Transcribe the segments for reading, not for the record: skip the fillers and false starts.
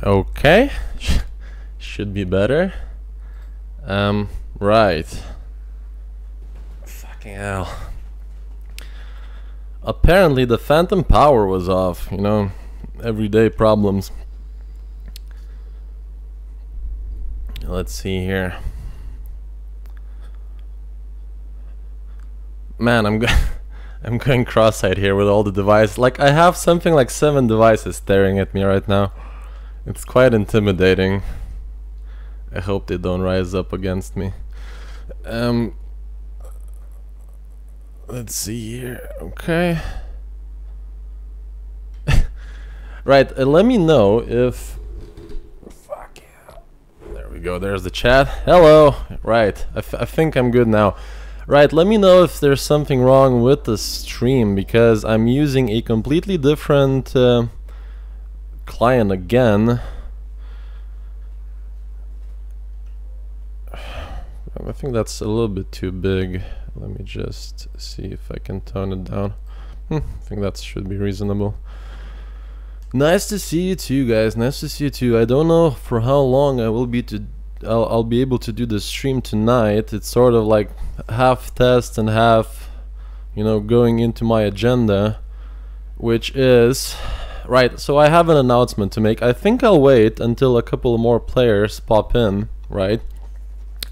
Okay, should be better. Right. Fucking hell. Apparently the phantom power was off, you know, everyday problems. Let's see here. Man, I'm going cross-eyed here with all the devices. Like, I have something like 7 devices staring at me right now. It's quite intimidating. I hope they don't rise up against me. Let's see here. Okay. Right, let me know if... Fuck yeah. There we go, there's the chat. Hello! Right, I think I'm good now. Right, let me know if there's something wrong with the stream, because I'm using a completely different client again. I think that's a little bit too big. Let me just see if I can tone it down. I think that should be reasonable. Nice to see you too, guys. Nice to see you too. I don't know for how long I will be I'll be able to do the stream tonight. It's sort of like half test and half, you know, going into my agenda, which is right. So I have an announcement to make. I think I'll wait until a couple more players pop in, right?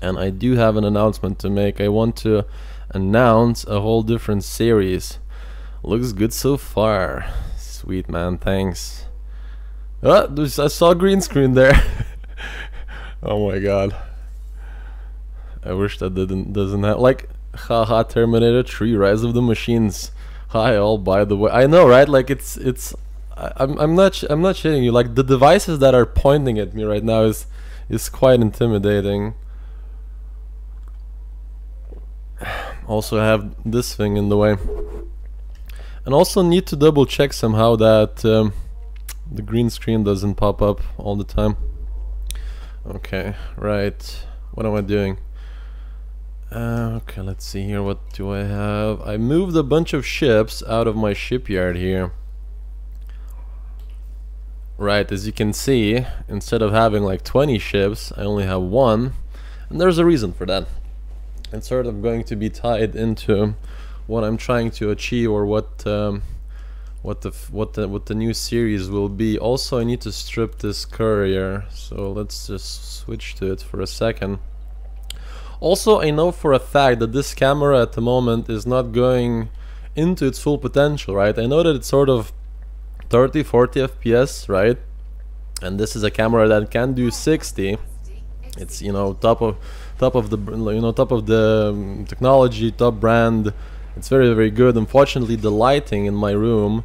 And I do have an announcement to make. I want to announce a whole different series. Looks good so far. Sweet, man, thanks. I saw a green screen there. Oh my god. I wish that doesn't have, like, haha, Terminator 3, Rise of the Machines. Hi all, by the way. I know, right? Like, I'm not shitting you. Like, the devices that are pointing at me right now is quite intimidating. Also have this thing in the way. And also need to double check somehow that the green screen doesn't pop up all the time. Okay, right. What am I doing? Okay, let's see here. What do I have? I moved a bunch of ships out of my shipyard here. Right, as you can see, instead of having like 20 ships, I only have 1. And there's a reason for that. It's sort of going to be tied into what I'm trying to achieve, or what the new series will be. Also, I need to strip this courier, so let's just switch to it for a second. Also, I know for a fact that this camera at the moment is not going into its full potential, right? I know that it's sort of 30-40 FPS, right? And this is a camera that can do 60. It's, you know, top of the technology, top brand. It's very, very good. Unfortunately, the lighting in my room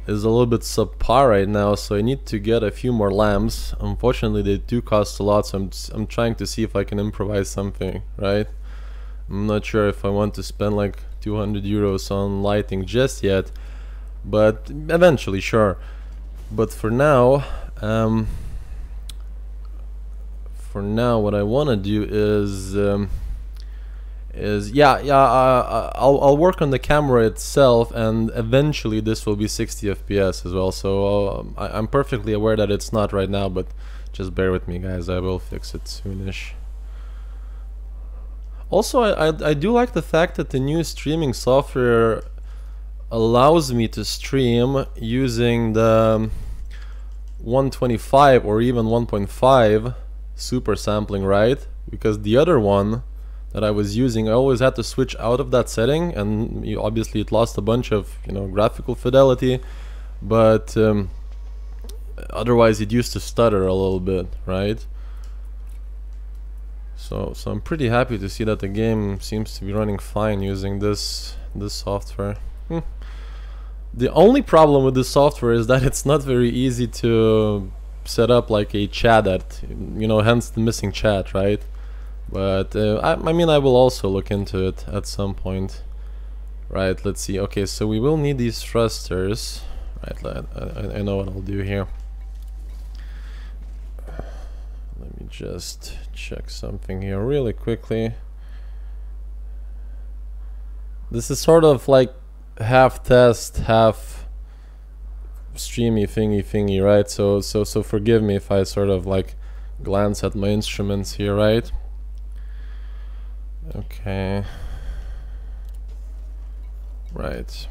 is a little bit subpar right now, so I need to get a few more lamps. Unfortunately, they do cost a lot, so I'm trying to see if I can improvise something, right? I'm not sure if I want to spend like 200 euros on lighting just yet, but eventually, sure. But for now, what I want to do is I'll work on the camera itself, and eventually this will be 60 FPS as well. So I'm perfectly aware that it's not right now, but just bear with me, guys. I will fix it soonish. Also, I do like the fact that the new streaming software allows me to stream using the 125 or even 1.5 super sampling, right? Because the other one that I was using, I always had to switch out of that setting, and obviously it lost a bunch of, you know, graphical fidelity, but otherwise it used to stutter a little bit, right? So I'm pretty happy to see that the game seems to be running fine using this software. The only problem with this software is that it's not very easy to set up like a chat, you know, hence the missing chat, right? But I mean, I will also look into it at some point. Right, let's see. Okay, so we will need these thrusters. Right, I know what I'll do here. Let me just check something here really quickly. This is sort of like half test, half streamy thingy, right? So forgive me if I sort of like glance at my instruments here, right? Okay. Right.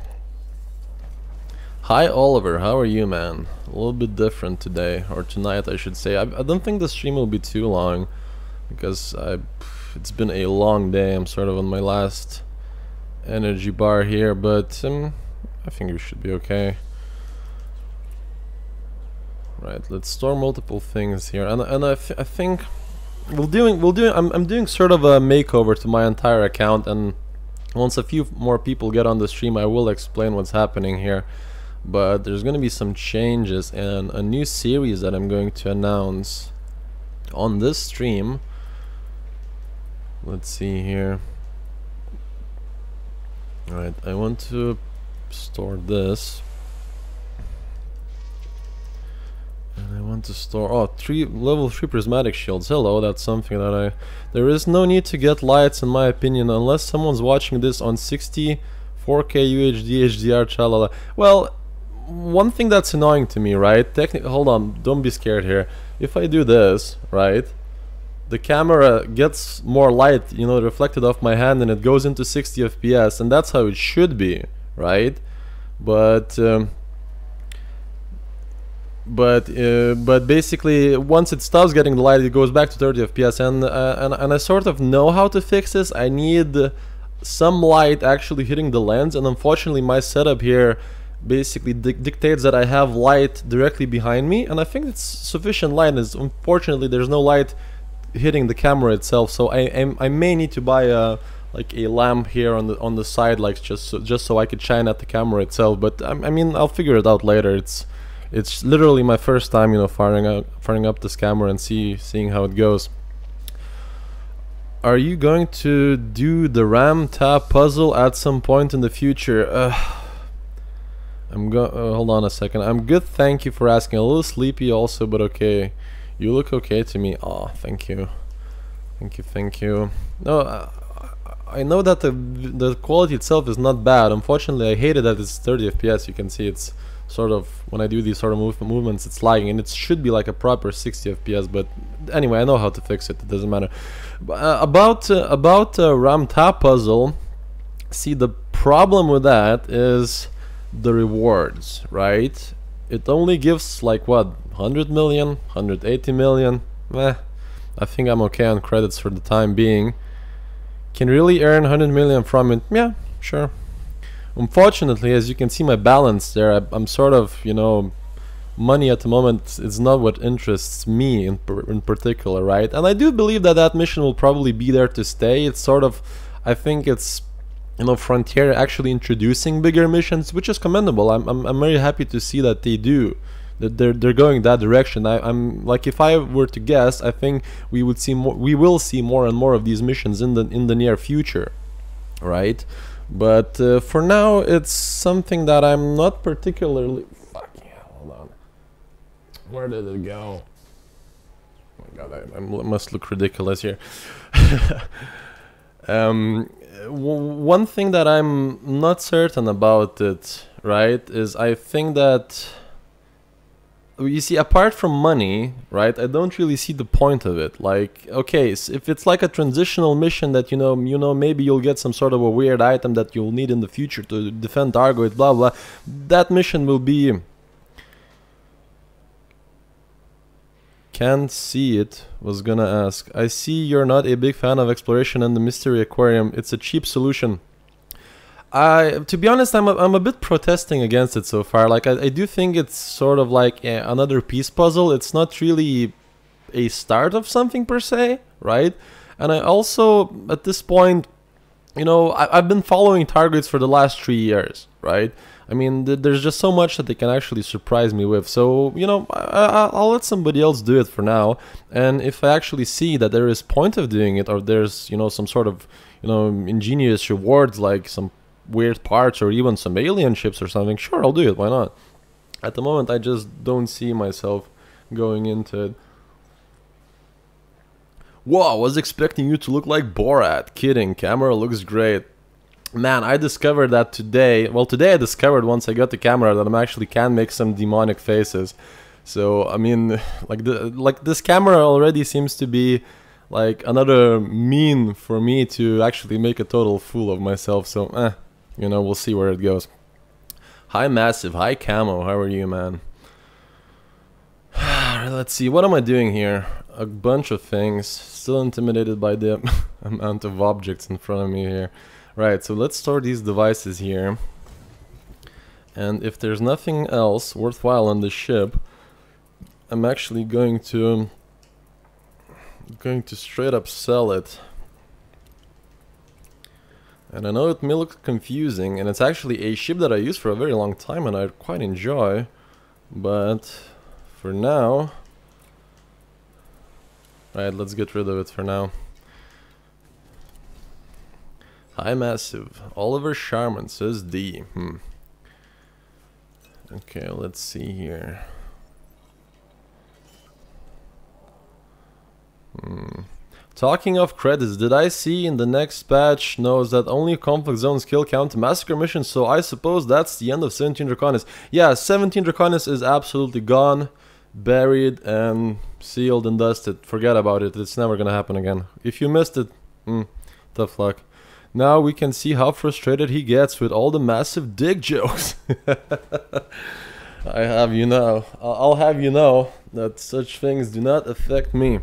Hi Oliver, how are you, man? A little bit different today, or tonight I should say. I don't think the stream will be too long, because it's been a long day. I'm sort of on my last energy bar here, but I think we should be okay. Right, let's store multiple things here, and I think I'm doing sort of a makeover to my entire account, and once a few more people get on the stream, I will explain what's happening here. But there's going to be some changes and a new series that I'm going to announce on this stream. Let's see here. Alright, I want to store this. And I want to store level 3 prismatic shields. Hello, that's something that there is no need to get lights in my opinion unless someone's watching this on 60 4K UHD HDR chalala. Well, one thing that's annoying to me, right? Hold on, don't be scared here. If I do this, right, the camera gets more light, you know, reflected off my hand, and it goes into 60 FPS, and that's how it should be, right? But basically, once it stops getting the light, it goes back to 30 FPS, and I sort of know how to fix this. I need some light actually hitting the lens, and unfortunately, my setup here basically dictates that I have light directly behind me, and I think it's sufficient light. Unfortunately, there's no light hitting the camera itself, so I may need to buy like a lamp here on the side, like just so I could shine at the camera itself. But I mean, I'll figure it out later. It's literally my first time, you know, firing up this camera and seeing how it goes. Are you going to do the RAM tab puzzle at some point in the future? Hold on a second. I'm good, thank you for asking. A little sleepy also, but okay. You look okay to me. Oh, thank you. Thank you. No, I know that the quality itself is not bad. Unfortunately, I hate it that it's 30 FPS. You can see it's sort of, when I do these sort of movements, it's lagging, and it should be like a proper 60 FPS. But anyway, I know how to fix it. It doesn't matter. About RAM tab puzzle. See, the problem with that is the rewards, right? It only gives like what, 100 million, 180 million. I think I'm okay on credits for the time being. Can really earn 100 million from it? Yeah, sure. Unfortunately, as you can see my balance there, I'm sort of, you know, money at the moment is not what interests me in particular, right? And I do believe that mission will probably be there to stay. It's sort of, I think it's, you know, Frontier actually introducing bigger missions, which is commendable. I'm very happy to see that they do, that they're going that direction. I'm like, if I were to guess, I think we will see more and more of these missions in the near future, right? But for now, it's something that I'm not particularly. Fuck yeah! Hold on. Where did it go? Oh my god, I must look ridiculous here. One thing that I'm not certain about it, right, is I think that, you see, apart from money, right, I don't really see the point of it. Like, okay, so if it's like a transitional mission that, you know, maybe you'll get some sort of a weird item that you'll need in the future to defend Argoid, blah blah, that mission will be. Can't see it. Was gonna ask. I see you're not a big fan of exploration and the mystery aquarium. It's a cheap solution. To be honest, I'm a bit protesting against it so far. Like, I do think it's sort of like another piece puzzle. It's not really a start of something per se, right? And I also, at this point, you know, I've been following targets for the last 3 years, right? I mean, there's just so much that they can actually surprise me with. So, you know, I'll let somebody else do it for now. And if I actually see that there is point of doing it, or there's, you know, some sort of, you know, ingenious rewards, like some weird parts or even some alien ships or something, sure, I'll do it. Why not? At the moment, I just don't see myself going into it. Whoa, I was expecting you to look like Borat. Kidding, camera looks great. Man, I discovered that today. Well, today I discovered once I got the camera that I actually can make some demonic faces. So I mean, like this camera already seems to be like another mean for me to actually make a total fool of myself. So you know, we'll see where it goes. Hi Massive, hi Camo, how are you, man? Let's see, what am I doing here? A bunch of things. Still intimidated by the amount of objects in front of me here. Right, so let's store these devices here. And if there's nothing else worthwhile on the ship, I'm actually going to straight up sell it. And I know it may look confusing, and it's actually a ship that I use for a very long time and I quite enjoy, but for now, right, let's get rid of it for now. Hi Massive, Oliver Sharman says D. Okay, let's see here. Talking of credits, did I see in the next patch knows that only conflict zones kill count massacre missions, so I suppose that's the end of 17 Draconis. Yeah, 17 Draconis is absolutely gone, buried and sealed and dusted. Forget about it, it's never gonna happen again. If you missed it, tough luck. Now we can see how frustrated he gets with all the massive dick jokes. I have you know, I'll have you know that such things do not affect me.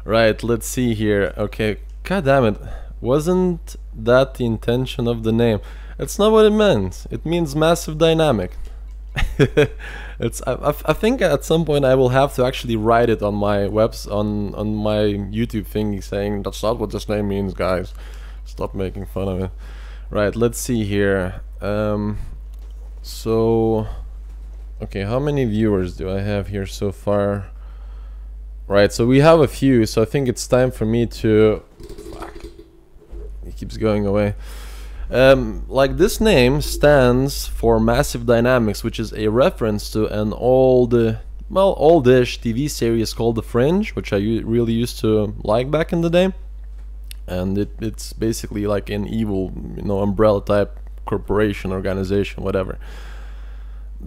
Right, let's see here. Okay, god damn it. Wasn't that the intention of the name? It's not what it meant. It means massive dynamic. I think at some point I will have to actually write it on my on my YouTube thingy saying that's not what this name means, guys. Stop making fun of it. Right, let's see here. So okay, how many viewers do I have here so far? Right, so we have a few, so I think it's time for me to... Fuck. It keeps going away. Like this name stands for Massive Dynamics, which is a reference to an old, well, oldish TV series called The Fringe, which I really used to like back in the day. And it's basically like an evil, you know, umbrella type corporation, organization, whatever.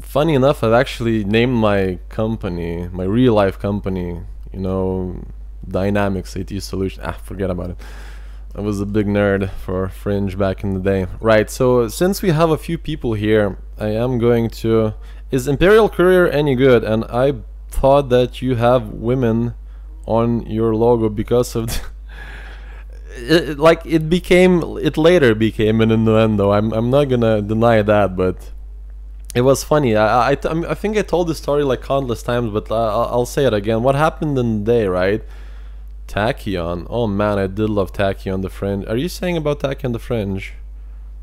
Funny enough, I've actually named my company, my real life company, you know, Dynamics AT Solution. Forget about it. I was a big nerd for Fringe back in the day. Right, so since we have a few people here, I am going to... Is Imperial Courier any good? And I thought that you have women on your logo because of... it later became an innuendo. I'm not gonna deny that, but... It was funny. I think I told this story like countless times, but I'll say it again. What happened in the day, right? Tachyon. Oh man, I did love Tachyon the Fringe. Are you saying about Tachyon the Fringe?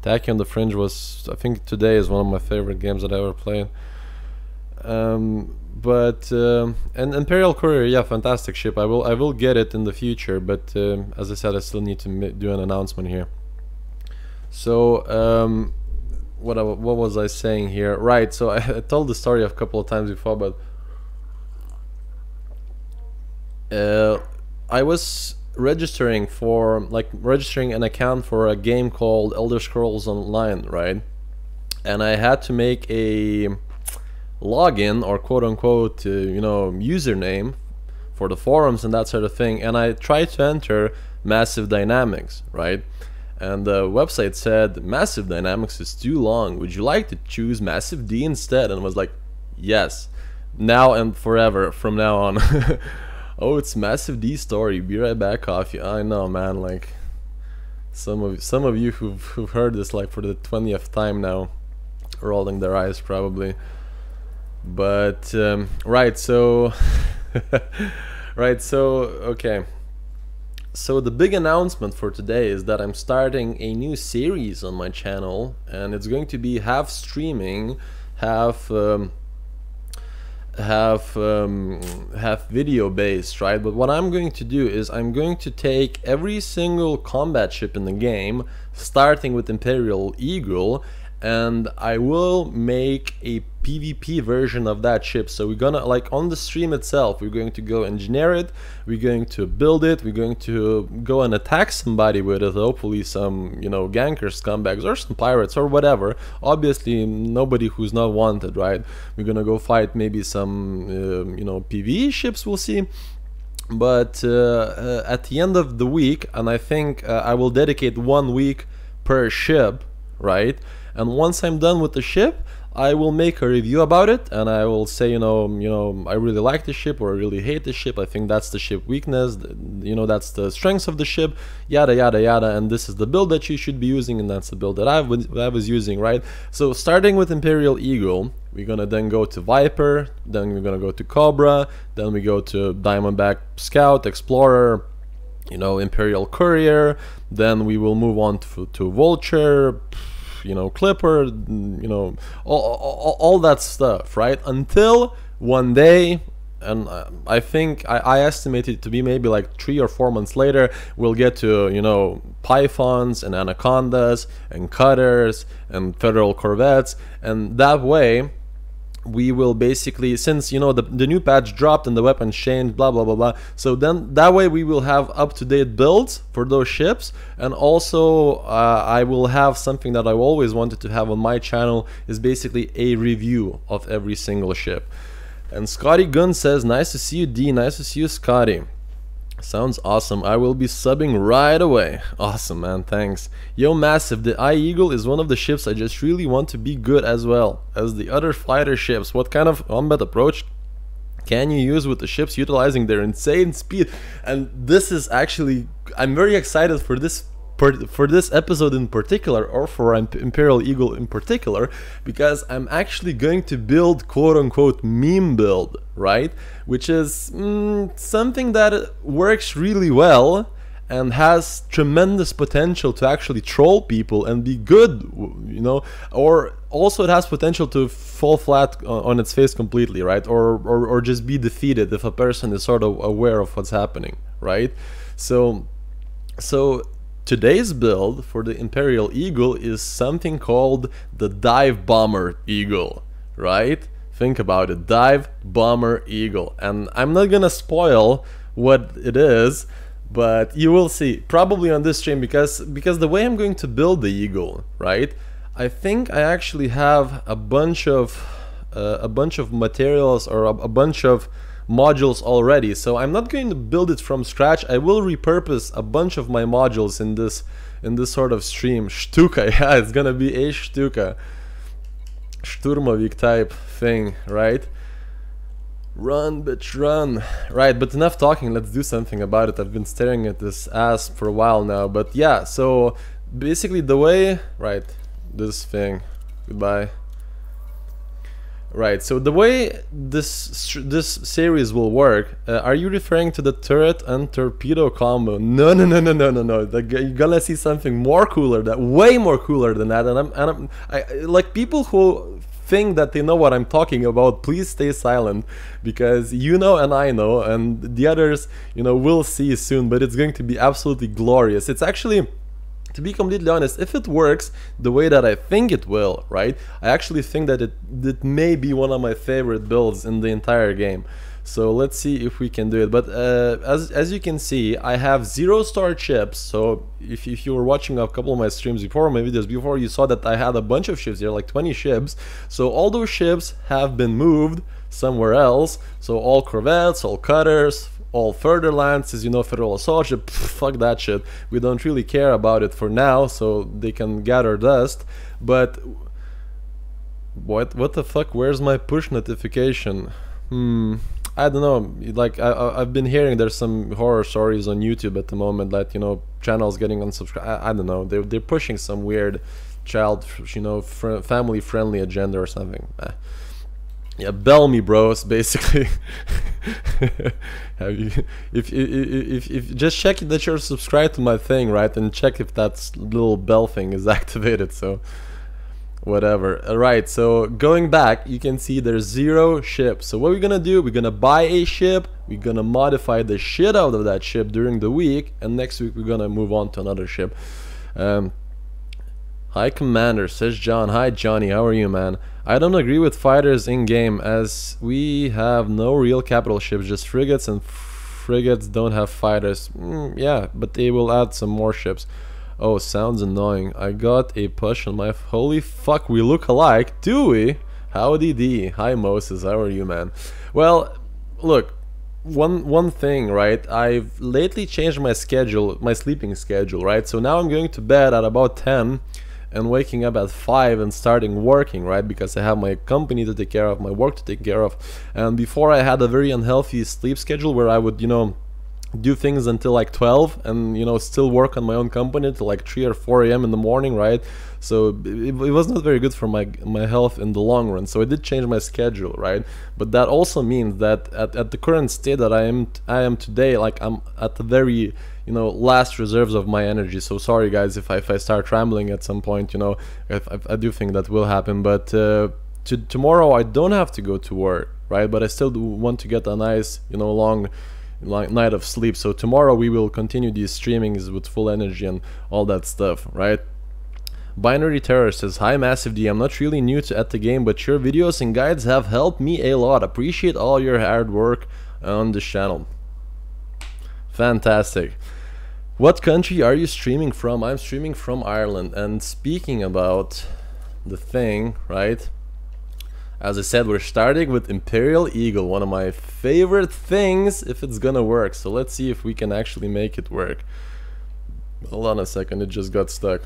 Tachyon the Fringe was, I think today is one of my favorite games that I ever played. And Imperial Courier, yeah, fantastic ship. I will get it in the future, but as I said, I still need to do an announcement here. So what was I saying here? Right, so I told the story a couple of times before, but I was registering an account for a game called Elder Scrolls Online, right? And I had to make a login or quote-unquote you know, username for the forums and that sort of thing, and I tried to enter Massive Dynamics, right? And the website said Massive Dynamics is too long, would you like to choose Massive D instead? And I was like, yes, now and forever from now on. Oh, it's Massive D story, be right back coffee. I know, man, like some of you who've heard this like for the 20th time now, rolling their eyes probably. But right, so right, so okay. So the big announcement for today is that I'm starting a new series on my channel, and it's going to be half streaming, half video based, right? But what I'm going to do is I'm going to take every single combat ship in the game, starting with Imperial Eagle, and I will make a PvP version of that ship. So we're gonna, like, on the stream itself, we're going to go engineer it, we're going to build it, we're going to go and attack somebody with it, hopefully some, you know, ganker scumbags or some pirates or whatever. Obviously nobody who's not wanted, right? We're gonna go fight maybe some you know, PvE ships, we'll see. But at the end of the week, and I think I will dedicate 1 week per ship, right? And once I'm done with the ship, I will make a review about it, and I will say, you know, I really like the ship, or I really hate the ship. I think that's the ship weakness, you know, that's the strengths of the ship, yada yada yada, and this is the build that you should be using, and that's the build that I was using, right? So starting with Imperial Eagle, we're gonna then go to Viper, then we're gonna go to Cobra, then we go to Diamondback Scout, Explorer, you know, Imperial Courier, then we will move on to Vulture, you know, Clipper, you know, all that stuff, right? Until one day, and I think I estimate it to be maybe like 3 or 4 months later, we'll get to, you know, Pythons and Anacondas and Cutters and Federal Corvettes, and that way we will basically, since, you know, the new patch dropped and the weapons changed, blah blah blah blah, so then that way we will have up-to-date builds for those ships. And also I will have something that I've always wanted to have on my channel, is basically a review of every single ship. And Scotty Gunn says, nice to see you, D. Nice to see you, Scotty. Sounds awesome. I will be subbing right away. Awesome, man. Thanks. Yo, Massive, the Eagle is one of the ships I just really want to be good as well as the other fighter ships. What kind of combat approach can you use with the ships utilizing their insane speed? And this is actually, I'm very excited for this episode in particular, or for Imperial Eagle in particular, because I'm actually going to build quote-unquote meme build, right? Which is something that works really well and has tremendous potential to actually troll people and be good, you know, or also it has potential to fall flat on its face completely, right? Or just be defeated if a person is sort of aware of what's happening, right? So today's build for the Imperial Eagle is something called the Dive Bomber Eagle, right? Think about it, Dive Bomber Eagle. And I'm not gonna spoil what it is, but you will see probably on this stream, because the way I'm going to build the Eagle, right? I think I actually have a bunch of materials, or a bunch of modules already, so I'm not going to build it from scratch. I will repurpose a bunch of my modules in this sort of stream. Shtuka, yeah, it's gonna be a Shtuka, Sturmovik type thing, right? Run, bitch, run. Right, but enough talking, let's do something about it. I've been staring at this ass for a while now, but yeah, so basically the way, right, this thing, goodbye. Right, so the way this series will work, are you referring to the turret and torpedo combo? No. You're gonna see something more cooler, way more cooler than that. And I like, people who think that they know what I'm talking about, please stay silent, because you know and I know, and the others, you know, will see soon. But it's going to be absolutely glorious. It's actually, to be completely honest, if it works the way that I think it will, right, I actually think that it may be one of my favorite builds in the entire game. So let's see if we can do it. But as you can see, I have 0-star ships. So if you were watching a couple of my streams before, my videos before, you saw that I had a bunch of ships here, like 20 ships. So all those ships have been moved somewhere else. So all corvettes, all cutters, all further lances, you know, Federal Assault ship, fuck that shit. We don't really care about it for now, so they can gather dust. But what the fuck? Where's my push notification? I don't know. Like I've been hearing there's some horror stories on YouTube at the moment that, you know, channels getting unsubscribed. I don't know. They're pushing some weird child, you know, family friendly agenda or something. Yeah, bell me, bros, basically. if just check that you're subscribed to my thing, right, and check if that little bell thing is activated. So whatever. Alright, so going back, you can see there's 0 ships. So what we're gonna do, we're gonna buy a ship, we're gonna modify the shit out of that ship during the week, and next week we're gonna move on to another ship. Hi Commander, says John. Hi Johnny, how are you, man? I don't agree with fighters in game, as we have no real capital ships, just frigates, and frigates don't have fighters. Yeah, but they will add some more ships. Oh, sounds annoying. I got a push on my holy fuck, we look alike, do we? Howdy D. Hi Moses, how are you, man? Well, look, one thing, right? I've lately changed my schedule, my sleeping schedule, right? So now I'm going to bed at about 10 and waking up at 5 and starting working, right? Because I have my company to take care of, my work to take care of. And before I had a very unhealthy sleep schedule where I would, you know, do things until like 12 and, you know, still work on my own company till like 3 or 4 a.m. in the morning, right? So it was not very good for my health in the long run. So I did change my schedule, right? But that also means that at the current state that I am today, like I'm at the very, you know, last reserves of my energy. So sorry guys if I start rambling at some point, you know. I do think that will happen, but tomorrow I don't have to go to work, right? But I still do want to get a nice, you know, long night of sleep. So tomorrow we will continue these streamings with full energy and all that stuff, right? Binary Terror says, hi Massive D, I'm not really new at the game, but your videos and guides have helped me a lot. Appreciate all your hard work on this channel. Fantastic. What country are you streaming from? I'm streaming from Ireland. And speaking about the thing, right? As I said, we're starting with Imperial Eagle, one of my favorite things if it's gonna work. So let's see if we can actually make it work. Hold on a second, it just got stuck.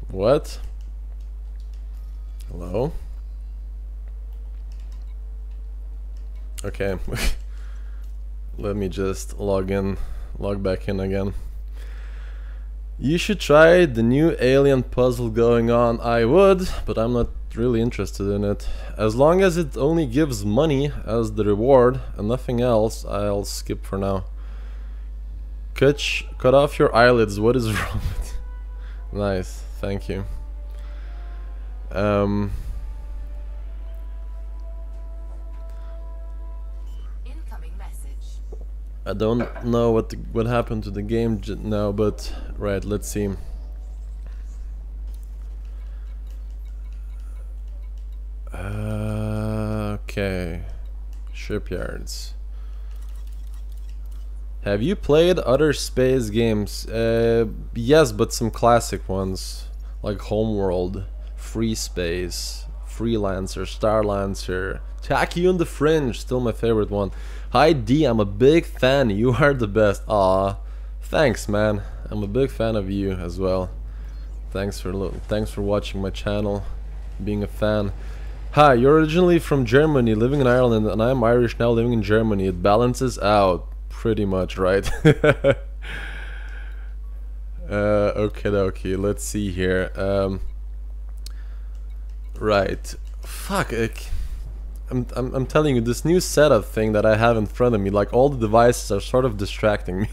What? Hello? Okay. Let me just log back in again. You should try the new alien puzzle going on. I would, but I'm not really interested in it. As long as it only gives money as the reward and nothing else, I'll skip for now. Cut off your eyelids, what is wrong with you? Nice, thank you. Incoming message. I don't know what happened to the game now, but right, let's see. Okay, shipyards. Have you played other space games? Yes, but some classic ones like Homeworld, Free Space, Freelancer, Starlancer, Tacky on the Fringe, still my favorite one. Hi D, I'm a big fan. You are the best. Aw, thanks, man. I'm a big fan of you as well. Thanks for watching my channel, being a fan. Hi, you're originally from Germany, living in Ireland, and I'm Irish now, living in Germany. It balances out, pretty much, right? Okay, let's see here. Right. Fuck. I'm telling you, this new setup thing that I have in front of me, like all the devices are sort of distracting me.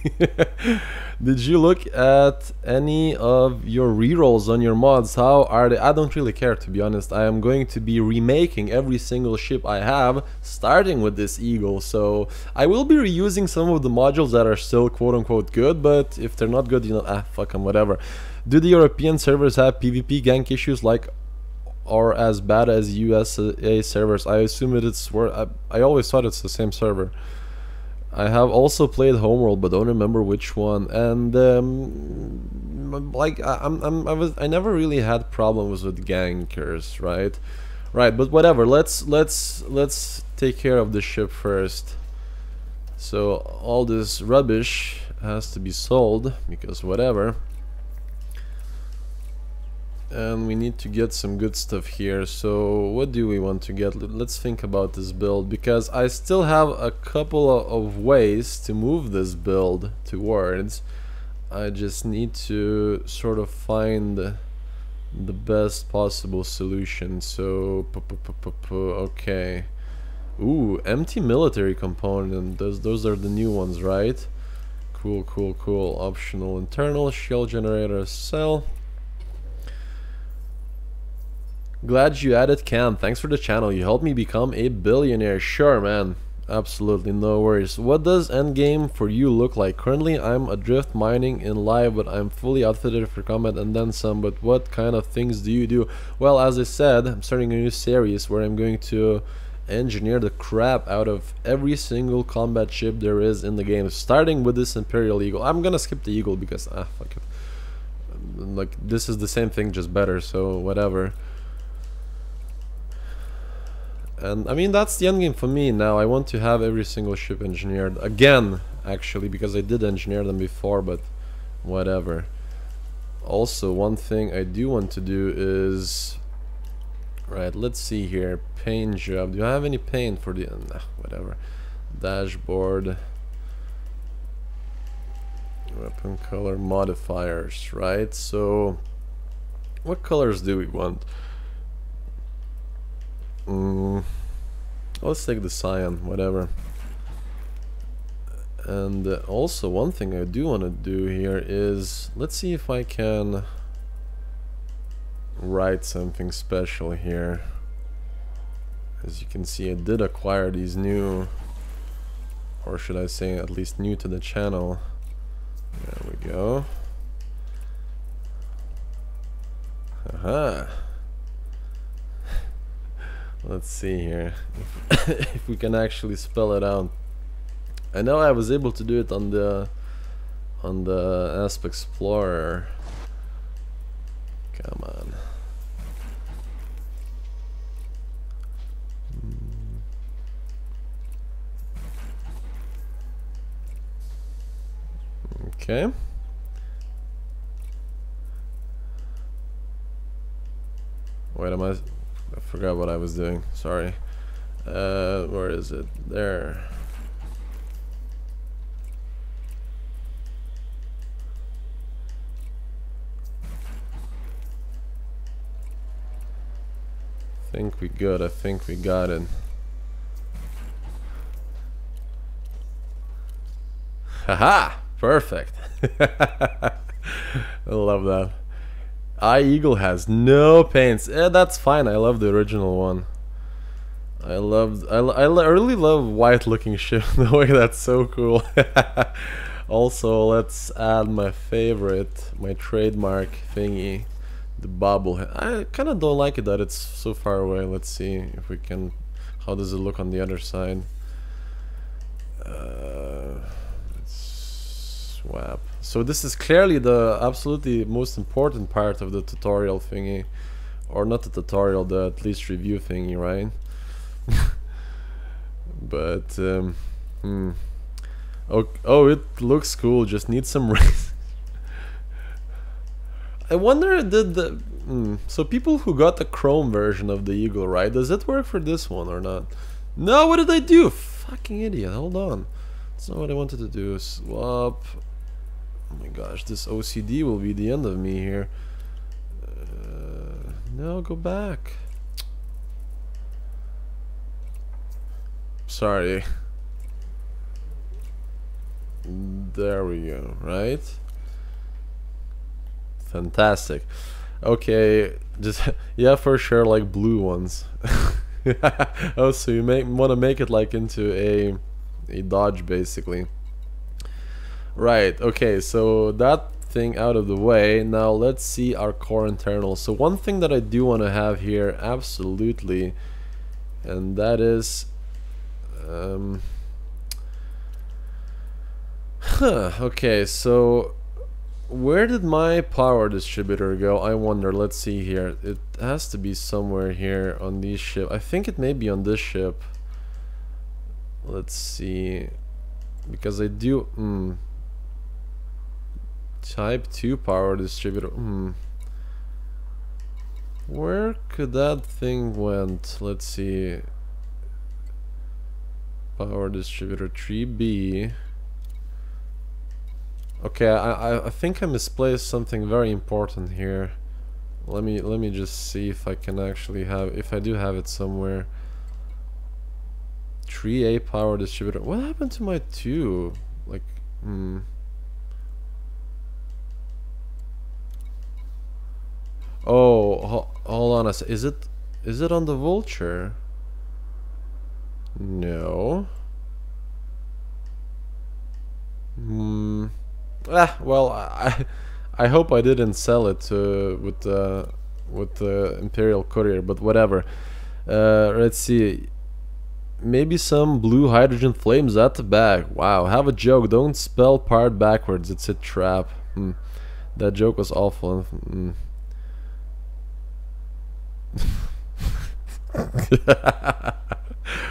Did you look at any of your rerolls on your mods? How are they? I don't really care, to be honest. I am going to be remaking every single ship I have, starting with this Eagle. So I will be reusing some of the modules that are still quote-unquote good, but if they're not good, you know, fuck them, whatever. Do the European servers have PvP gank issues like or as bad as USA servers? I assume it's where I always thought it's the same server. I have also played Homeworld, but don't remember which one. And like I never really had problems with gankers, right? Right, but whatever. Let's take care of the ship first. So all this rubbish has to be sold because whatever. And we need to get some good stuff here. So what do we want to get? Let's think about this build, because I still have a couple of ways to move this build towards. I just need to sort of find the best possible solution. So okay. Ooh, empty military component. Those are the new ones, right? Cool. Optional internal shell generator cell. Glad you added Cam. Thanks for the channel. You helped me become a billionaire. Sure, man. Absolutely, no worries. What does endgame for you look like? Currently, I'm adrift mining in live, but I'm fully outfitted for combat and then some. But what kind of things do you do? Well, as I said, I'm starting a new series where I'm going to engineer the crap out of every single combat ship there is in the game, starting with this Imperial Eagle. I'm gonna skip the Eagle because, fuck it. Like, this is the same thing, just better, so whatever. And I mean, that's the endgame for me now. I want to have every single ship engineered again, actually, because I did engineer them before, but whatever. Also, one thing I do want to do is, right, let's see here, paint job. Do I have any paint for the, nah, whatever. Dashboard, weapon color modifiers, right? So what colors do we want? Let's take the cyan, whatever. And also one thing I do want to do here is, let's see if I can write something special here. As you can see, I did acquire these new, or should I say at least new to the channel. There we go. Aha. Let's see here if we can actually spell it out. I know I was able to do it on the Asp Explorer. Come on. Okay. Wait, I forgot what I was doing. Sorry. Where is it? There. Think we good. I think we got it. Haha! Perfect. I love that. Eagle has no paints. That's fine. I love the original one. I really love white looking ship. The way that's so cool. Also, let's add my favorite, my trademark thingy, the bobblehead. I kind of don't like it that it's so far away. Let's see if we can. How does it look on the other side? Swap. So this is clearly the absolutely most important part of the tutorial thingy, or not the tutorial, the at least review thingy, right? But oh, it looks cool. Just needs some I wonder, did the so people who got the Chrome version of the Eagle, right? Does it work for this one or not? No, what did I do? Fucking idiot! Hold on. That's not what I wanted to do. Swap. Oh my gosh, this OCD will be the end of me here. No, go back. Sorry. There we go, right? Fantastic. Okay, just yeah, for sure, like blue ones. Oh, so you want to make it like into a dodge, basically. Right, okay, so that thing out of the way. Now let's see our core internals. So one thing that I do want to have here, absolutely, and that is okay, so where did my power distributor go? I wonder. Let's see here. It has to be somewhere here on these ship. I think it may be on this ship. Let's see, because I do type 2 power distributor. Where could that thing went? Let's see. Power distributor 3B. Okay, I think I misplaced something very important here. Let me just see if I can actually have, if I do have it somewhere. 3A power distributor. What happened to my 2? Like, Oh, hold on a sec. Is it on the Vulture? No. Well, I hope I didn't sell it with the Imperial Courier, but whatever. Let's see. Maybe some blue hydrogen flames at the back. Wow, have a joke. Don't spell part backwards. It's a trap. That joke was awful.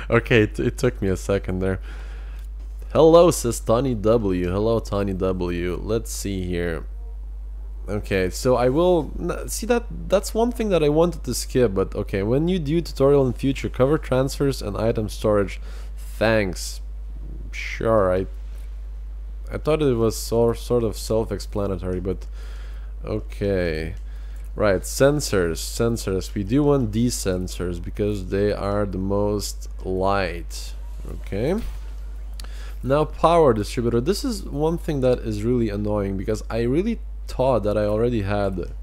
Okay, it took me a second there. Hello, says Tony W. Hello, Tony W. Let's see here. Okay, so I will see that's one thing that I wanted to skip, but okay, when you do tutorial in future, cover transfers and item storage. Thanks. Sure, I thought it was sort of self-explanatory, but okay. Right, sensors. We do want these sensors because they are the most light. Okay. Now power distributor. This is one thing that is really annoying because I really thought that I already had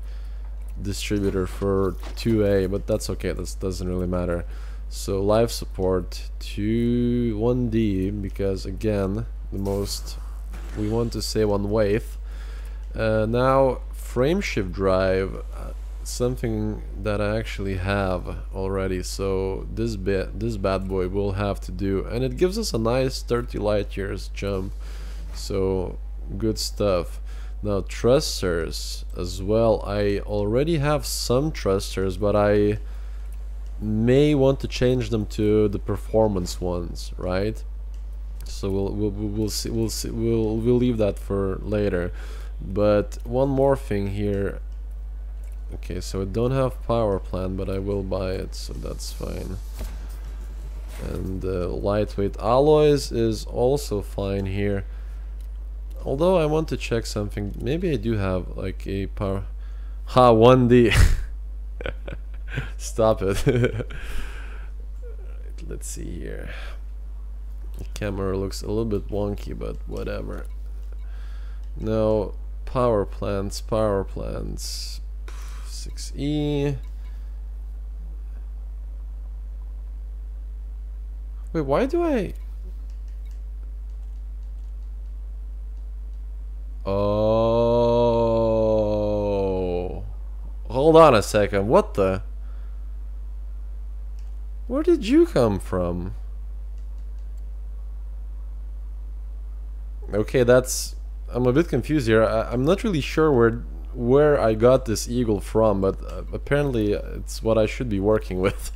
distributor for 2A, but that's okay, that doesn't really matter. So life support to 1D because again the most we want to save on wave. Now frame shift drive, something that I actually have already, so this bad boy will have to do, and it gives us a nice 30 light years jump, so good stuff. Now thrusters as well. I already have some thrusters, but I may want to change them to the performance ones, right? So we'll see. We'll leave that for later. But one more thing here. Okay, so I don't have power plant, but I will buy it, so that's fine. And lightweight alloys is also fine here. Although I want to check something. Maybe I do have like a power. 1D. Stop it. Let's see here. The camera looks a little bit wonky, but whatever. No, power plants. 6E. Wait, why do I... Oh, hold on a second. What the? Where did you come from? Okay, that's... I'm a bit confused here. I'm not really sure where I got this eagle from, but apparently it's what I should be working with.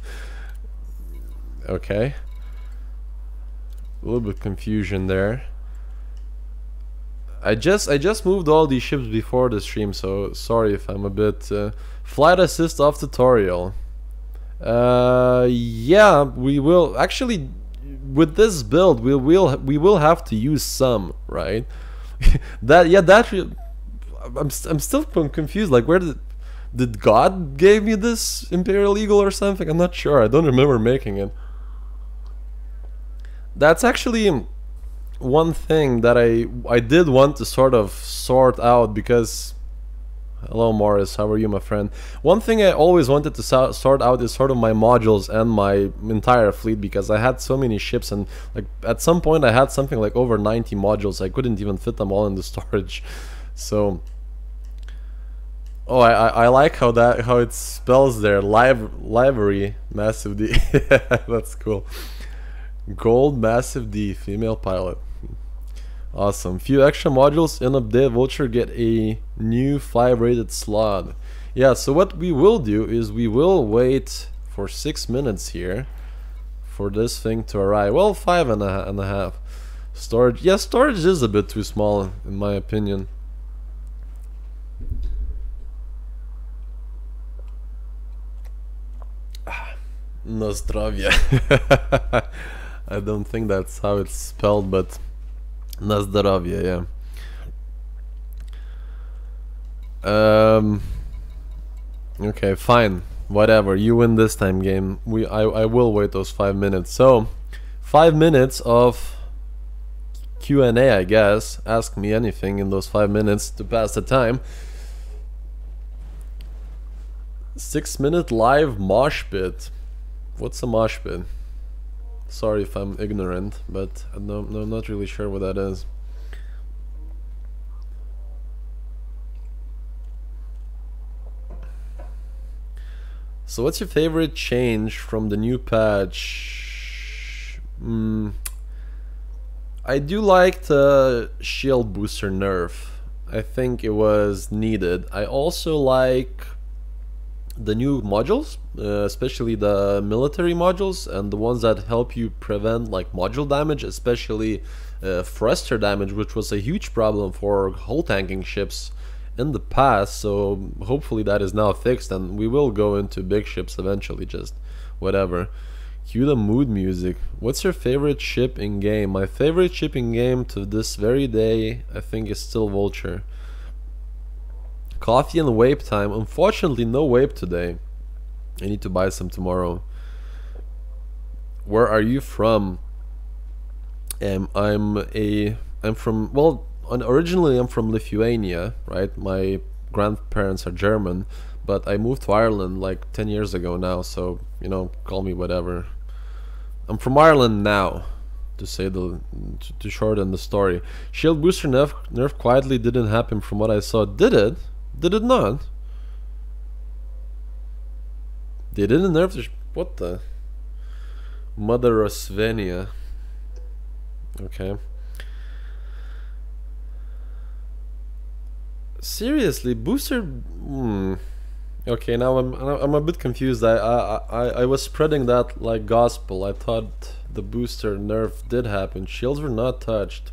Okay. A little bit confusion there. I just moved all these ships before the stream, so sorry if I'm a bit flight assist off tutorial. Yeah, we will actually with this build we will have to use some, right? I'm still confused. Like, where did God gave me this Imperial Eagle or something? I'm not sure. I don't remember making it. That's actually one thing that I did want to sort of sort out, because hello Morris, how are you, my friend? One thing I always wanted to sort out is sort of my modules and my entire fleet, because I had so many ships, and like at some point I had something like over 90 modules. I couldn't even fit them all in the storage. So oh, I like how it spells there, livery massive D. That's cool. Gold massive D, female pilot. Awesome. Few extra modules in update. Vulture get a new 5 rated slot. Yeah, so what we will do is we will wait for 6 minutes here for this thing to arrive. Well, 5 and a half. Storage. Yeah, storage is a bit too small in my opinion. No zdrowie. I don't think that's how it's spelled, but na zdrowie, yeah. Okay, fine. Whatever. You win this time, game. I will wait those 5 minutes. So, 5 minutes of Q&A, I guess. Ask me anything in those 5 minutes to pass the time. 6-minute live mosh pit. What's a mosh pit? Sorry if I'm ignorant, but I'm not really sure what that is. So what's your favorite change from the new patch? I do like the shield booster nerf. I think it was needed. I also like the new modules, especially the military modules and the ones that help you prevent like module damage, especially thruster damage, which was a huge problem for hull tanking ships in the past. So hopefully that is now fixed, and we will go into big ships eventually, just whatever. Cue the mood music. What's your favorite ship in game? My favorite ship in game to this very day, I think, is still Vulture. Coffee and vape time. Unfortunately, no vape today. I need to buy some tomorrow. Where are you from? I'm from, well, originally I'm from Lithuania, right? My grandparents are German, but I moved to Ireland like 10 years ago now, so, you know, call me whatever. I'm from Ireland now, to say to shorten the story. Shield booster nerf quietly didn't happen from what I saw. Did it? Did it not? They didn't nerf the what the? Mother of Svenia. Okay. Seriously, booster. Okay, now I'm a bit confused. I was spreading that like gospel. I thought the booster nerf did happen. Shields were not touched.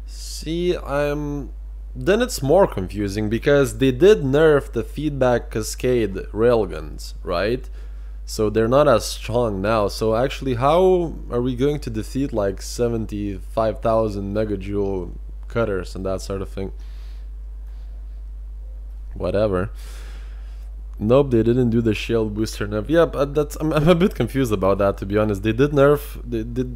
See, then it's more confusing because they did nerf the feedback cascade railguns, right? So they're not as strong now. So actually, how are we going to defeat like 75,000 megajoule cutters and that sort of thing? Whatever. Nope, they didn't do the shield booster nerf. Yeah, but I'm a bit confused about that, to be honest. They did nerf,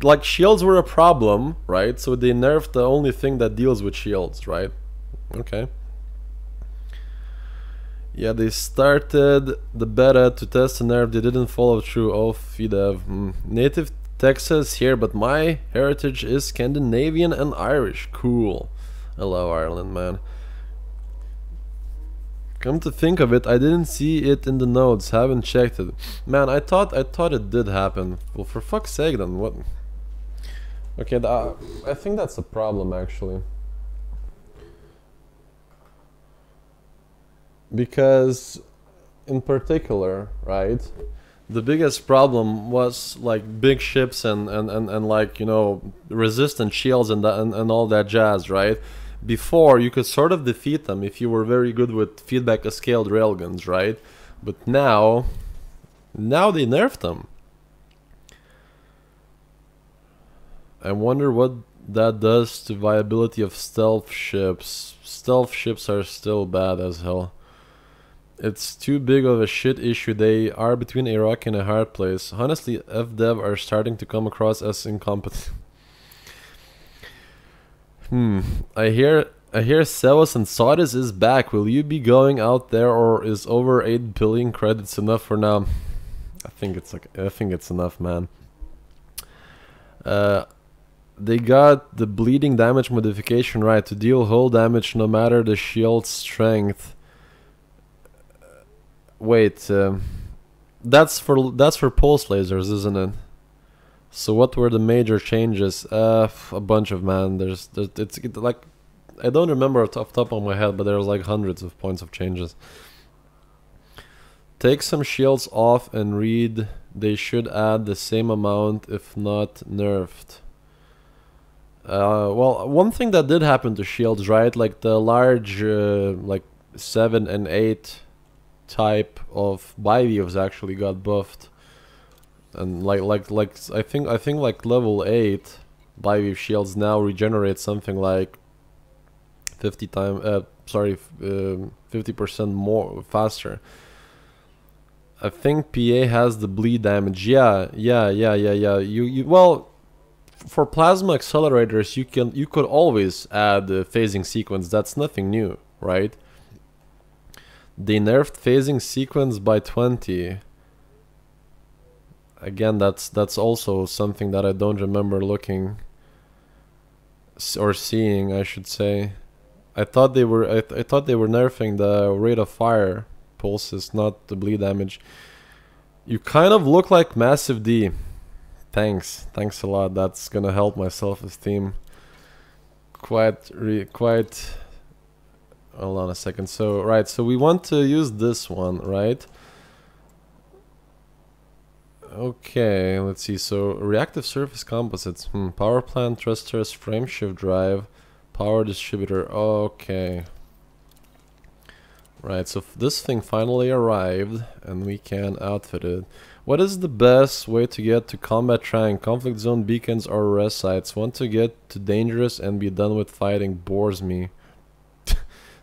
like shields were a problem, right? So they nerfed the only thing that deals with shields, right? Okay. Yeah, they started the beta to test the nerf. They didn't follow through. Oh, FIDEV. Native Texas here, but my heritage is Scandinavian and Irish. Cool. I love Ireland, man. Come to think of it, I didn't see it in the notes. Haven't checked it. Man, I thought it did happen. Well, for fuck's sake, then what? Okay, I think that's a problem actually. Because, in particular, right? The biggest problem was like big ships and like, you know, resistant shields and all that jazz, right? Before, you could sort of defeat them if you were very good with feedback scaled railguns, right? But now they nerfed them. I wonder what that does to viability of stealth ships. Stealth ships are still bad as hell. It's too big of a shit issue. They are between a rock and a hard place. Honestly, FDev are starting to come across as incompetent. I hear Sevos and Sardis is back. Will you be going out there, or is over 8 billion credits enough for now? I think it's enough, man. They got the bleeding damage modification right to deal hull damage no matter the shield's strength. Wait, that's for pulse lasers, isn't it? So what were the major changes? A bunch of, man. It's like, I don't remember off the top of my head, but there's like hundreds of points of changes. Take some shields off and read. They should add the same amount, if not nerfed. Well, one thing that did happen to shields, right? Like the large, like 7 and 8 type of biweaves actually got buffed. And like I think like level 8 biweave shields now regenerate something like 50% more faster. I think PA has the bleed damage. Yeah. You well, for plasma accelerators you could always add the phasing sequence. That's nothing new, right? They nerfed phasing sequence by 20. Again, that's also something that I don't remember looking or seeing, I should say. I thought they were nerfing the rate of fire pulses, not the bleed damage. You kind of look like Massive D. Thanks a lot. That's gonna help my self-esteem quite. Hold on a second. So right, so we want to use this one, right? Okay, let's see. So reactive surface composites, power plant, thrusters, frame shift drive, power distributor. Okay. Right, so this thing finally arrived and we can outfit it. What is the best way to get to combat train, conflict zone, beacons, or rest sites? Want to get to dangerous and be done with fighting bores me.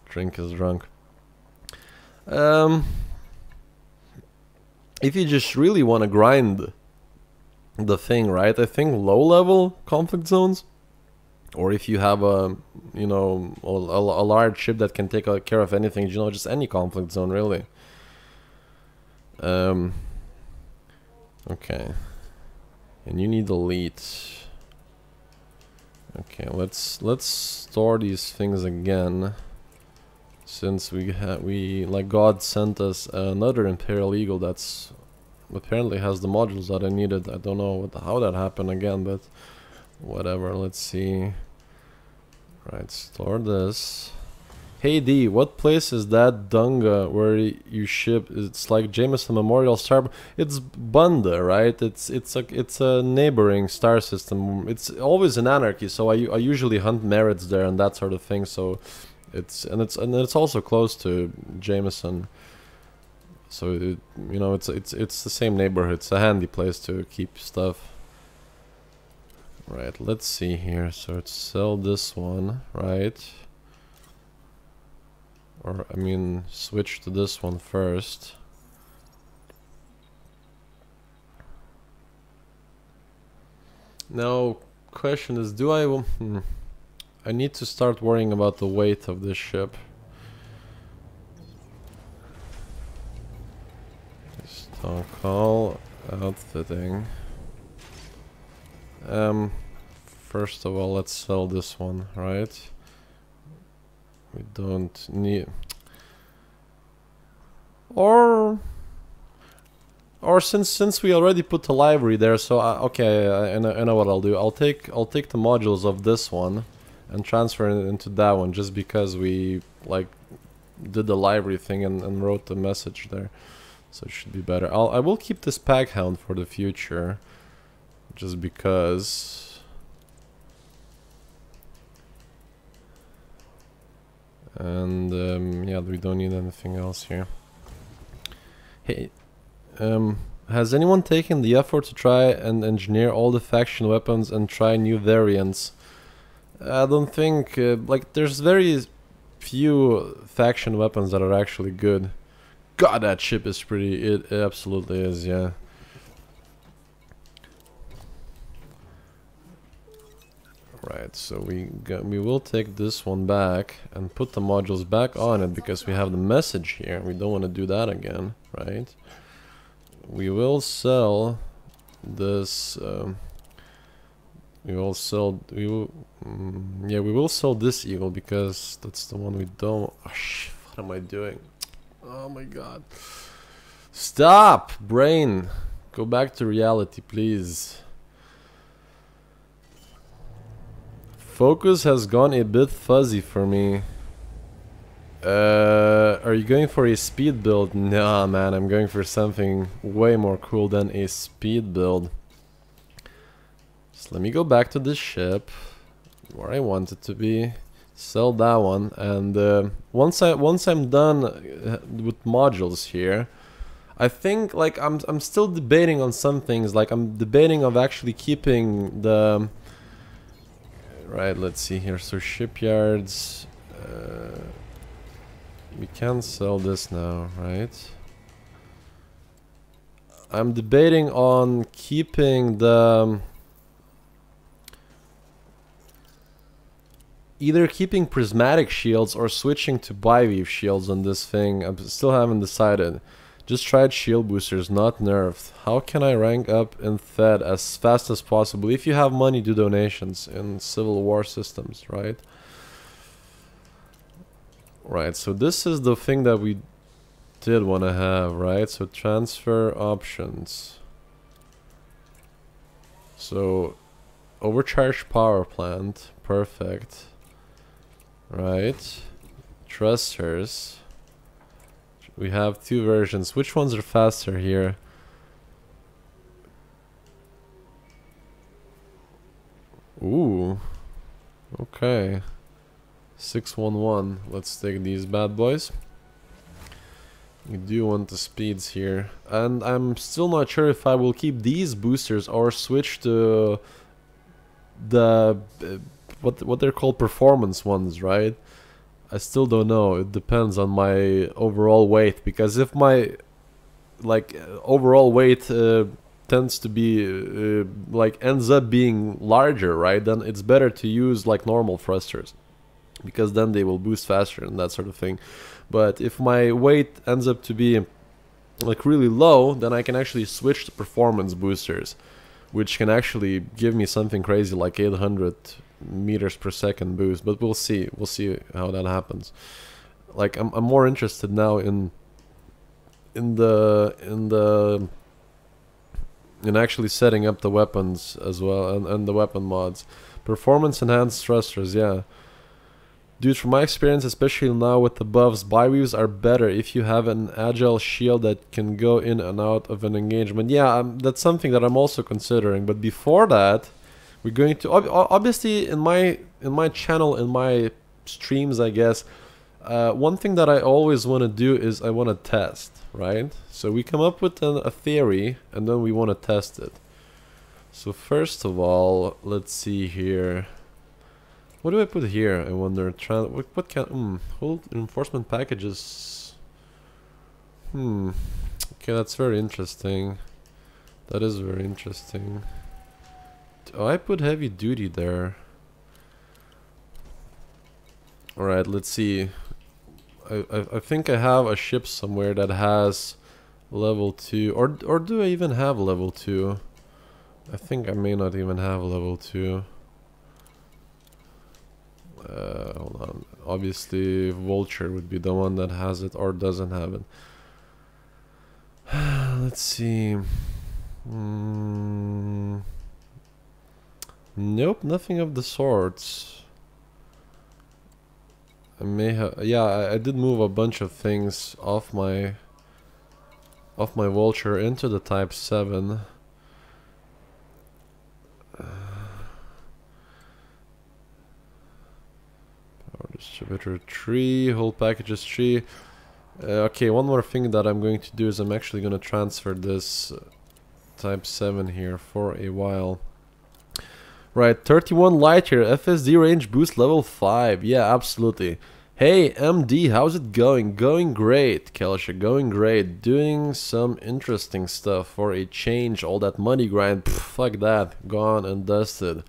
Drink is drunk. If you just really want to grind the thing, right? I think low level conflict zones, or if you have a, you know, a large ship that can take care of anything, you know, just any conflict zone really. Okay, and you need elite. Okay, let's store these things again, since we like God sent us another Imperial Eagle that's apparently has the modules that I needed. I don't know how that happened again, but whatever. Let's see. Right, store this. Hey D, what place is that Dunga where you ship? It's like Jameson Memorial Star. It's Bunda, right? It's a neighboring star system. It's always an anarchy, so I usually hunt merits there and that sort of thing. So it's also close to Jameson. So you know, it's the same neighborhood. It's a handy place to keep stuff. Right, let's see here. So let's sell this one, right? Or, I mean, switch to this one first. Now, question is, do I... I need to start worrying about the weight of this ship. Stone call, outfitting. First of all, let's sell this one, right? We don't need, or since we already put the library there, so okay, I know what I'll do. I'll take the modules of this one and transfer it into that one, just because we like did the library thing and wrote the message there, so it should be better. I will keep this pack hound for the future, just because. And yeah, we don't need anything else here. Hey, has anyone taken the effort to try and engineer all the faction weapons and try new variants? I don't think, like, there's very few faction weapons that are actually good. God, that ship is pretty, it absolutely is, yeah. Right, so we will take this one back and put the modules back on it, because we have the message here. We don't want to do that again, right? We will sell this. We will sell this eagle, because that's the one we don't. Oh, shit, what am I doing? Oh my god! Stop, brain. Go back to reality, please. Focus has gone a bit fuzzy for me. Are you going for a speed build? Nah, man, I'm going for something way more cool than a speed build. So let me go back to this ship where I want it to be. Sell that one, and once I'm done with modules here, I think, like, I'm still debating on some things. Like, I'm debating of actually keeping the. Right, let's see here. So shipyards, we can sell this now, right? I'm debating on keeping the either keeping prismatic shields or switching to biweave shields on this thing. I still haven't decided. Just tried shield boosters, not nerfed. How can I rank up in Fed as fast as possible? If you have money, do donations in Civil War systems, right? Right, so this is the thing that we did want to have, right? So transfer options. So overcharged power plant, perfect. Right. Thrusters. We have two versions. Which ones are faster here? Ooh. Okay. 611. Let's take these bad boys. We do want the speeds here. And I'm still not sure if I will keep these boosters or switch to the what they're called, performance ones, right? I still don't know. It depends on my overall weight, because if my overall weight tends to be ends up being larger, right, then it's better to use like normal thrusters, because then they will boost faster and that sort of thing. But if my weight ends up to be like really low, then I can actually switch to performance boosters, which can actually give me something crazy like 800 meters per second boost. But we'll see how that happens. Like I'm more interested now in actually setting up the weapons as well, and the weapon mods. Performance enhanced thrusters, yeah. Dude, from my experience, especially now with the buffs, byweaves are better if you have an agile shield that can go in and out of an engagement. Yeah, that's something that I'm also considering. But before that, we're going to obviously in my channel, in my streams, I guess, one thing that I always want to do is I want to test, right? So we come up with a theory, and then we want to test it. So first of all, let's see here. What do I put here? I wonder. What can hold reinforcement packages? Okay, that's very interesting. That is very interesting. Oh, I put heavy duty there. All right, let's see. I think I have a ship somewhere that has level 2, or do I even have level 2? I think I may not even have level 2. Hold on. Obviously, Vulture would be the one that has it or doesn't have it. Let's see. Nope, nothing of the sorts. I may have. Yeah, I did move a bunch of things off my Vulture into the Type 7. Distributor 3, whole packages 3. Okay, one more thing that I'm going to do is I'm actually going to transfer this Type 7 here for a while. Right, 31 light year, FSD range boost level 5. Yeah, absolutely. Hey, MD, how's it going? Going great, Kelsha, going great. Doing some interesting stuff for a change. All that money grind, fuck that. Gone and dusted.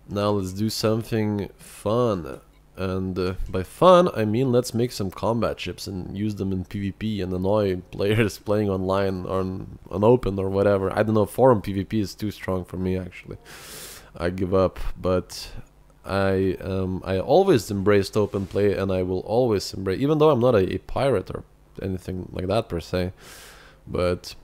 Now let's do something fun. And by fun, I mean let's make some combat ships and use them in PvP and annoy players playing online or on open or whatever. I don't know, forum PvP is too strong for me actually. I give up, but I always embraced open play, and I will always embrace, even though I'm not a pirate or anything like that per se. But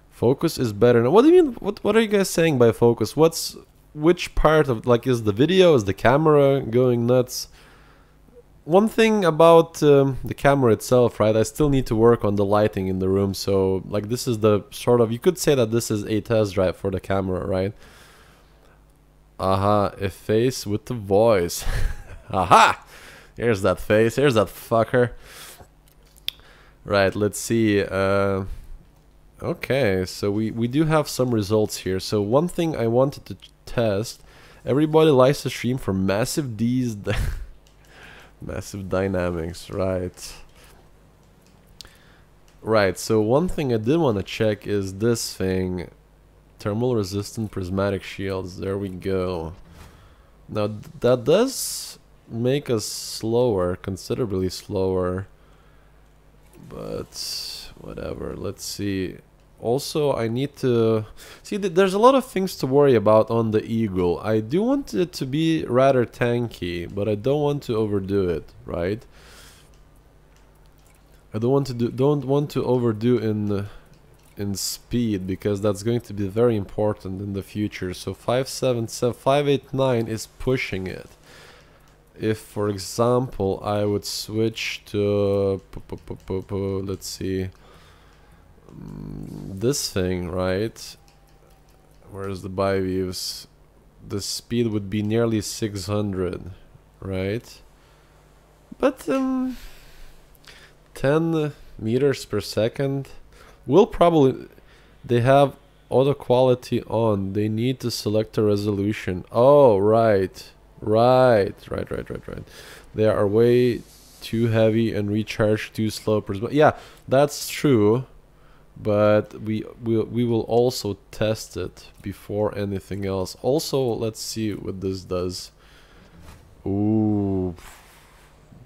focus is better. Now, what do you mean? What are you guys saying by focus? Which part of, like, is the video, is the camera going nuts? One thing about the camera itself, right? I still need to work on the lighting in the room. So, like, this is the sort of, you could say that this is a test drive for the camera, right? Aha, a face with the voice. Aha! Here's that face, here's that fucker. Right, let's see. Okay, so we do have some results here. So one thing I wanted to test, everybody likes to stream for massive D's. Massive dynamics, right. Right, so one thing I did want to check is this thing. Thermal resistant prismatic shields, there we go. Now that does make us slower, considerably slower. But whatever, let's see. Also, I need to see that there's a lot of things to worry about on the Eagle. I do want it to be rather tanky, but I don't want to overdo it, right? I don't want to overdo in speed, because that's going to be very important in the future. So 589 is pushing it. If, for example, I would switch to let's see, this thing, right? Where's the bi-views? The speed would be nearly 600, right? But 10 meters per second will probably... They have auto quality on. They need to select a resolution. Oh, right. Right. They are way too heavy and recharge too slow. But yeah, that's true. But we will also test it before anything else. Also, let's see what this does. Ooh,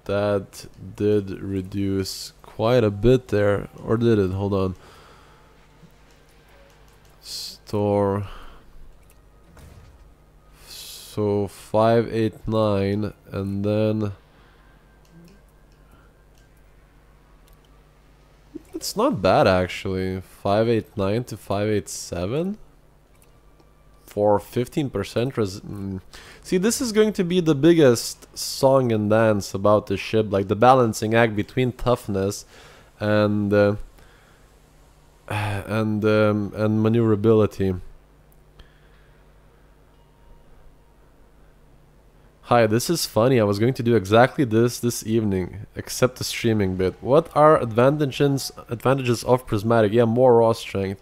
that did reduce quite a bit there. Or did it? Hold on. Store. So 589, and then it's not bad actually. 589 to 587 for 15% See, this is going to be the biggest song and dance about the ship, like the balancing act between toughness and maneuverability. Hi, this is funny. I was going to do exactly this evening, except the streaming bit. What are advantages of prismatic? Yeah, more raw strength.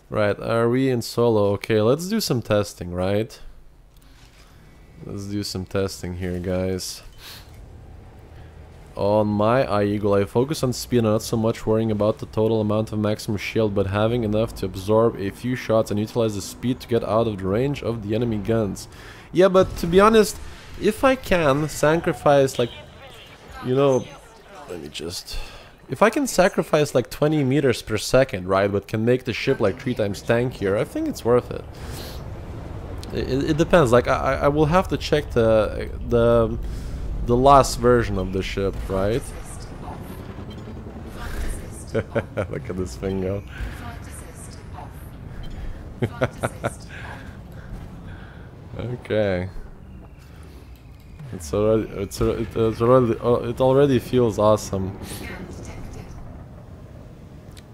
Right, are we in solo? Okay, let's do some testing, right? Let's do some testing here, guys. On my Eagle, I focus on speed and not so much worrying about the total amount of maximum shield, but having enough to absorb a few shots and utilize the speed to get out of the range of the enemy guns. Yeah, but to be honest, if I can sacrifice, like, you know, let me just... If I can sacrifice like 20 meters per second, right, but can make the ship like 3 times tankier, I think it's worth it. It depends. Like, I will have to check the last version of the ship, right? Look at this thing go. Okay. It already feels awesome.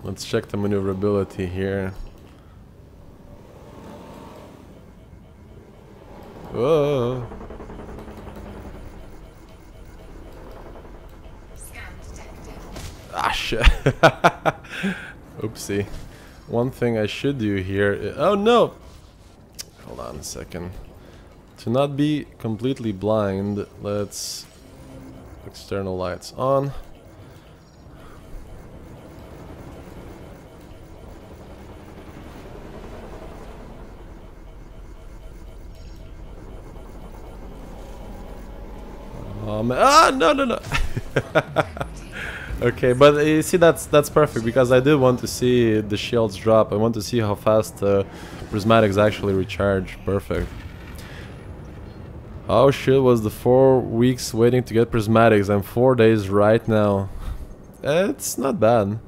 Let's check the maneuverability here. Whoa. Ah, shit. Oopsie. One thing I should do here... Oh, no! Hold on a second. To not be completely blind, let's... External lights on. No. Okay, but you see, that's perfect, because I did want to see the shields drop. I want to see how fast prismatics actually recharge. Perfect. How shit was the 4 weeks waiting to get prismatics? I'm 4 days right now. It's not bad.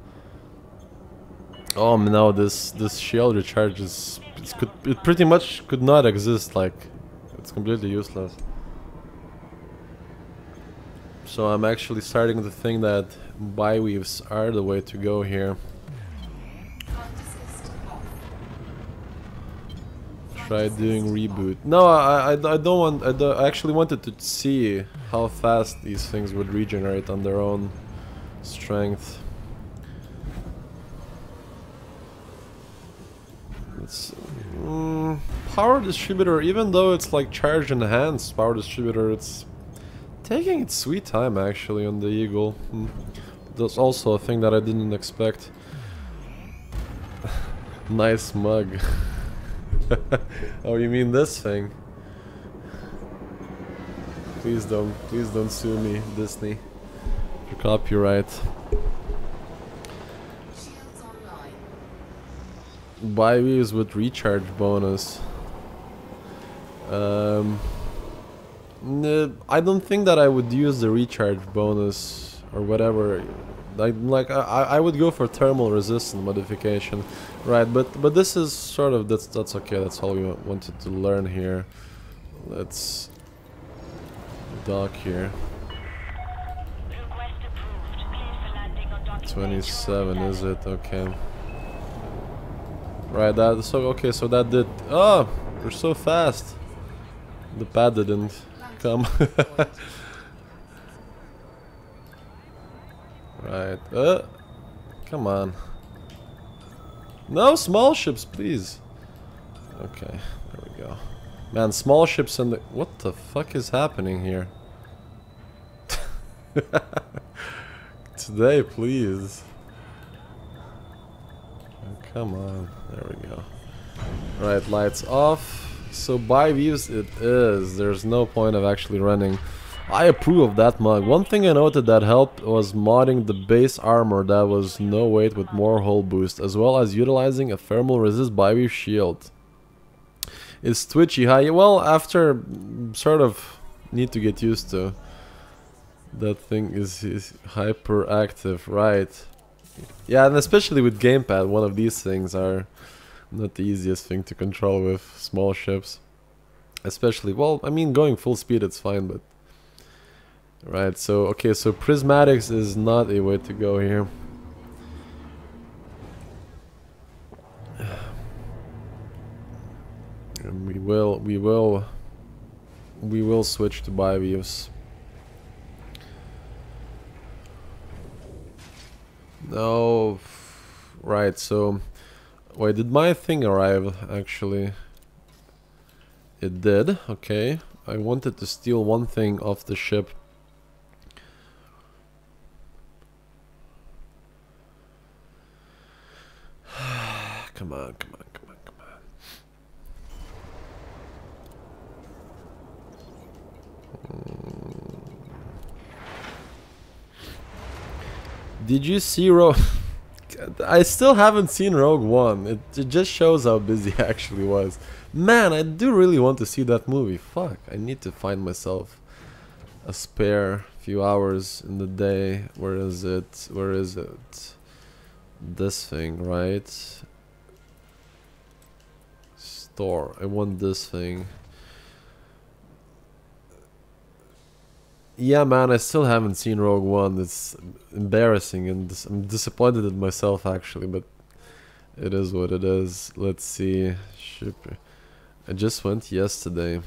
Oh no, this shield recharge is... It pretty much could not exist, like... It's completely useless. So I'm actually starting to think that bi-weaves are the way to go here. Try doing reboot. No, I don't want... I actually wanted to see how fast these things would regenerate on their own strength. It's... power distributor, even though it's like charge enhanced power distributor, it's... taking its sweet time actually on the Eagle. That's also a thing that I didn't expect. Nice mug. Oh, you mean this thing? Please don't sue me, Disney, for copyright. Bi-weaves with recharge bonus. I don't think that I would use the recharge bonus or whatever. I would go for thermal resistance modification, right? But this is sort of that's okay. That's all we wanted to learn here. Let's dock here. 27 is it? Okay. Right. That so okay. So that did. Oh, we're so fast. The pad didn't come. Right. Come on. No small ships, please. Okay, there we go. Man, small ships in the... What the fuck is happening here? Today, please. Oh, come on. There we go. Right, lights off. So by views it is. There's no point of actually running. I approve of that mod. One thing I noted that helped was modding the base armor that was no weight with more hull boost, as well as utilizing a thermal resist by-wave shield. It's twitchy high. Well, after sort of need to get used to. That thing is hyperactive, right? Yeah, and especially with gamepad, one of these things are not the easiest thing to control with small ships. Especially, well, I mean, going full speed it's fine, but... Right, so, okay, so prismatics is not a way to go here. And we will switch to bi-views. No, right, so... Wait, did my thing arrive, actually? It did, okay. I wanted to steal one thing off the ship. Come on, come on, come on, come on. Did you see Rogue? I still haven't seen Rogue One. It just shows how busy I actually was. Man, I do really want to see that movie. Fuck, I need to find myself a spare few hours in the day. Where is it? Where is it? This thing, right? Store. I want this thing. Yeah, man, I still haven't seen Rogue One. It's embarrassing, and I'm disappointed in myself actually, but it is what it is. Let's see. Ship. I just went yesterday.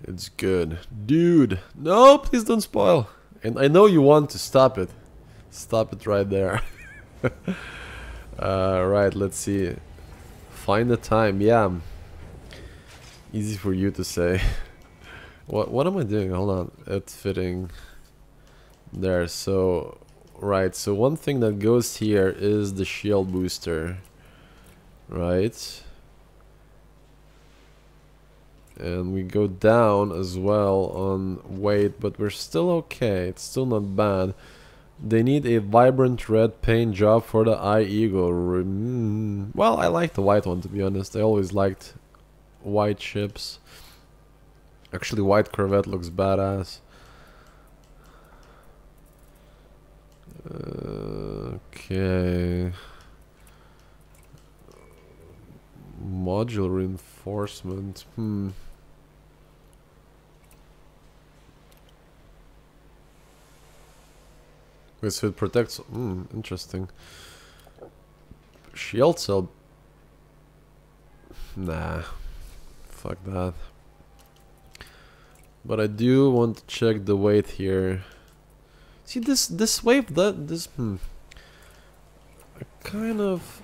It's good. Dude! No, please don't spoil! And I know you want to stop it. Stop it right there. Right, let's see. Find the time, yeah. Easy for you to say. What am I doing? Hold on. It's fitting there. So, right. So one thing that goes here is the shield booster. Right. And we go down as well on weight, but we're still okay. It's still not bad. They need a vibrant red paint job for the Eagle. Well, I like the white one, to be honest. I always liked white ships. Actually, white Corvette looks badass. Okay. Module reinforcement. Wait, so it protects. Interesting. Shield cell. Nah. Fuck that. But I do want to check the weight here. See this wave I'm kind of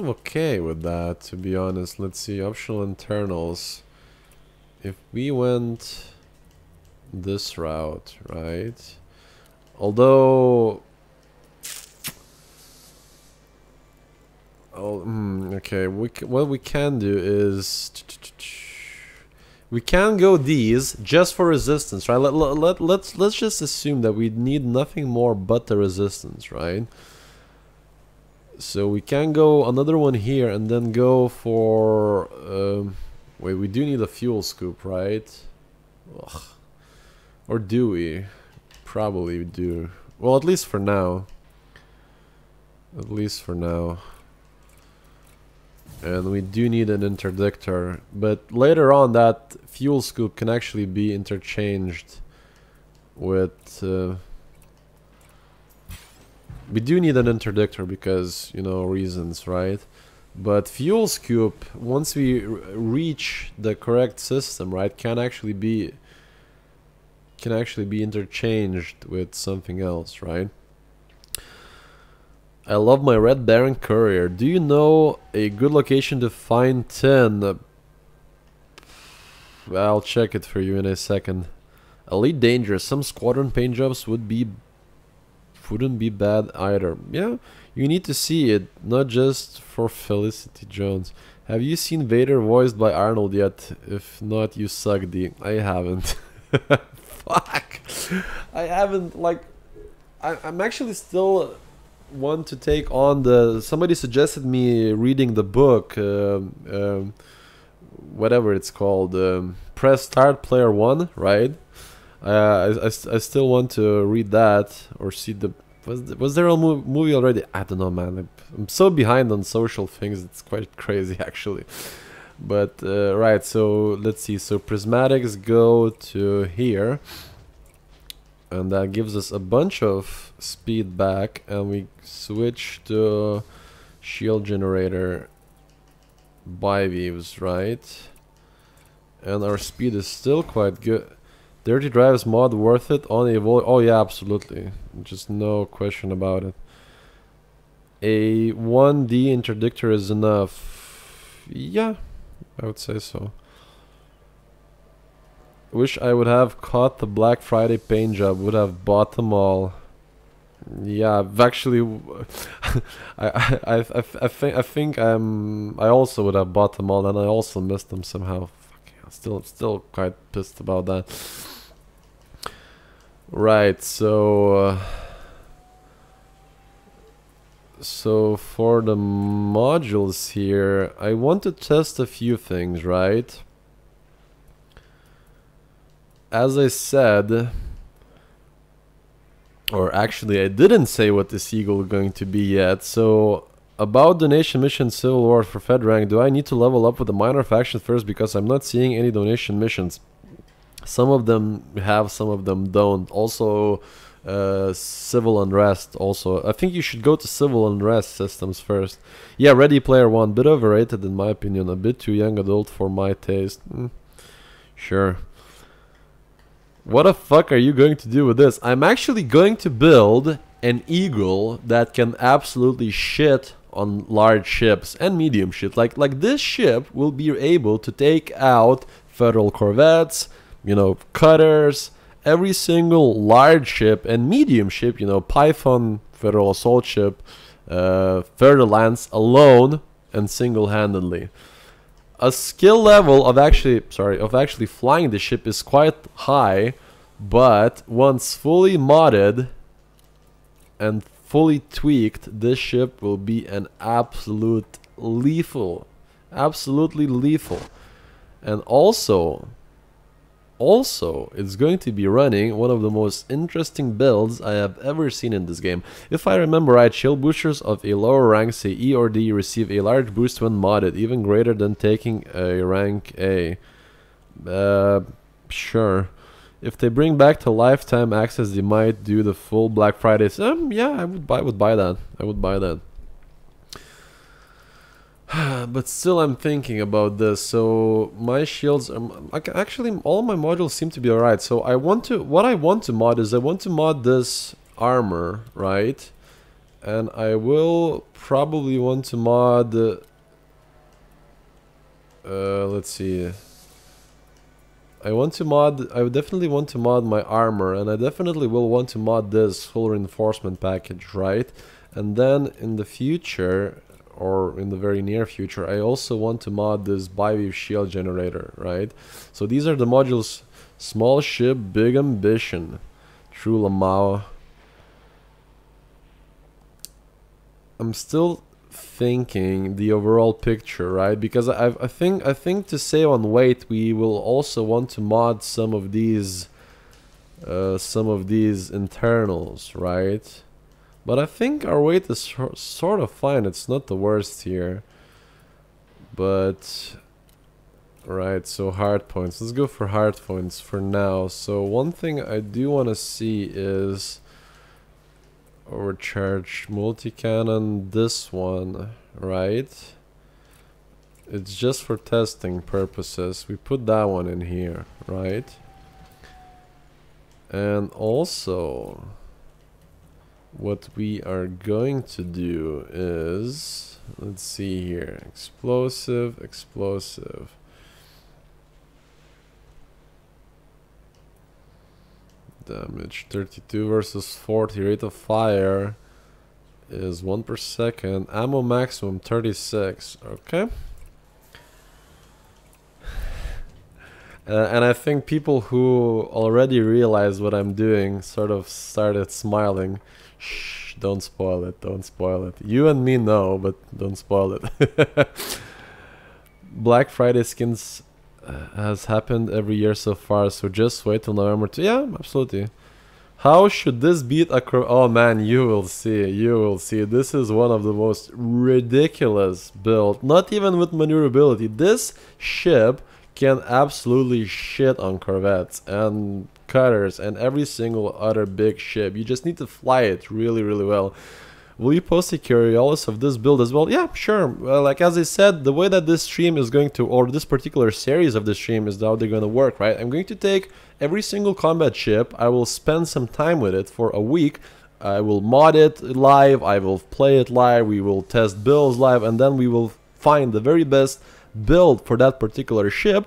okay with that, to be honest. Let's see, optional internals. If we went this route, right? Although, okay, what we can do is we can go these just for resistance, right? Let's just assume that we need nothing more but the resistance, right? So we can go another one here and then go for... wait, we do need a fuel scoop, right? Ugh. Or do we? Probably do. Well, at least for now. At least for now. And we do need an interdictor. But later on, that fuel scoop can actually be interchanged with... we do need an interdictor because, you know, reasons, right? But fuel scoop, once we reach the correct system, right, can actually be interchanged with something else, right? I love my Red Baron Courier. Do you know a good location to find tin? I'll check it for you in a second. Elite Dangerous. Some squadron paint jobs wouldn't be bad either. Yeah, you need to see it, not just for Felicity Jones. Have you seen Vader voiced by Arnold yet? If not, you suck, D. I haven't. Fuck. I haven't, like... I'm actually still want to take on the... Somebody suggested me reading the book, whatever it's called, Press Start Player 1, right? I still want to read that or see the... Was there a movie already? I don't know, man. I'm so behind on social things, it's quite crazy actually. But, right, so let's see. So prismatics go to here. And that gives us a bunch of speed back. And we switch to shield generator biweaves, right? And our speed is still quite good. Dirty Drives mod worth it on a oh yeah, absolutely. Just no question about it. A 1D interdictor is enough. Yeah, I would say so. Wish I would have caught the Black Friday paint job, would have bought them all. Yeah, I've actually I think I also would have bought them all, and I also missed them somehow. Fucking, still quite pissed about that. Right, so so for the modules here, I want to test a few things, right? As I said, or actually I didn't say what this Eagle is going to be yet, so about donation mission Civil War for Fed rank, do I need to level up with the minor faction first because I'm not seeing any donation missions? Some of them have, some of them don't. Also, civil unrest also. I think you should go to civil unrest systems first. Yeah, Ready Player One, bit overrated in my opinion, a bit too young adult for my taste. Sure. What the fuck are you going to do with this? I'm actually going to build an Eagle that can absolutely shit on large ships and medium ships. Like this ship will be able to take out federal corvettes, you know, cutters, every single large ship and medium ship, you know, Python, federal assault ship, Federlands alone and single-handedly. A skill level of actually flying the ship is quite high, but once fully modded and fully tweaked, this ship will be an absolutely lethal. And also it's going to be running one of the most interesting builds I have ever seen in this game. If I remember right, shield boosters of a lower rank, say E or D, receive a large boost when modded, even greater than taking a rank A. Sure. If they bring back to lifetime access, they might do the full Black Friday. Yeah, I would buy that. I would buy that. But still, I'm thinking about this. So my shields are actually all my modules seem to be alright. So what I want to mod is I want to mod this armor, right? And I will probably want to mod. Let's see. I would definitely want to mod my armor, and I definitely will want to mod this full reinforcement package, right? And then in the future, or in the very near future, I also want to mod this biweave shield generator, right? So these are the modules: small ship, big ambition, true Lamau. I'm still thinking the overall picture, right? Because I think to save on weight, we will also want to mod some of these internals, right? But I think our weight is sort of fine. It's not the worst here. But right, so hard points. Let's go for hard points for now. So one thing I do want to see is overcharge multi-cannon, this one, right? It's just for testing purposes. We put that one in here, right? And also what we are going to do is, let's see here, explosive, explosive. Damage 32 versus 40, rate of fire is 1 per second, ammo maximum 36, okay. And I think people who already realized what I'm doing sort of started smiling. Shh, don't spoil it, don't spoil it. You and me know, but don't spoil it. Black Friday skins has happened every year so far, so just wait till November 2. Yeah, absolutely. How should this beat a oh man, you will see, you will see. This is one of the most ridiculous build, not even with maneuverability. This ship can absolutely shit on corvettes and cutters and every single other big ship. You just need to fly it really, really well. Will you post a Coriolis of this build as well? Yeah, sure. Like as I said, the way that this stream is going to, or this particular series of the stream is how they're going to work, right? I'm going to take every single combat ship, I will spend some time with it for a week, I will mod it live, I will play it live, we will test builds live, and then we will find the very best build for that particular ship,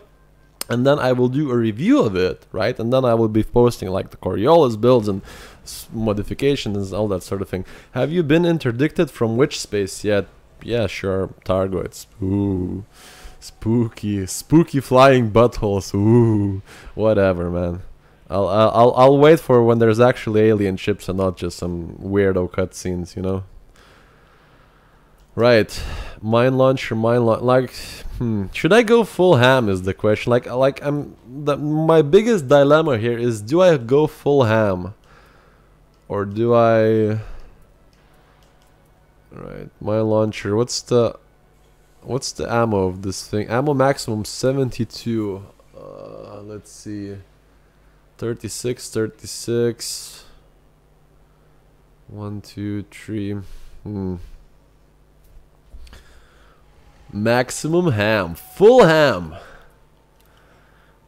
and then I will do a review of it, right? And then I will be posting like the Coriolis builds and modifications and all that sort of thing. Have you been interdicted from which space yet? Yeah, sure, Targoids. Ooh, spooky, spooky flying buttholes. Ooh, whatever, man. I'll wait for when there's actually alien ships and not just some weirdo cutscenes, you know. Right, mine launcher, like, should I go full ham is the question. Like my biggest dilemma here is, do I go full ham, or do I? Right, my launcher. What's the ammo of this thing? Ammo maximum 72. Let's see, 36, 36. 1, 2, 3. Maximum ham, full ham.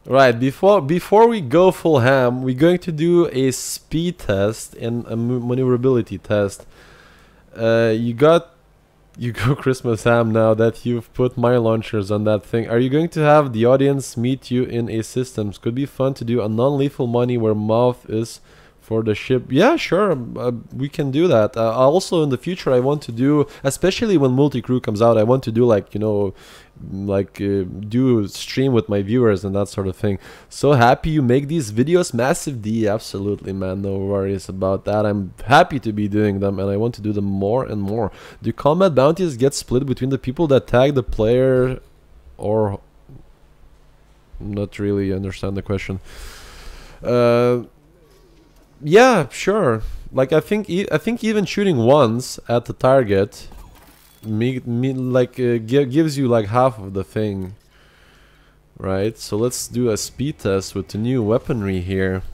Right, before we go full ham, we're going to do a speed test and a maneuverability test. You go Christmas ham now that you've put my launchers on that thing. Are you going to have the audience meet you in a systems? Could be fun to do a non-lethal money where mouth is for the ship. Yeah, sure, we can do that. Also in the future I want to do, especially when multi-crew comes out, I want to do like, you know, like do stream with my viewers and that sort of thing. So happy you make these videos, Massive D. Absolutely, man, no worries about that. I'm happy to be doing them and I want to do them more and more. Do combat bounties get split between the people that tag the player, or not really understand the question? Yeah, sure. Like I think even shooting once at the target gives you like half of the thing, right? So let's do a speed test with the new weaponry here,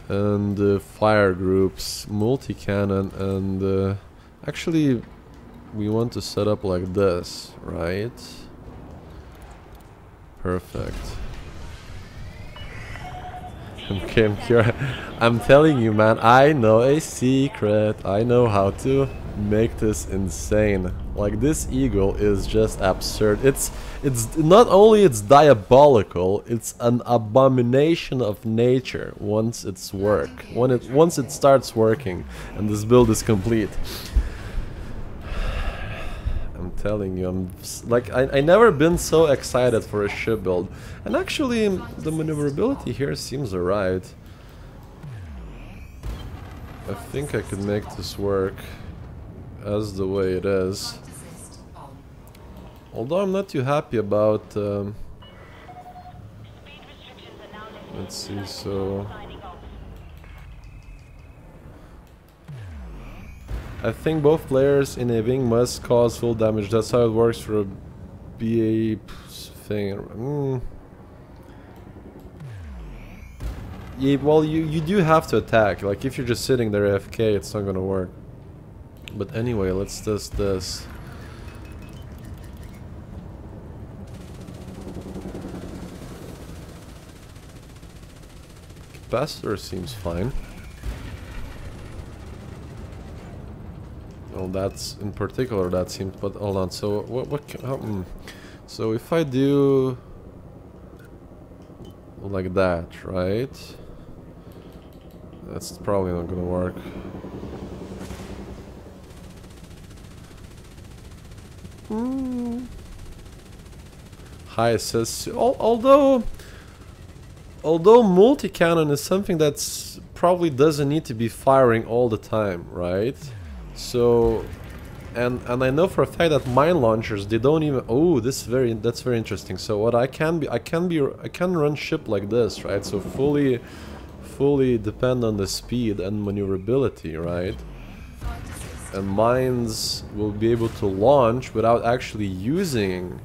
and fire groups, multi-cannon, and actually we want to set up like this, right? Perfect. Okay, I'm telling you, man, I know a secret. I know how to make this insane. Like, this eagle is just absurd. It's not only it's diabolical, it's an abomination of nature once it's once it starts working and this build is complete. I'm telling you, I never been so excited for a ship build. And actually, the maneuverability here seems alright. I think I could make this work. as the way it is. Flight assist on. Although I'm not too happy about... let's see, so... I think both players in a wing must cause full damage. That's how it works for a BA thing. Yeah, well, you do have to attack. Like, if you're just sitting there AFK, it's not gonna work. But anyway, let's test this. Capacitor seems fine. Well, that's in particular that seems. But hold on. So so if I do like that, right? That's probably not gonna work. High assist. Although multi-cannon is something that's probably doesn't need to be firing all the time, right? So, and I know for a fact that mine launchers, they don't even. Oh, that's very interesting. So what I can run ship like this, right? So fully depend on the speed and maneuverability, right? And mines will be able to launch without actually using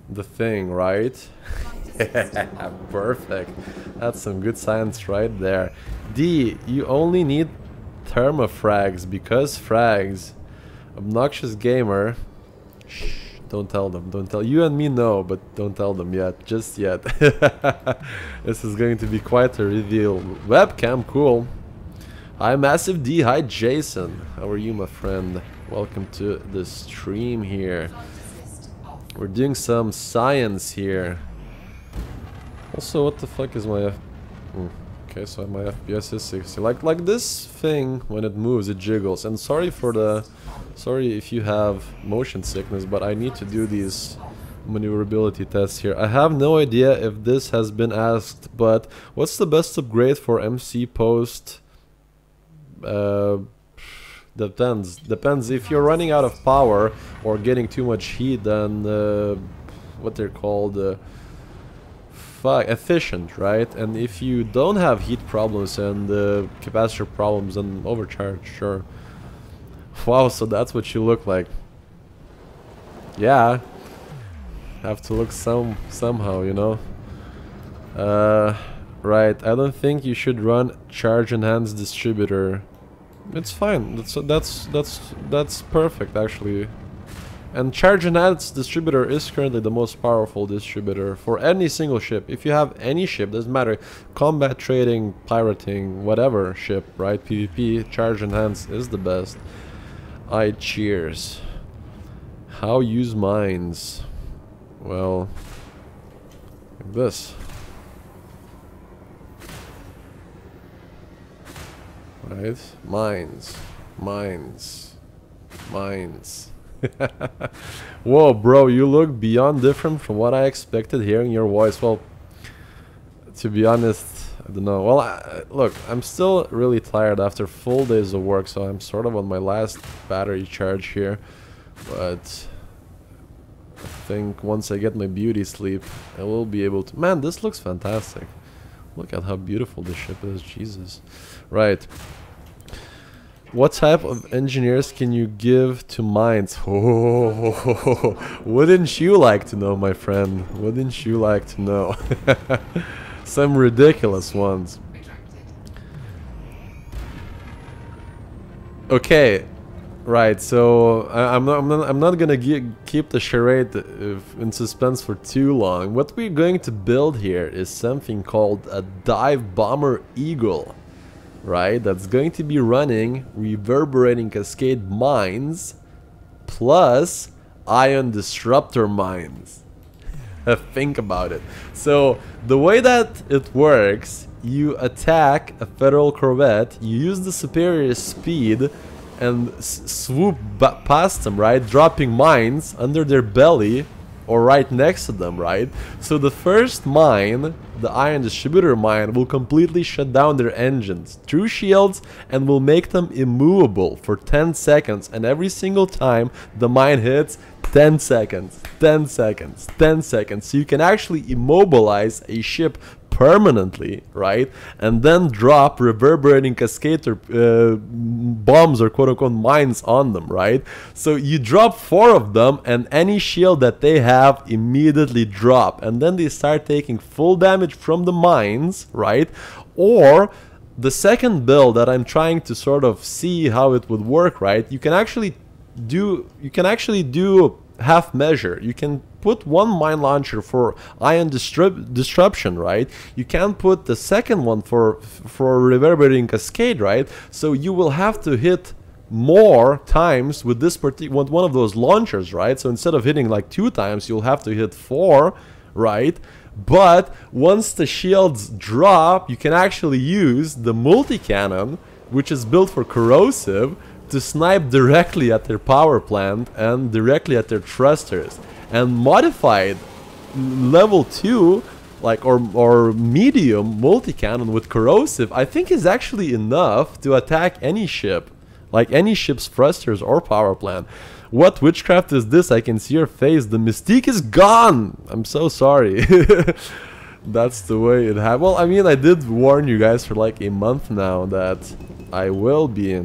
the thing, right? Perfect. That's some good science right there. D, you only need thermofrags because frags. Obnoxious gamer. Shh, don't tell them. Don't tell. You and me know, but don't tell them yet. Just yet. This is going to be quite a reveal. Webcam, cool. Hi, Massive D. Hi, Jason. How are you, my friend? Welcome to the stream here. We're doing some science here. Also, what the fuck is my okay, so my FPS is 60. Like this thing, when it moves, it jiggles. And sorry if you have motion sickness, but I need to do these maneuverability tests here. I have no idea if this has been asked, but what's the best upgrade for MC post? Depends. If you're running out of power or getting too much heat, then what they're called efficient, right? And if you don't have heat problems and capacitor problems, then overcharge, sure. Wow, so that's what you look like. Yeah, have to look somehow, you know. Right. I don't think you should run charge enhanced distributor. It's fine. That's perfect actually. And charge enhanced distributor is currently the most powerful distributor for any single ship. If you have any ship, doesn't matter, combat, trading, pirating, whatever ship, right? PvP, charge enhanced is the best. I cheers. How use mines? Well, like this. Right? Mines. Whoa, bro, you look beyond different from what I expected hearing your voice. Well, to be honest, I don't know. Well, look, I'm still really tired after full days of work, so I'm sort of on my last battery charge here. But I think once I get my beauty sleep, I will be able to... Man, this looks fantastic. Look at how beautiful this ship is, Jesus. Right. What type of engineers can you give to mines? Oh, wouldn't you like to know, my friend? Wouldn't you like to know? Some ridiculous ones. Okay, right. So I'm not gonna keep the charade in suspense for too long. What we're going to build here is something called a dive bomber Eagle. Right, that's going to be running reverberating cascade mines plus ion disruptor mines. Think about it. So the way that it works, you attack a federal corvette, you use the superior speed and swoop past them, right, dropping mines under their belly or right next to them, right? So the first mine, the ion distributor mine, will completely shut down their engines through shields and will make them immovable for 10 seconds. And every single time the mine hits, 10 seconds, 10 seconds, 10 seconds. So you can actually immobilize a ship permanently, right? And then drop reverberating cascade bombs or quote-unquote mines on them, right? So you drop 4 of them and any shield that they have immediately drop, and then they start taking full damage from the mines, right? Or the second build that I'm trying to sort of see how it would work, right? You can actually do half measure. You can put one mine launcher for ion disruption, right? You can put the second one for reverberating cascade, right? So you will have to hit more times with this particular one of those launchers, right? So instead of hitting like 2 times, you'll have to hit 4, right? But once the shields drop, you can actually use the multi-cannon, which is built for corrosive, to snipe directly at their power plant and directly at their thrusters. And modified level 2, like or medium multi-cannon with corrosive, I think is actually enough to attack any ship, like any ship's thrusters or power plant. What witchcraft is this? I can see your face. The mystique is gone. I'm so sorry. That's the way it happened. Well, I mean, I did warn you guys for like a month now that I will be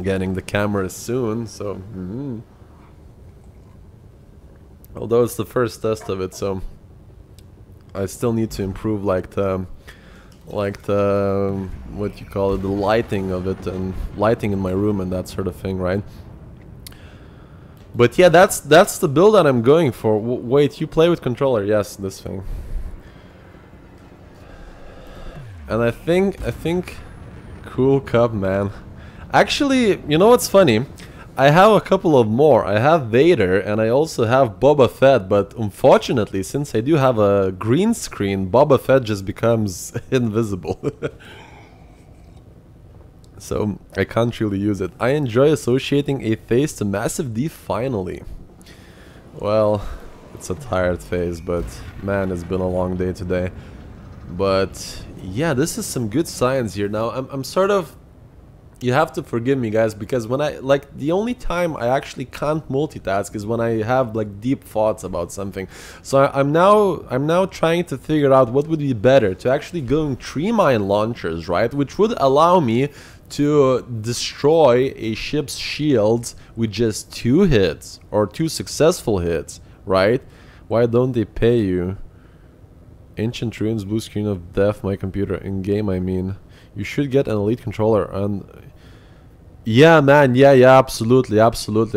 getting the camera soon, so although it's the first test of it, so I still need to improve like the what you call it, the lighting of it, and lighting in my room and that sort of thing, right? But yeah, that's the build that I'm going for. Wait, you play with controller? Yes, this thing. And I think cool cup, man. Actually, you know what's funny? I have a couple of more. I have Vader and I also have Boba Fett, but unfortunately, since I do have a green screen, Boba Fett just becomes invisible. So I can't really use it. I enjoy associating a phase to massive D finally. Well, it's a tired phase, but man, it's been a long day today. But yeah, this is some good science here. Now I'm sort of, you have to forgive me guys, because when I, like, the only time I actually can't multitask is when I have like deep thoughts about something. So I'm now trying to figure out what would be better, to actually going 3 mine launchers, right, which would allow me to destroy a ship's shields with just 2 hits or 2 successful hits, right? Why don't they pay you? Ancient ruins, blue screen of death, my computer in game, I mean. You should get an elite controller. And yeah, man, yeah, absolutely. I want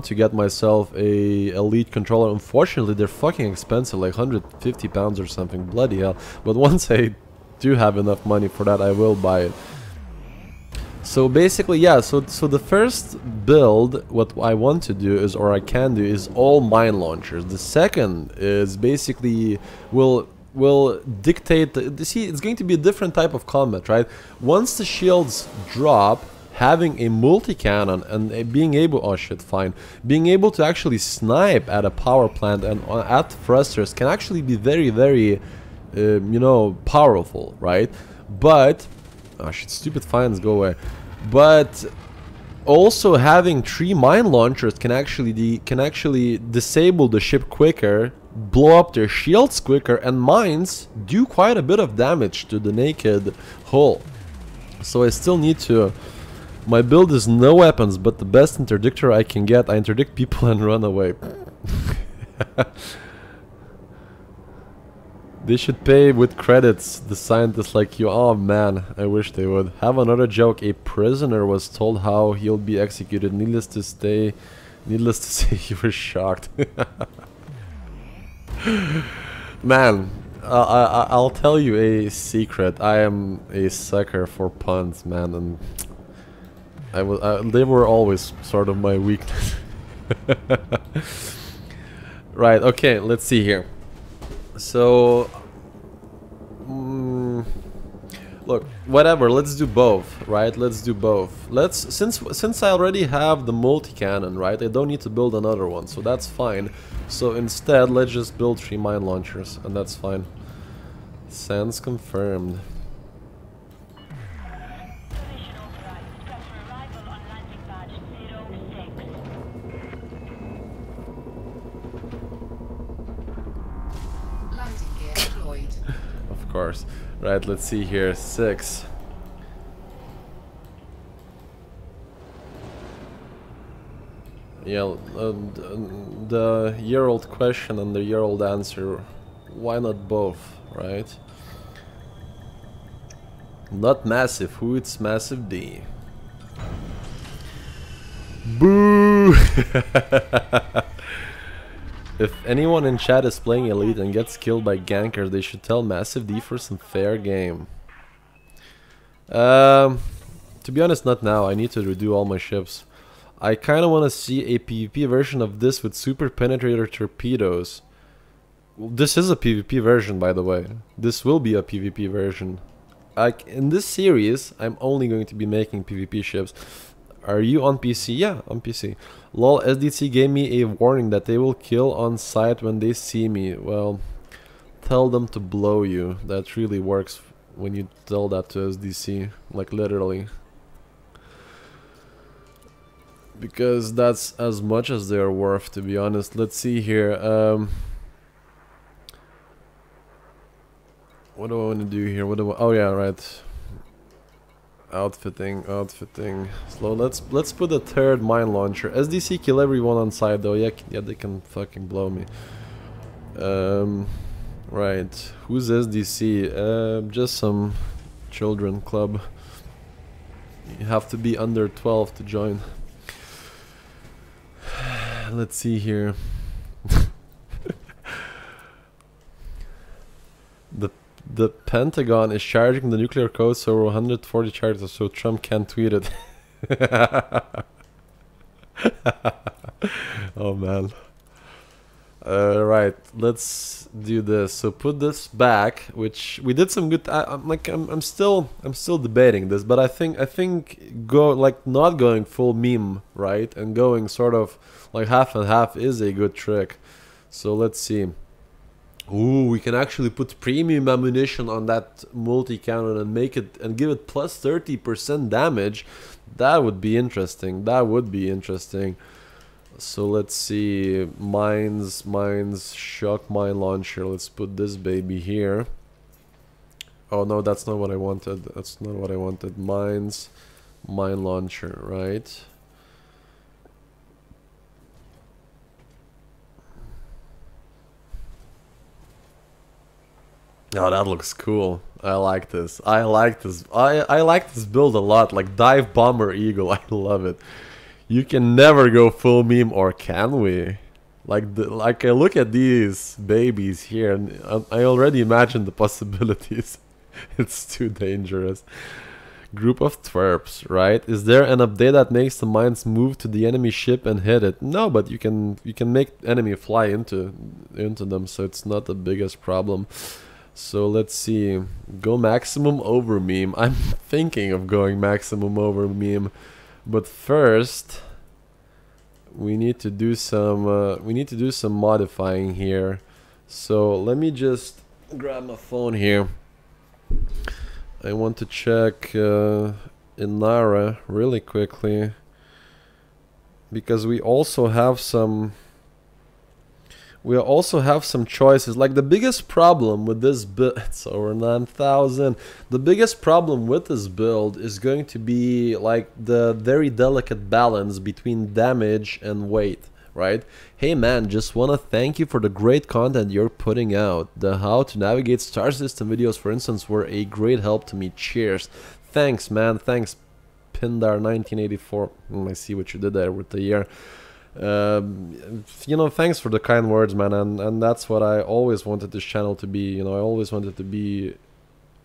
to get myself a elite controller. Unfortunately, they're fucking expensive, like 150 pounds or something. Bloody hell. But once I do have enough money for that, I will buy it. So basically, yeah, so the first build, what I want to do is, or I can do, is all mine launchers. The second is basically will dictate see, it's going to be a different type of combat, right? Once the shields drop, having a multi-cannon and being able, oh shit, fine, being able to actually snipe at a power plant and at thrusters can actually be very, very you know, powerful, right? But oh shit, stupid fines, go away. But also having 3 mine launchers can actually disable the ship quicker, blow up their shields quicker, and mines do quite a bit of damage to the naked hull. So I still need to, my build is no weapons, but the best interdictor I can get. I interdict people and run away. They should pay with credits, the scientists like you. Oh man, I wish they would. Have another joke. A prisoner was told how he'll be executed. Needless to say, you were shocked. Man, I'll tell you a secret. I am a sucker for puns, man, and they were always sort of my weakness. Right, okay, let's see here. So Look, whatever, let's do both, right? Let's do both. Let's, since I already have the multi-cannon, right? I don't need to build another one, so that's fine. So instead, let's just build 3 mine launchers, and that's fine. Sans confirmed. Landing gear deployed. Of course. Right, let's see here. 6. Yeah, the year-old question and the year-old answer. Why not both, right? Not massive. Who? It's massive D. Boo! If anyone in chat is playing Elite and gets killed by gankers, they should tell Massive D for some fair game. To be honest, not now. I need to redo all my ships. I kind of want to see a PvP version of this with super penetrator torpedoes. This is a PvP version, by the way. This will be a PvP version. In this series, I'm only going to be making PvP ships. Are you on PC? Yeah, on PC. Lol, SDC gave me a warning that they will kill on sight when they see me. Well, tell them to blow you. That really works when you tell that to SDC. Like, literally. Because that's as much as they're worth, to be honest. Let's see here. What do I want to do here? What do I... Oh, yeah, right. Outfitting. Slow. Let's put a 3rd mine launcher. SDC kill everyone on side though. Yeah, they can fucking blow me. Right. Who's SDC? Just some children club. You have to be under 12 to join. Let's see here. The Pentagon is charging the nuclear code so 140 charges, so Trump can't tweet it. Oh man. Right, let's do this. So put this back, which we did some good. I'm still debating this, but I think go like not going full meme, right, and going sort of like half and half is a good trick. So let's see. Ooh, we can actually put premium ammunition on that multi-cannon and make it and give it plus 30% damage. That would be interesting. So let's see. Mines, shock mine launcher. Let's put this baby here. Oh no, that's not what I wanted. Mines, mine launcher, right? Oh, that looks cool. I like this. I like this build a lot. Like Dive Bomber Eagle. I love it. You can never go full meme, or can we? Like I look at these babies here and I already imagine the possibilities. It's too dangerous. Group of twerps, right? Is there an update that makes the mines move to the enemy ship and hit it? No, but you can make enemy fly into them, so it's not the biggest problem. So let's see. Go maximum over meme. I'm thinking of going maximum over meme, but first we need to do some modifying here. So let me just grab my phone here. I want to check Inara really quickly, because we also have some choices. Like the biggest problem with this build, it's over 9,000. The biggest problem with this build is going to be like the very delicate balance between damage and weight, right? Hey man, just wanna thank you for the great content you're putting out. The how to navigate star system videos, for instance, were a great help to me. Cheers. Thanks man, thanks Pindar 1984. I see what you did there with the year. You know, thanks for the kind words, man, and that's what I always wanted this channel to be. You know, I always wanted to be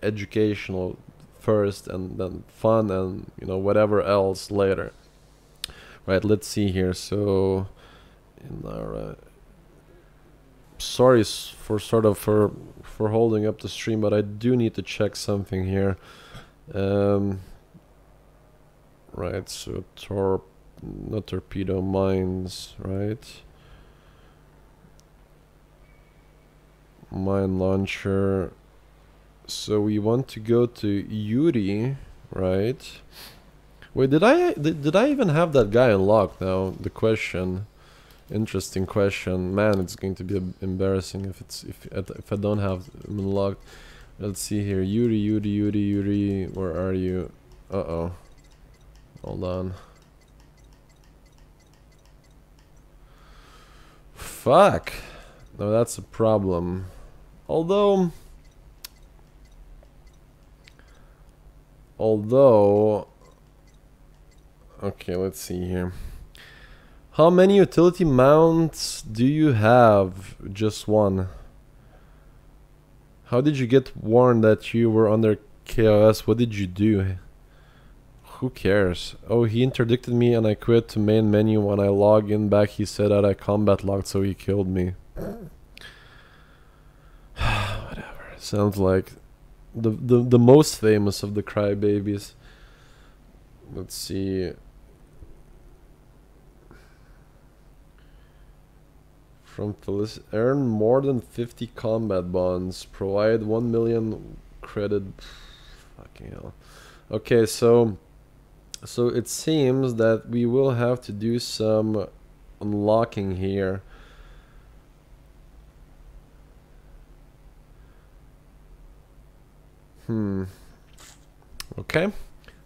educational first and then fun, and you know, whatever else later. Right, let's see here. So in our sorry for holding up the stream, but I do need to check something here. Right, so not torpedo mines, right? Mine launcher. So we want to go to Yuri, right? Wait, did I even have that guy unlocked now? The question. Interesting question. Man, it's going to be embarrassing if I don't have him unlocked. Let's see here. Yuri. Where are you? Uh-oh. Hold on. Fuck. No, that's a problem. Although, okay, let's see here. How many utility mounts do you have? Just one. How did you get warned that you were under KOS? What did you do? Who cares? Oh, he interdicted me and I quit to main menu. When I log in back, he said that I combat locked, so he killed me. Whatever. Sounds like the most famous of the crybabies. Let's see. From earn more than 50 combat bonds. Provide 1 million credit. Fucking hell. Okay, so it seems that we will have to do some unlocking here. Okay,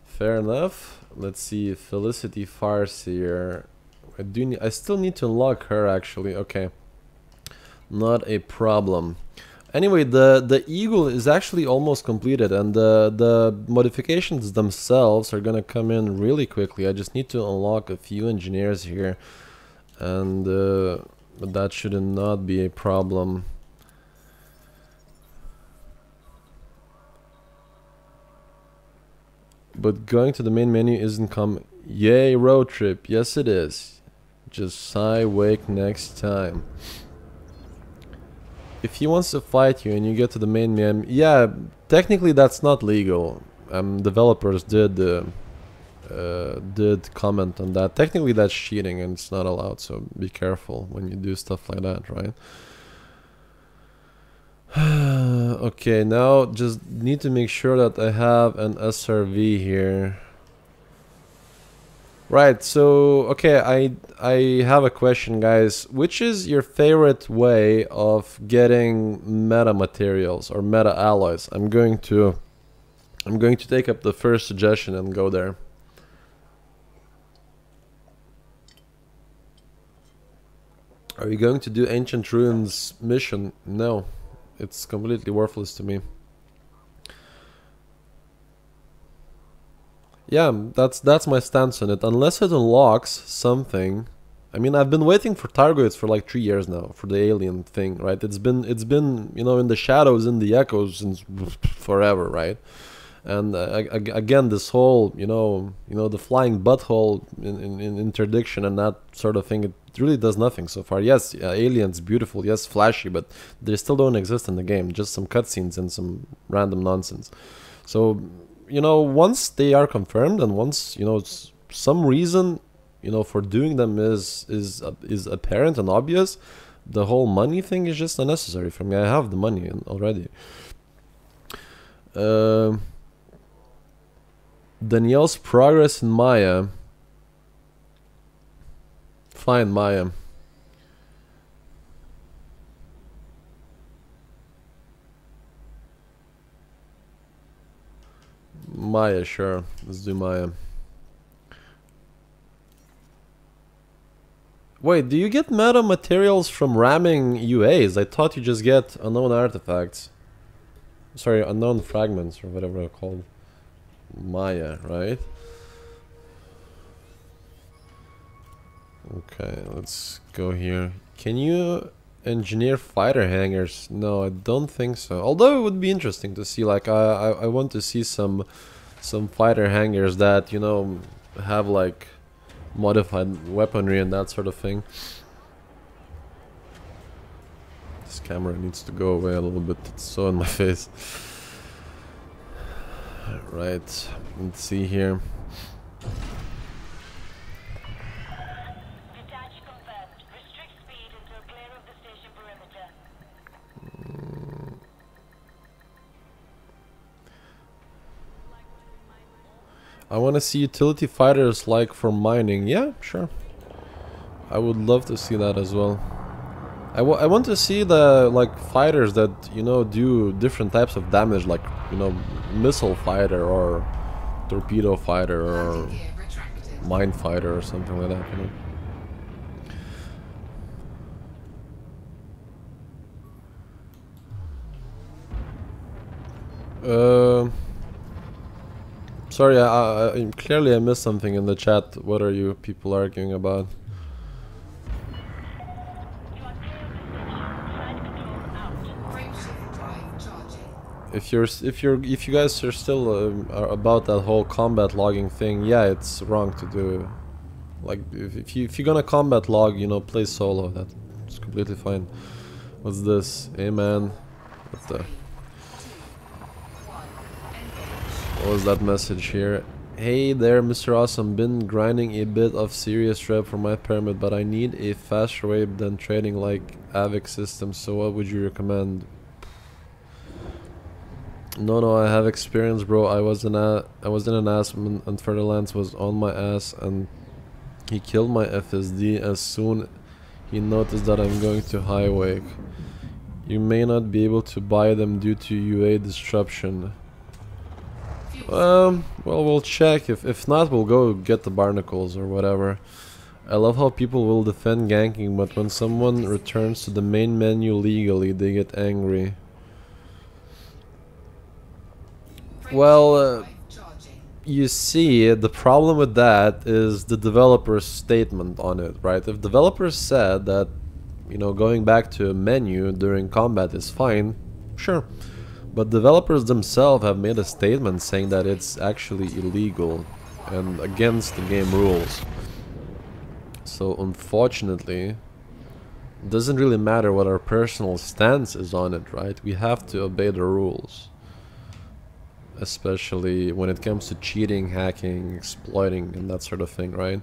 fair enough. Let's see, Felicity Farseer. I still need to unlock her actually. Okay, not a problem. Anyway, the Eagle is actually almost completed, and the modifications themselves are gonna come in really quickly. I just need to unlock a few engineers here, and but that should not be a problem. But going to the main menu isn't come. Yay, road trip. Yes, it is. Just Sci-Wake next time. If he wants to fight you and you get to the main menu, yeah, technically that's not legal. Developers did comment on that. Technically that's cheating and it's not allowed, so be careful when you do stuff like that, right? Okay, now just need to make sure that I have an SRV here. Right, so okay, I have a question, guys. Which is your favorite way of getting meta materials or meta alloys? I'm going to take up the first suggestion and go there. Are we going to do Ancient Ruins mission? No. It's completely worthless to me. Yeah, that's my stance on it. Unless it unlocks something. I mean, I've been waiting for Targoids for like 3 years now for the alien thing, right? It's been you know, in the shadows, in the echoes since forever, right? And again, this whole you know the flying butthole in Interdiction and that sort of thing, it really does nothing so far. Yes, aliens, beautiful, yes, flashy, but they still don't exist in the game. Just some cutscenes and some random nonsense. So, you know, once they are confirmed and once, you know, some reason, you know, for doing them is apparent and obvious, the whole money thing is just unnecessary for me. I have the money already. Danielle's progress in Maya. Fine, Maya. Maya, sure. Let's do Maya. Wait, do you get meta materials from ramming UAs? I thought you just get unknown artifacts. Sorry, unknown fragments or whatever they're called. Maya, right? Okay, let's go here. Can you engineer fighter hangars? No, I don't think so. Although it would be interesting to see. Like, I want to see some fighter hangars that, you know, have like modified weaponry and that sort of thing. This camera needs to go away a little bit. It's so in my face. Right, let's see here. Detach confirmed. Restrict speed until clear of the station perimeter. I want to see utility fighters like for mining. Yeah, sure. I would love to see that as well. I want to see the like fighters that, you know, do different types of damage, like, you know, missile fighter or torpedo fighter or Landing gear retracted. mine fighter or something like that, you know. Sorry, I clearly I missed something in the chat. What are you people arguing about? You are clear of the station. Flight control out. Frameshift drive charging. If you guys are still are about that whole combat logging thing, yeah, it's wrong to do. Like if you're gonna combat log, you know, play solo. That's completely fine. What's this? Hey man, what the? What was that message here? Hey there, Mr. Awesome. Been grinding a bit of serious rep for my pyramid, but I need a faster way than trading like AVIC systems. So what would you recommend? No, I have experience, bro. I was in an ass and Ferdinand was on my ass, and he killed my FSD as soon he noticed that I'm going to high wake. You may not be able to buy them due to UA disruption. Well, we'll check. If not, we'll go get the barnacles or whatever. I love how people will defend ganking, but when someone returns to the main menu legally, they get angry. Well, you see, the problem with that is the developer's statement on it, right? If developers said that, you know, going back to a menu during combat is fine, sure. But developers themselves have made a statement saying that it's actually illegal and against the game rules. So unfortunately, it doesn't really matter what our personal stance is on it, right? We have to obey the rules. Especially when it comes to cheating, hacking, exploiting, and that sort of thing, right?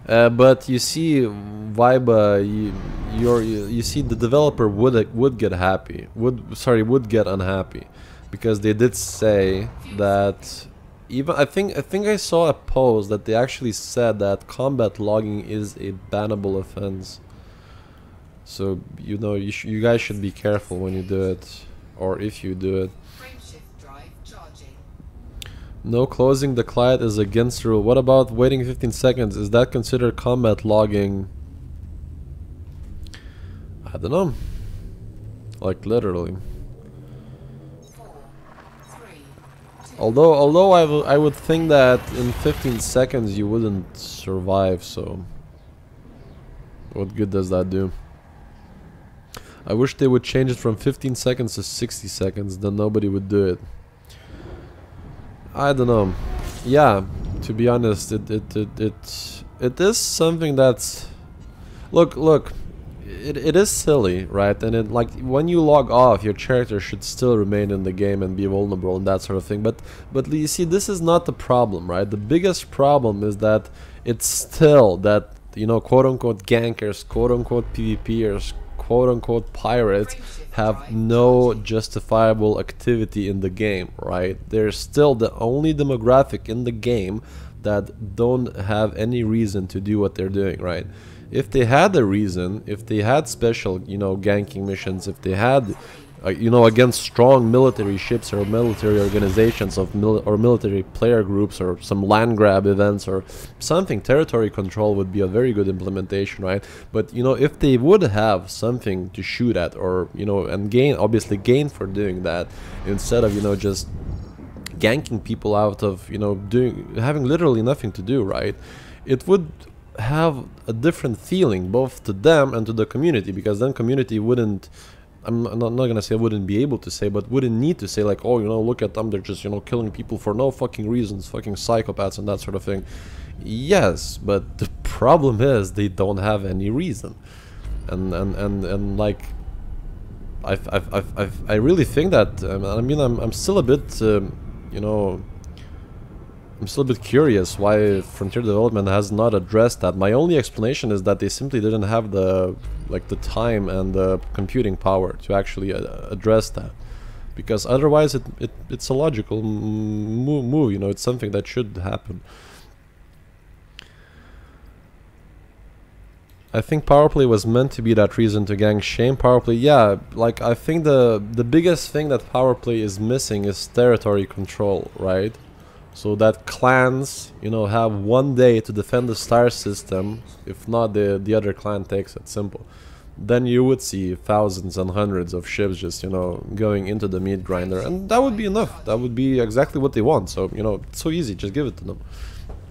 But you see, Vibe, you see, the developer would get happy, would get unhappy, because they did say that even I think I saw a post that they actually said that combat logging is a bannable offense. So you know you guys should be careful when you do it, or if you do it. No, closing the client is against the rule. What about waiting 15 seconds? Is that considered combat logging? I don't know. Like literally. Although I would think that in 15 seconds you wouldn't survive, so what good does that do? I wish they would change it from 15 seconds to 60 seconds, then nobody would do it. I don't know. Yeah, to be honest, it is something that's look, it is silly, right? And it, like, when you log off, your character should still remain in the game and be vulnerable and that sort of thing. But you see, this is not the problem, right? The biggest problem is that it's still that, you know, quote unquote gankers, quote unquote PvPers, quote unquote pirates have no justifiable activity in the game, right? They're still the only demographic in the game that don't have any reason to do what they're doing, right? If they had a reason, if they had special, you know, ganking missions, if they had, you know, against strong military ships or military organizations of military player groups or some land grab events or something, territory control would be a very good implementation, right? But, you know, if they would have something to shoot at, or, you know, and gain, obviously gain for doing that, instead of, you know, just ganking people out of, you know, having literally nothing to do, right? It would have a different feeling both to them and to the community, because then community wouldn't, I'm not gonna say wouldn't be able to say, but wouldn't need to say like, oh, you know, look at them, they're just, you know, killing people for no fucking reasons, fucking psychopaths and that sort of thing. Yes, but the problem is they don't have any reason, and like, I really think that. I mean, I'm still a bit, you know, I'm still a bit curious why Frontier Development has not addressed that. My only explanation is that they simply didn't have the the time and the computing power to actually address that. Because otherwise, it's a logical move. You know, it's something that should happen. I think power play was meant to be that reason to gang shame power play. Yeah, like I think the biggest thing that power play is missing is territory control, right? So that clans, you know, have one day to defend the star system. If not, the other clan takes it. Simple. Then you would see thousands and hundreds of ships just, you know, going into the meat grinder, and that would be enough. That would be exactly what they want. So, you know, it's so easy. Just give it to them.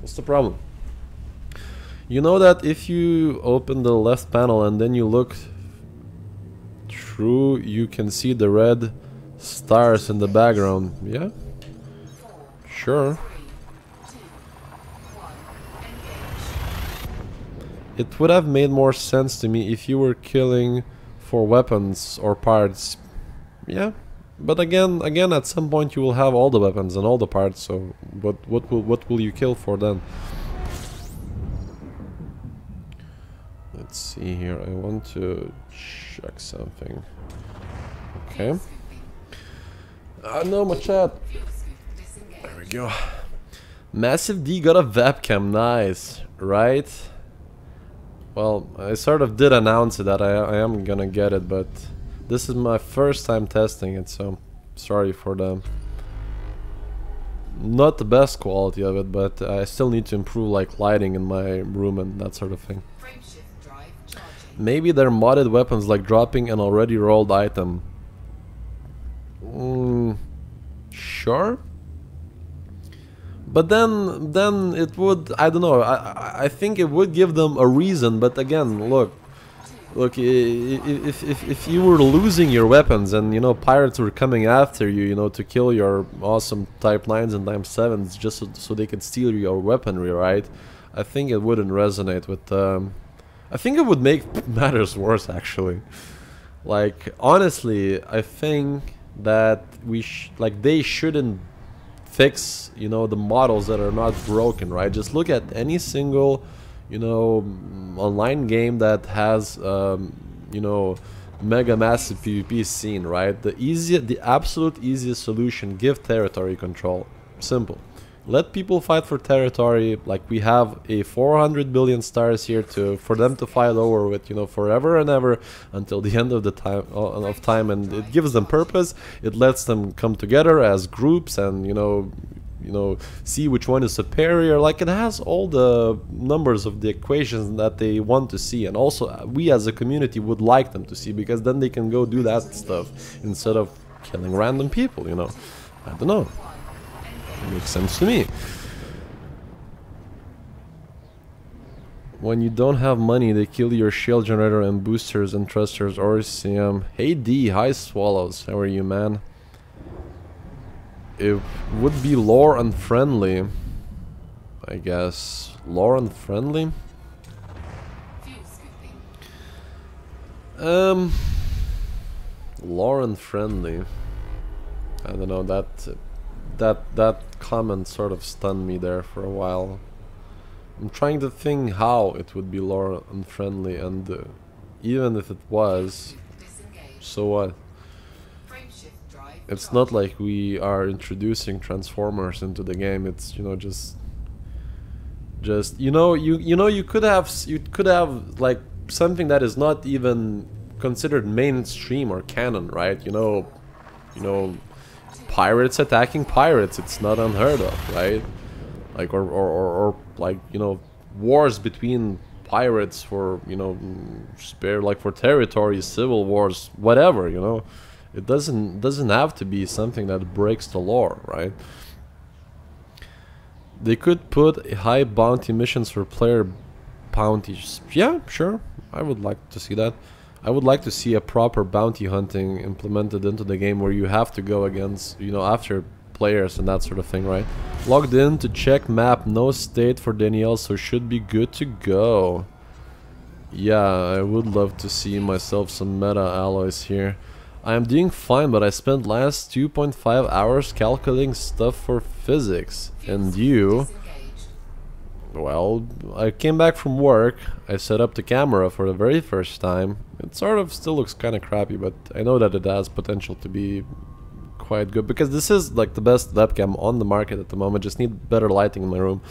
What's the problem? You know that if you open the left panel and then you look through, you can see the red stars in the background. Yeah? Sure. It would have made more sense to me if you were killing for weapons or parts. Yeah. But again, at some point you will have all the weapons and all the parts, so what will you kill for then? Let's see here. I want to check something. Okay. No, my chat. There we go. Massive D got a webcam. Nice, right? Well, I sort of did announce it that I am gonna get it, but this is my first time testing it, so sorry for the not the best quality of it, but I still need to improve like lighting in my room and that sort of thing. Maybe they're modded weapons, like dropping an already rolled item. Sure. But then it would, I don't know, I think it would give them a reason, but again, look, if you were losing your weapons and, you know, pirates were coming after you, you know, to kill your awesome Type 9s and Type 7s just so they could steal your weaponry, right? I think it wouldn't resonate with, I think it would make matters worse, actually. Like, honestly, I think that they shouldn't fix, you know, the models that are not broken, right? Just look at any single, you know, online game that has, you know, mega massive PvP scene, right? The absolute easiest solution: give territory control. Simple. Let people fight for territory. Like, we have a 400 billion stars here for them to fight over with, you know, forever and ever until the end of the time, and it gives them purpose. It lets them come together as groups and, you know, see which one is superior. Like, it has all the numbers of the equations that they want to see, and also we as a community would like them to see, because then they can go do that stuff instead of killing random people, you know. I don't know. Makes sense to me. When you don't have money, they kill your shield generator and boosters and thrusters or CM. Hey D, hi Swallows, how are you, man? It would be lore unfriendly, I guess. Lore unfriendly? Lore unfriendly. I don't know, that comment sort of stunned me there for a while. I'm trying to think how it would be lore unfriendly, and even if it was, so what? It's not like we are introducing Transformers into the game. It's, you know, just you know, you could have like something that is not even considered mainstream or canon, right? You know, pirates attacking pirates. It's not unheard of, right? Like, or like, you know, wars between pirates for, you know, like for territory, civil wars, whatever, you know. It doesn't have to be something that breaks the lore, right? They could put high bounty missions for player bounties. Yeah, sure. I would like to see that. I would like to see a proper bounty hunting implemented into the game, where you have to go against, you know, after players and that sort of thing, right? Logged in to check map, no state for Danielle, so should be good to go. Yeah, I would love to see myself some meta alloys here. I am doing fine, but I spent last 2.5 hours calculating stuff for physics. And you... Well, I came back from work, I set up the camera for the very first time. It sort of still looks kind of crappy, but I know that it has potential to be quite good. Because this is like the best webcam on the market at the moment, just need better lighting in my room.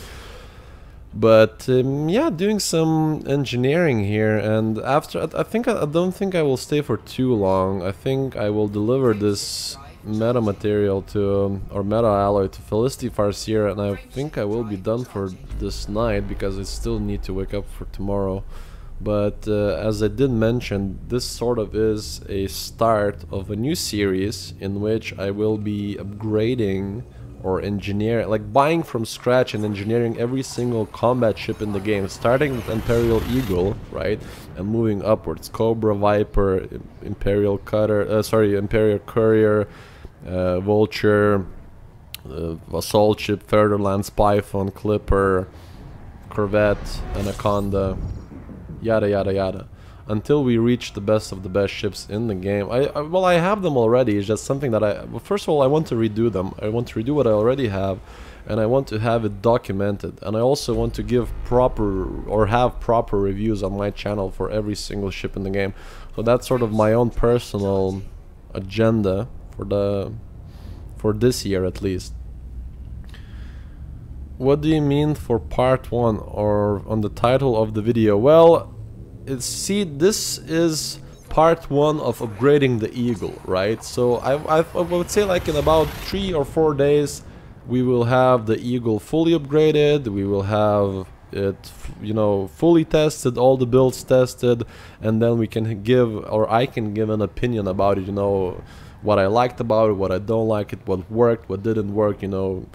But yeah, doing some engineering here, and after I don't think I will stay for too long. I think I will deliver this meta material to or meta alloy to Felicity Farseer, and I think I will be done for this night because I still need to wake up for tomorrow. But as I did mention, this sort of is a start of a new series in which I will be upgrading or engineering, like buying from scratch and engineering every single combat ship in the game, starting with Imperial Eagle, right, and moving upwards. Cobra, Viper, Imperial Cutter, Imperial Courier, Vulture, Assault Ship, Furtherlands, Python, Clipper, Corvette, Anaconda, yada yada yada, until we reach the best of the best ships in the game. Well, I have them already. It's just something that well, first of all, I want to redo them. I want to redo what I already have, and I want to have it documented. And I also want to give proper or have proper reviews on my channel for every single ship in the game. So that's sort of my own personal agenda for this year at least. What do you mean for part 1 or on the title of the video? Well, see, this is part 1 of upgrading the Eagle, right? So I would say like in about 3 or 4 days we will have the Eagle fully upgraded. We will have it, you know, fully tested, all the builds tested, and then we can give, or I can give an opinion about it, you know, what I liked about it, what I don't like it, what worked, what didn't work, you know.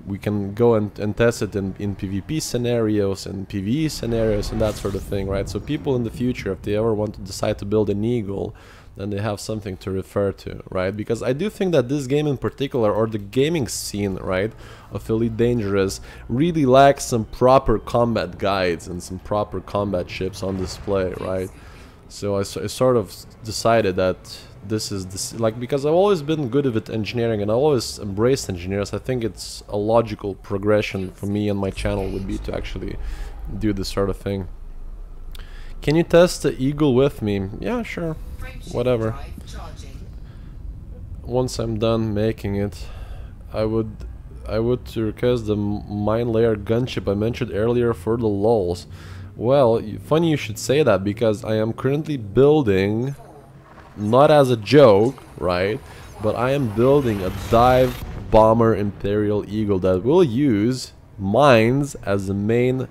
We can go and test it in PvP scenarios and PvE scenarios and that sort of thing, right? So people in the future, if they ever want to decide to build an Eagle, then they have something to refer to, right? Because I do think that this game in particular, or the gaming scene, right, of Elite Dangerous, really lacks some proper combat guides and some proper combat ships on display, right? So I sort of decided that this is like, because I've always been good with engineering and I always embraced engineers. I think it's a logical progression for me and my channel would be to actually do this sort of thing. Can you test the Eagle with me? Yeah, sure, whatever. Once I'm done making it, I would request the mine layer gunship I mentioned earlier for the lulz. Well, funny you should say that, because I am currently building, not as a joke, right, but I am building a dive bomber Imperial Eagle that will use mines as the main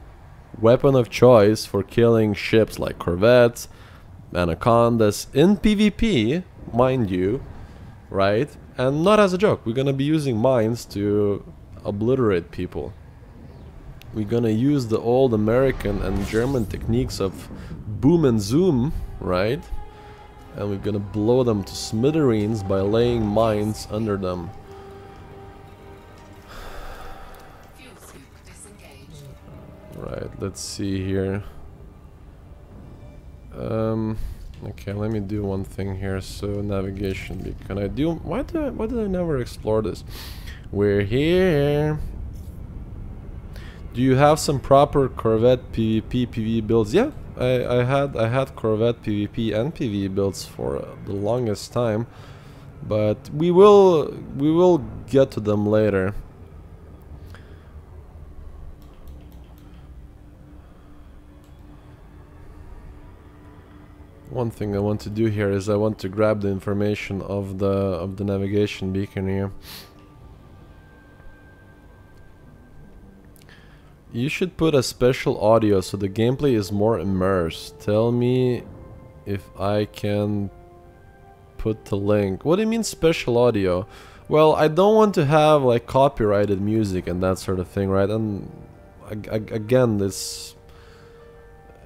weapon of choice for killing ships like corvettes, anacondas, in PvP, mind you, right, and not as a joke. We're gonna be using mines to obliterate people. We're gonna use the old American and German techniques of boom and zoom, right? And we're gonna blow them to smithereens by laying mines under them. Right, let's see here. Okay, let me do one thing here. So navigation, can I do? Why did I never explore this? We're here. Do you have some proper Corvette PvP PvE builds? Yeah, I had Corvette PvP and PvE builds for the longest time, but we will get to them later. One thing I want to do here is I want to grab the information of the navigation beacon here. You should put a special audio so the gameplay is more immersed. Tell me if I can put the link. What do you mean special audio? Well, I don't want to have like copyrighted music and that sort of thing, right? And again, this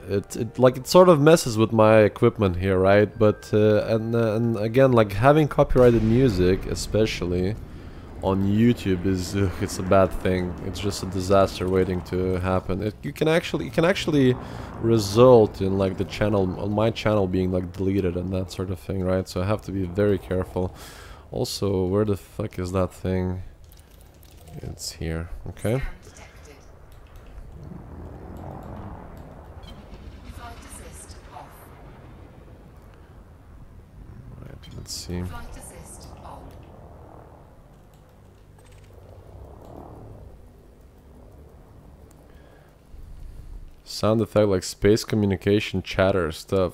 it sort of messes with my equipment here, right? But and again, like having copyrighted music, especially on YouTube is it's a bad thing. It's just a disaster waiting to happen. It can actually result in like the channel on my channel being like deleted and that sort of thing, right? So I have to be very careful. Also, where the fuck is that thing? It's here. Okay. Right, let's see. Sound effect like space communication chatter stuff.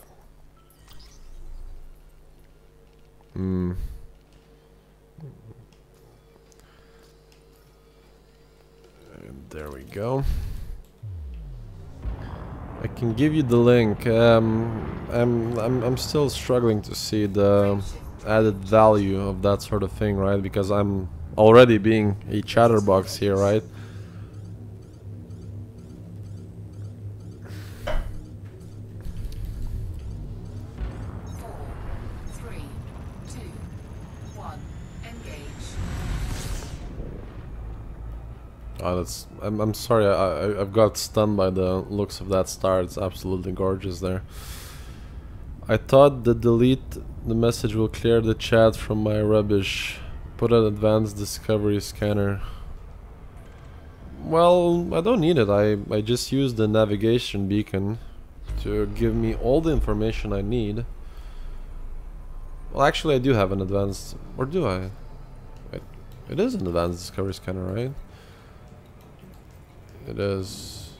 Hmm. And there we go. I can give you the link. I'm still struggling to see the added value of that sort of thing, right? Because I'm already being a chatterbox here, right? Oh, that's. I'm sorry. I've got stunned by the looks of that star. It's absolutely gorgeous there. I thought the delete the message will clear the chat from my rubbish. Put an advanced discovery scanner. Well, I don't need it. I just use the navigation beacon to give me all the information I need. Well, actually, I do have an advanced, or do I? It is an advanced discovery scanner, right? It is.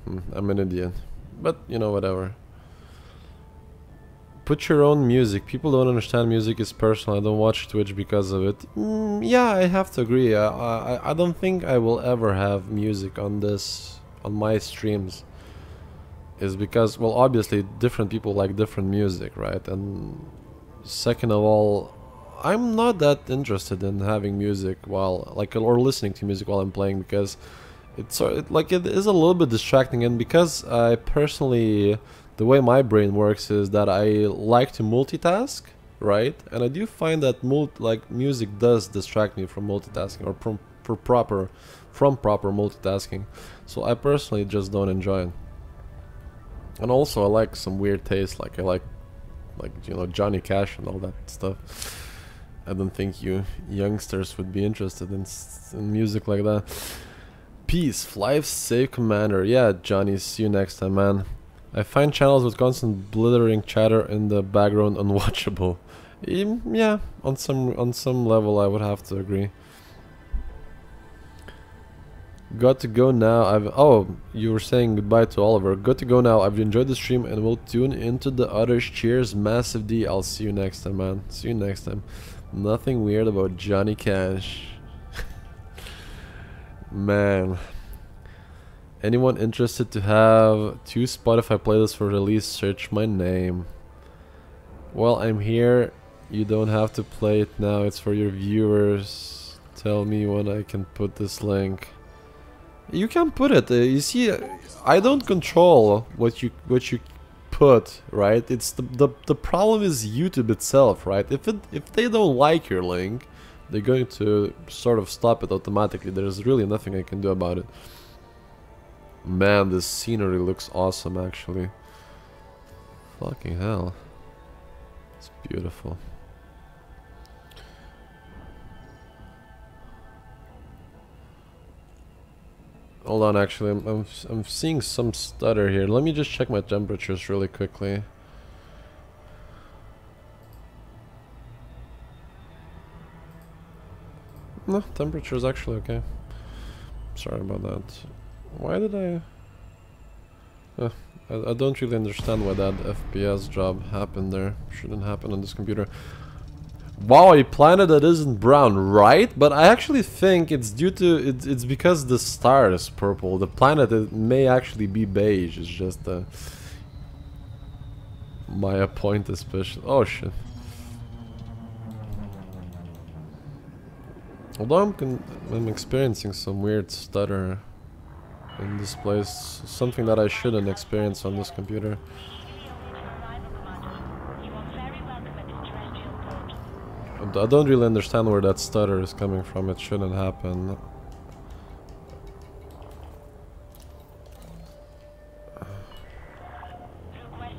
I'm an idiot. But, you know, whatever. Put your own music. People don't understand music is personal. I don't watch Twitch because of it. Yeah, I have to agree. I don't think I will ever have music on this, on my streams. Is because, well, obviously different people like different music, right? And second of all, I'm not that interested in having music while, like, or listening to music while I'm playing, because it's like it is a little bit distracting. And because I personally, the way my brain works is that I like to multitask, right? And I do find that like music does distract me from multitasking, or from proper multitasking. So I personally just don't enjoy it. And also I like some weird taste, like I like you know, Johnny Cash and all that stuff. I don't think you youngsters would be interested in music like that. Peace, fly safe, Commander. Yeah, Johnny, see you next time, man. I find channels with constant blithering chatter in the background unwatchable. Yeah, on some level I would have to agree. Got to go now. Oh, you were saying goodbye to Oliver. Got to go now. I've enjoyed the stream and will tune into the others. Cheers, Massive D. I'll see you next time, man. See you next time. Nothing weird about Johnny Cash. Man. Anyone interested to have 2 Spotify playlists for release? Search my name. Well, I'm here. You don't have to play it now. It's for your viewers. Tell me when I can put this link. You can put it. You see, I don't control what you put, right? It's the problem is YouTube itself, right? If they don't like your link, they're going to sort of stop it automatically. There's really nothing I can do about it. Man, this scenery looks awesome, actually. Fucking hell, it's beautiful. Hold on, actually, I'm seeing some stutter here. Let me just check my temperatures really quickly. No, temperature is actually okay. Sorry about that. Why did I don't really understand why that FPS drop happened there. Shouldn't happen on this computer. Wow, a planet that isn't brown, right? But I actually think it's due to it's because the star is purple. The planet, it may actually be beige. It's just my point especially. Oh shit. Although I'm experiencing some weird stutter in this place, something that I shouldn't experience on this computer. I don't really understand where that stutter is coming from. It shouldn't happen.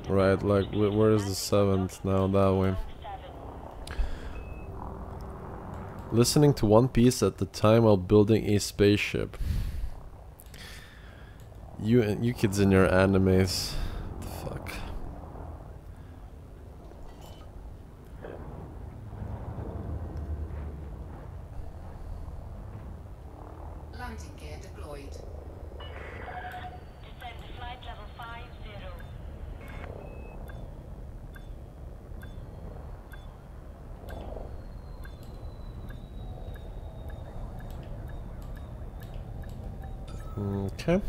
Right, like, where is the 7th now? That way. Listening to One Piece at the time while building a spaceship. You kids in your animes. What the fuck? Landing gear deployed. Descend to flight level 50. Okay.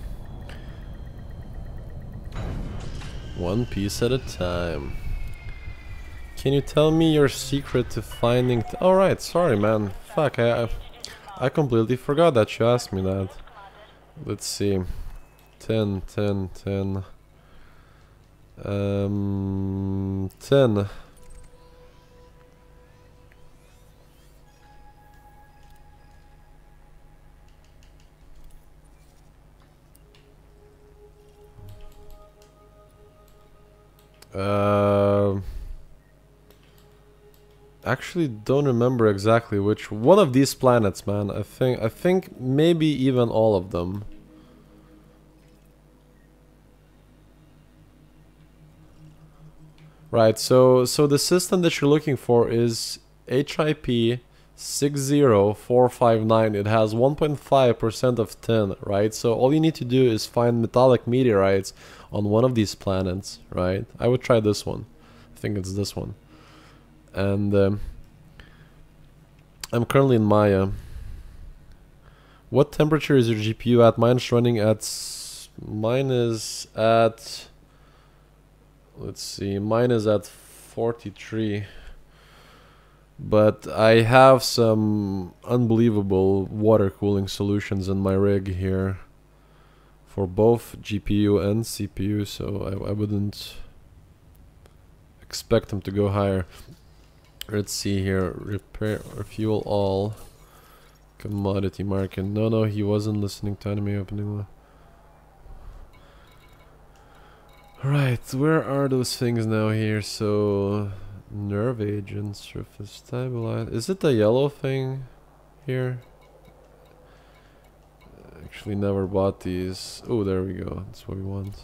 One piece at a time. Can you tell me your secret to finding... Alright, sorry man. Fuck, I completely forgot that you asked me that. Let's see. 10, 10, 10. 10. Actually don't remember exactly which one of these planets, man. I think maybe even all of them. Right, so the system that you're looking for is HIP 60459. It has 1.5% of tin, right? So all you need to do is find metallic meteorites on one of these planets, right? I would try this one. I think it's this one. And I'm currently in Maya. What temperature is your GPU at? Mine is at let's see, mine is at 43. But I have some unbelievable water cooling solutions in my rig here for both GPU and CPU, so I wouldn't expect them to go higher. Let's see here. Refuel all. Commodity market. No, he wasn't listening to anime opening. Right, where are those things now here? So, nerve agent, surface stabilize. Is it the yellow thing here? Actually, never bought these. Oh, there we go. That's what we want.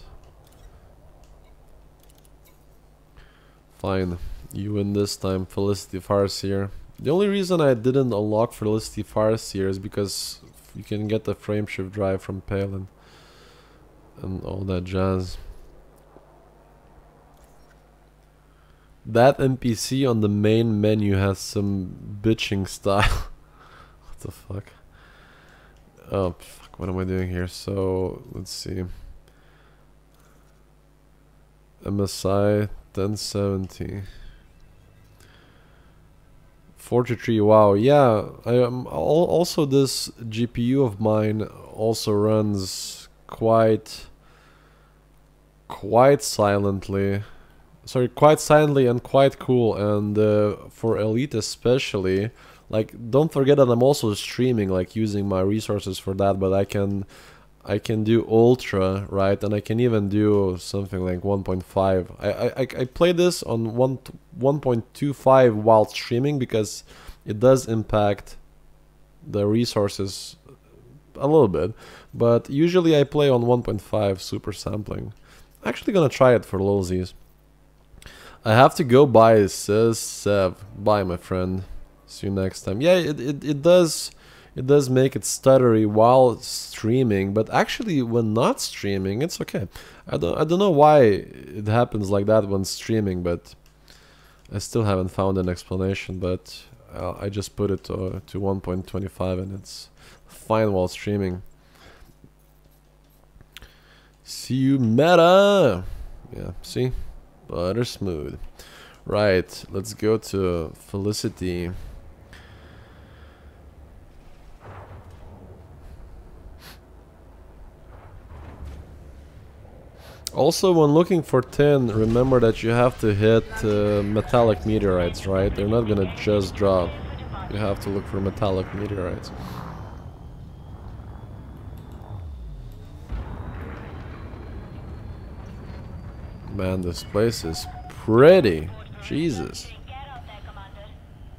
Fine. You win this time, Felicity Farseer. The only reason I didn't unlock Felicity Farseer is because you can get the frameshift drive from Palin and all that jazz. That NPC on the main menu has some bitching style. What the fuck? Oh, fuck, what am I doing here? So, let's see. MSI 1070. 43, wow, yeah. Also this GPU of mine also runs quite silently. Sorry, quite silently and quite cool, and for Elite especially, like, don't forget that I'm also streaming, like, using my resources for that, but I can do Ultra, right, and I can even do something like 1.5. I play this on 1.25 while streaming because it does impact the resources a little bit, but usually I play on 1.5 super sampling. I'm actually gonna try it for lulsies. I have to go buy, says Sev. Bye, my friend. See you next time. Yeah, it does make it stuttery while streaming, but actually when not streaming, it's okay. I don't know why it happens like that when streaming, but I still haven't found an explanation. But I just put it to 1.25 and it's fine while streaming. See you, meta. Yeah, see. Butter smooth. Right, let's go to Felicity. Also, when looking for tin, remember that you have to hit metallic meteorites, right? They're not gonna just drop. You have to look for metallic meteorites. Man, this place is pretty. Jesus.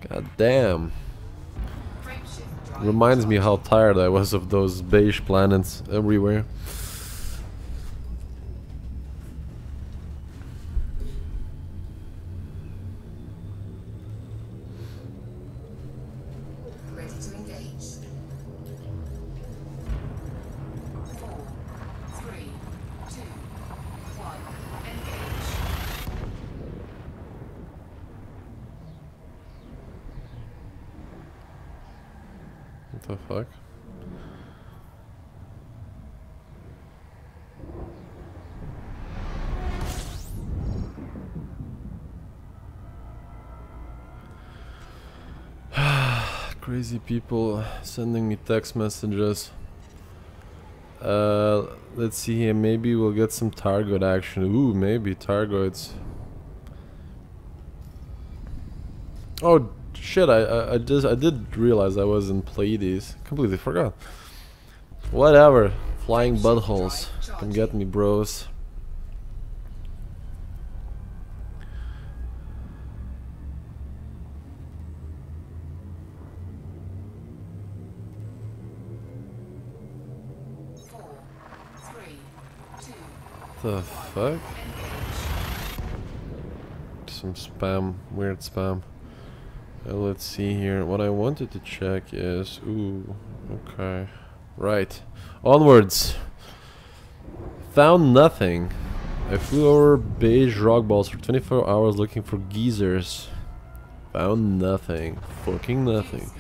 God damn. Reminds me how tired I was of those beige planets everywhere. Ready to engage. 4, 3, 2, 1. Engage. What the fuck? Crazy people sending me text messages. Let's see here. Maybe we'll get some Targoid action. Ooh, maybe Targoids. Oh shit! I did realize I was in Pleiades. Completely forgot. Whatever. Flying buttholes. Come get me, bros. The fuck? Some spam, weird spam. Let's see here. What I wanted to check is... Ooh, okay. Right. Onwards. Found nothing. I flew over beige rock balls for 24 hours looking for geezers. Found nothing. Fucking nothing.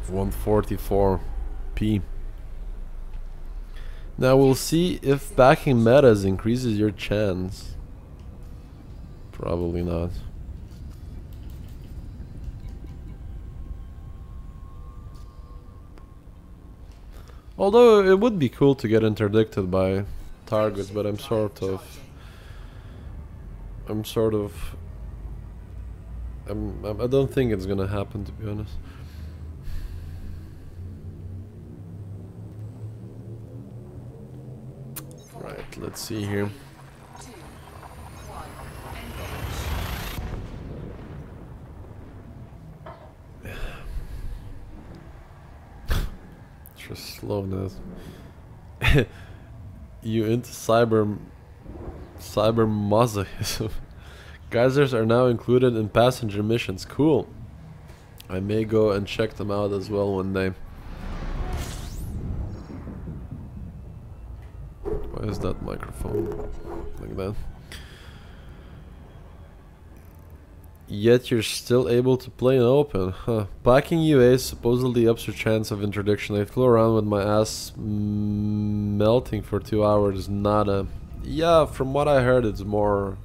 144p. Now we'll see if backing metas increases your chance. Probably not. Although it would be cool to get interdicted by targets, but I don't think it's gonna happen, to be honest. Right, let's see here. 2, 1. Engage. Just slowness. You into cyber masochism. Geysers are now included in passenger missions. Cool. I may go and check them out as well one day. Why is that microphone like that? Yet you're still able to play in open, huh? Packing UA supposedly ups your chance of interdiction. I flew around with my ass melting for 2 hours. Nada. Yeah, from what I heard, it's more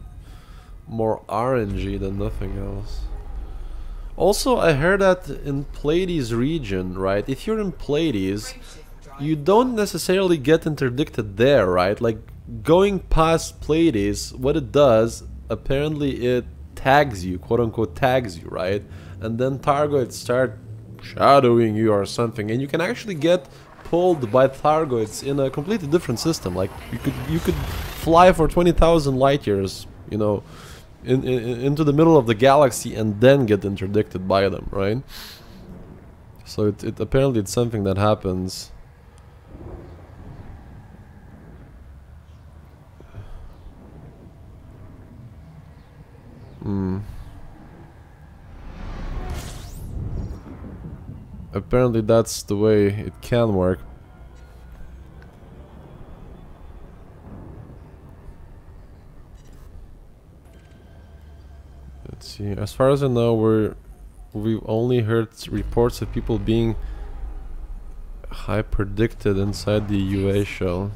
RNG than nothing else. Also, I heard that in Pleiades region, right? If you're in Pleiades, you don't necessarily get interdicted there, right? Like, going past Pleiades, what it does, apparently it tags you, quote unquote tags you, right? And then Targoids start shadowing you or something, and you can actually get pulled by Targoids in a completely different system. Like, you could fly for 20,000 light years, you know, into the middle of the galaxy and then get interdicted by them, right? So it apparently it's something that happens. Apparently that's the way it can work. Let's see. As far as I know, we've only heard reports of people being hyperdicted inside the UA shell.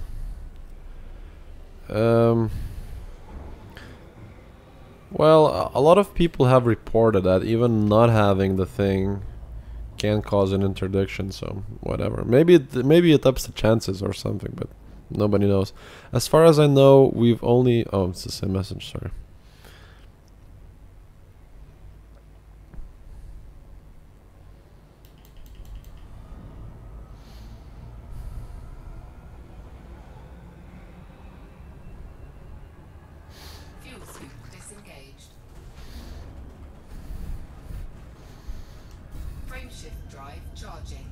Well, a lot of people have reported that even not having the thing can cause an interdiction, so whatever. Maybe it ups the chances or something, but nobody knows. As far as I know, we've only... Oh, it's the same message, sorry. Fuel suit disengaged. Frameshift drive charging.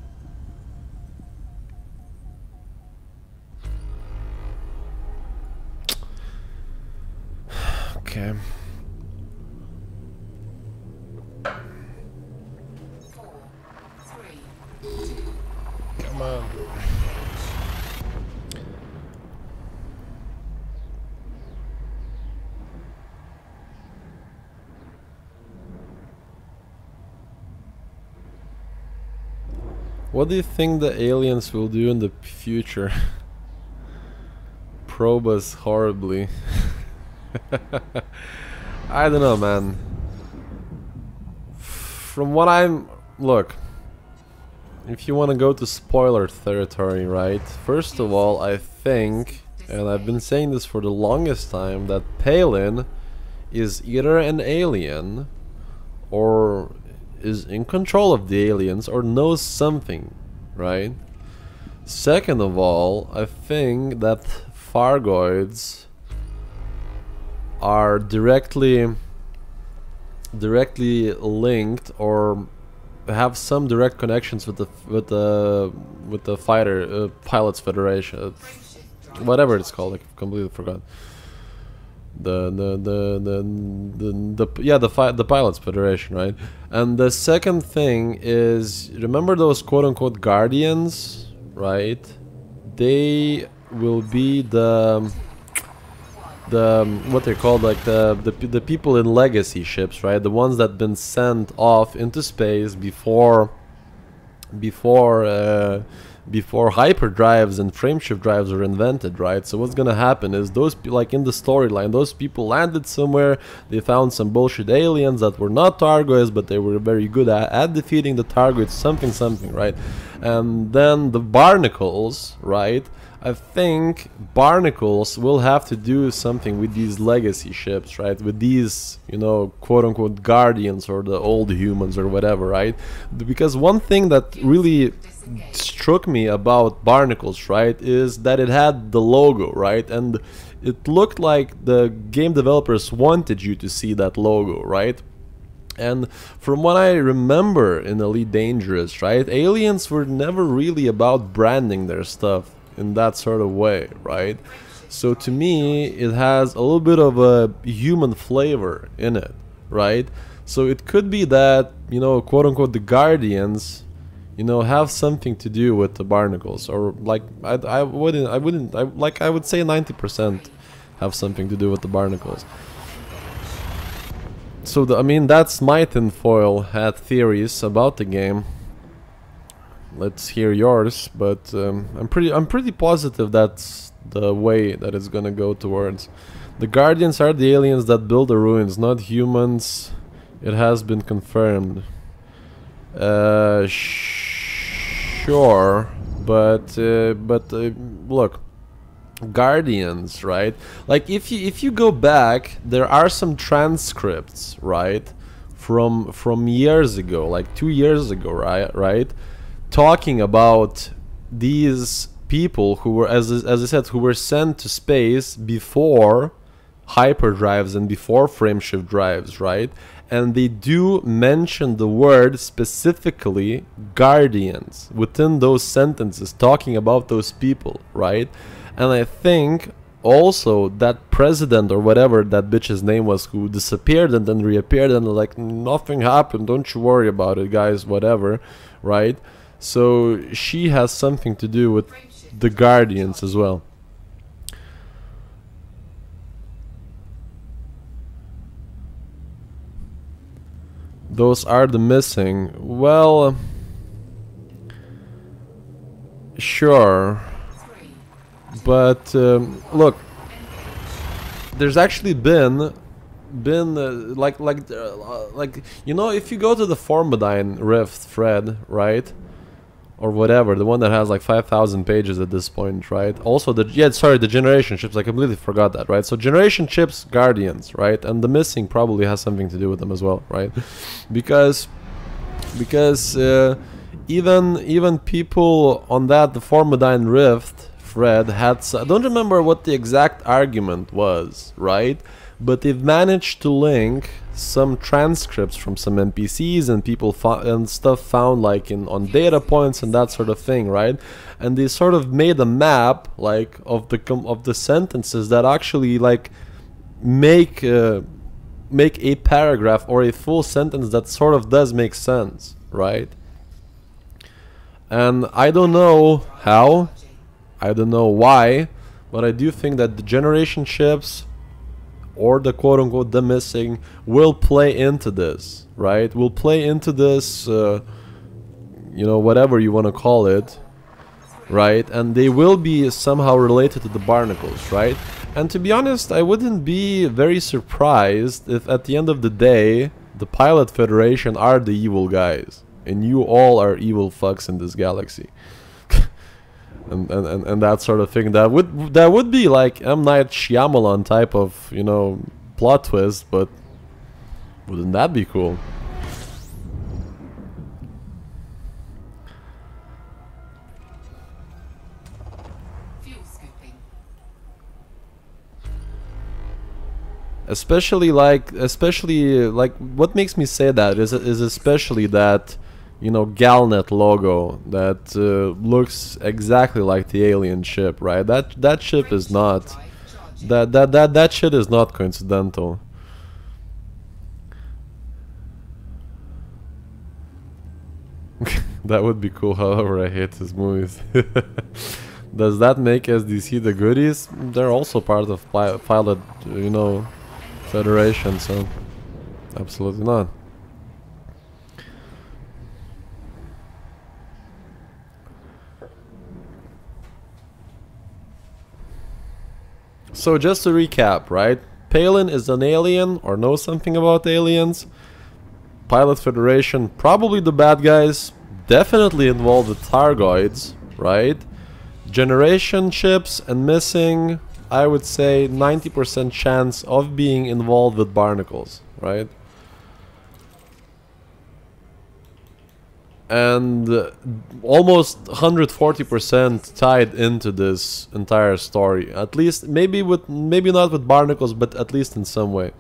Okay. 4, 3, 2. Come on. What do you think the aliens will do in the future? Probe us horribly. I don't know, man. From what I'm... Look. If you want to go to spoiler territory, right? First of all, I think, and I've been saying this for the longest time, that Palin is either an alien or is in control of the aliens or knows something, right? Second of all, I think that Fargoids are directly linked or have some direct connections with the fighter pilots federation, whatever it's called. I completely forgot. The pilots federation, right? And the second thing is, remember those quote-unquote guardians, right? They will be the what they're called, like the people in legacy ships, right? The ones that been sent off into space before hyperdrives and frameshift drives were invented, right? So what's gonna happen is those, like in the storyline, those people landed somewhere, they found some bullshit aliens that were not Targoids, but they were very good at defeating the Targoids, something, right? And then the Barnacles, right? I think Barnacles will have to do something with these legacy ships, right? With these, you know, quote-unquote guardians or the old humans or whatever, right? Because one thing that really struck me about Barnacles, right, is that it had the logo, right? And it looked like the game developers wanted you to see that logo, right? And from what I remember in Elite Dangerous, right, aliens were never really about branding their stuff in that sort of way, right? So to me, it has a little bit of a human flavor in it, right? So it could be that, you know, quote unquote, the Guardians, you know, have something to do with the Barnacles, or like I would say 90% have something to do with the Barnacles. So I mean, that's my tinfoil hat theories about the game. Let's hear yours, but I'm pretty positive that's the way that it's gonna go towards. The Guardians are the aliens that build the ruins, not humans. It has been confirmed. Sure, but look, Guardians, right? Like if you go back, there are some transcripts, right, from years ago, like 2 years ago, right? Talking about these people who were, as I said, who were sent to space before hyperdrives and before frameshift drives, right? And they do mention the word specifically Guardians within those sentences, talking about those people, right? And I think also that president or whatever that bitch's name was, who disappeared and then reappeared and like nothing happened, don't you worry about it, guys, whatever, right? So she has something to do with the Guardians as well. Those are the missing. Well, sure. But look, there's actually been been like you know, if you go to the Formidine Rift thread, right, or whatever, the one that has like 5,000 pages at this point, right? Also the the generation chips, I completely forgot that, right? So generation chips, Guardians, right? And the missing probably has something to do with them as well, right? because even people on that the Formidine Rift thread had I don't remember what the exact argument was, right? But they've managed to link some transcripts from some NPCs and people and stuff found like on data points and that sort of thing, right? And they sort of made a map like of the sentences that actually like make a paragraph or a full sentence that sort of does make sense, right? And I don't know how, I don't know why, but I do think that the generation chips or the quote-unquote the missing will play into this, right? Will play into this, you know, whatever you want to call it, right? And they will be somehow related to the barnacles, right? And to be honest, I wouldn't be very surprised if at the end of the day the Pilot Federation are the evil guys and you all are evil fucks in this galaxy. And that sort of thing. That would be like M. Night Shyamalan type of, you know, plot twist, but wouldn't that be cool? Fuel scooping. Especially like what makes me say that is especially that, you know, Galnet logo that looks exactly like the alien ship, right? That ship is not that shit is not coincidental. That would be cool. However, I hate his movies. Does that make SDC the goodies? They're also part of Pilot, you know, Federation, so absolutely not. So just to recap, right? Palin is an alien or knows something about aliens. Pilot Federation, probably the bad guys, definitely involved with Targoids, right? Generation ships and missing, I would say 90% chance of being involved with barnacles, right? And almost 140% tied into this entire story. At least, maybe not with barnacles, but at least in some way.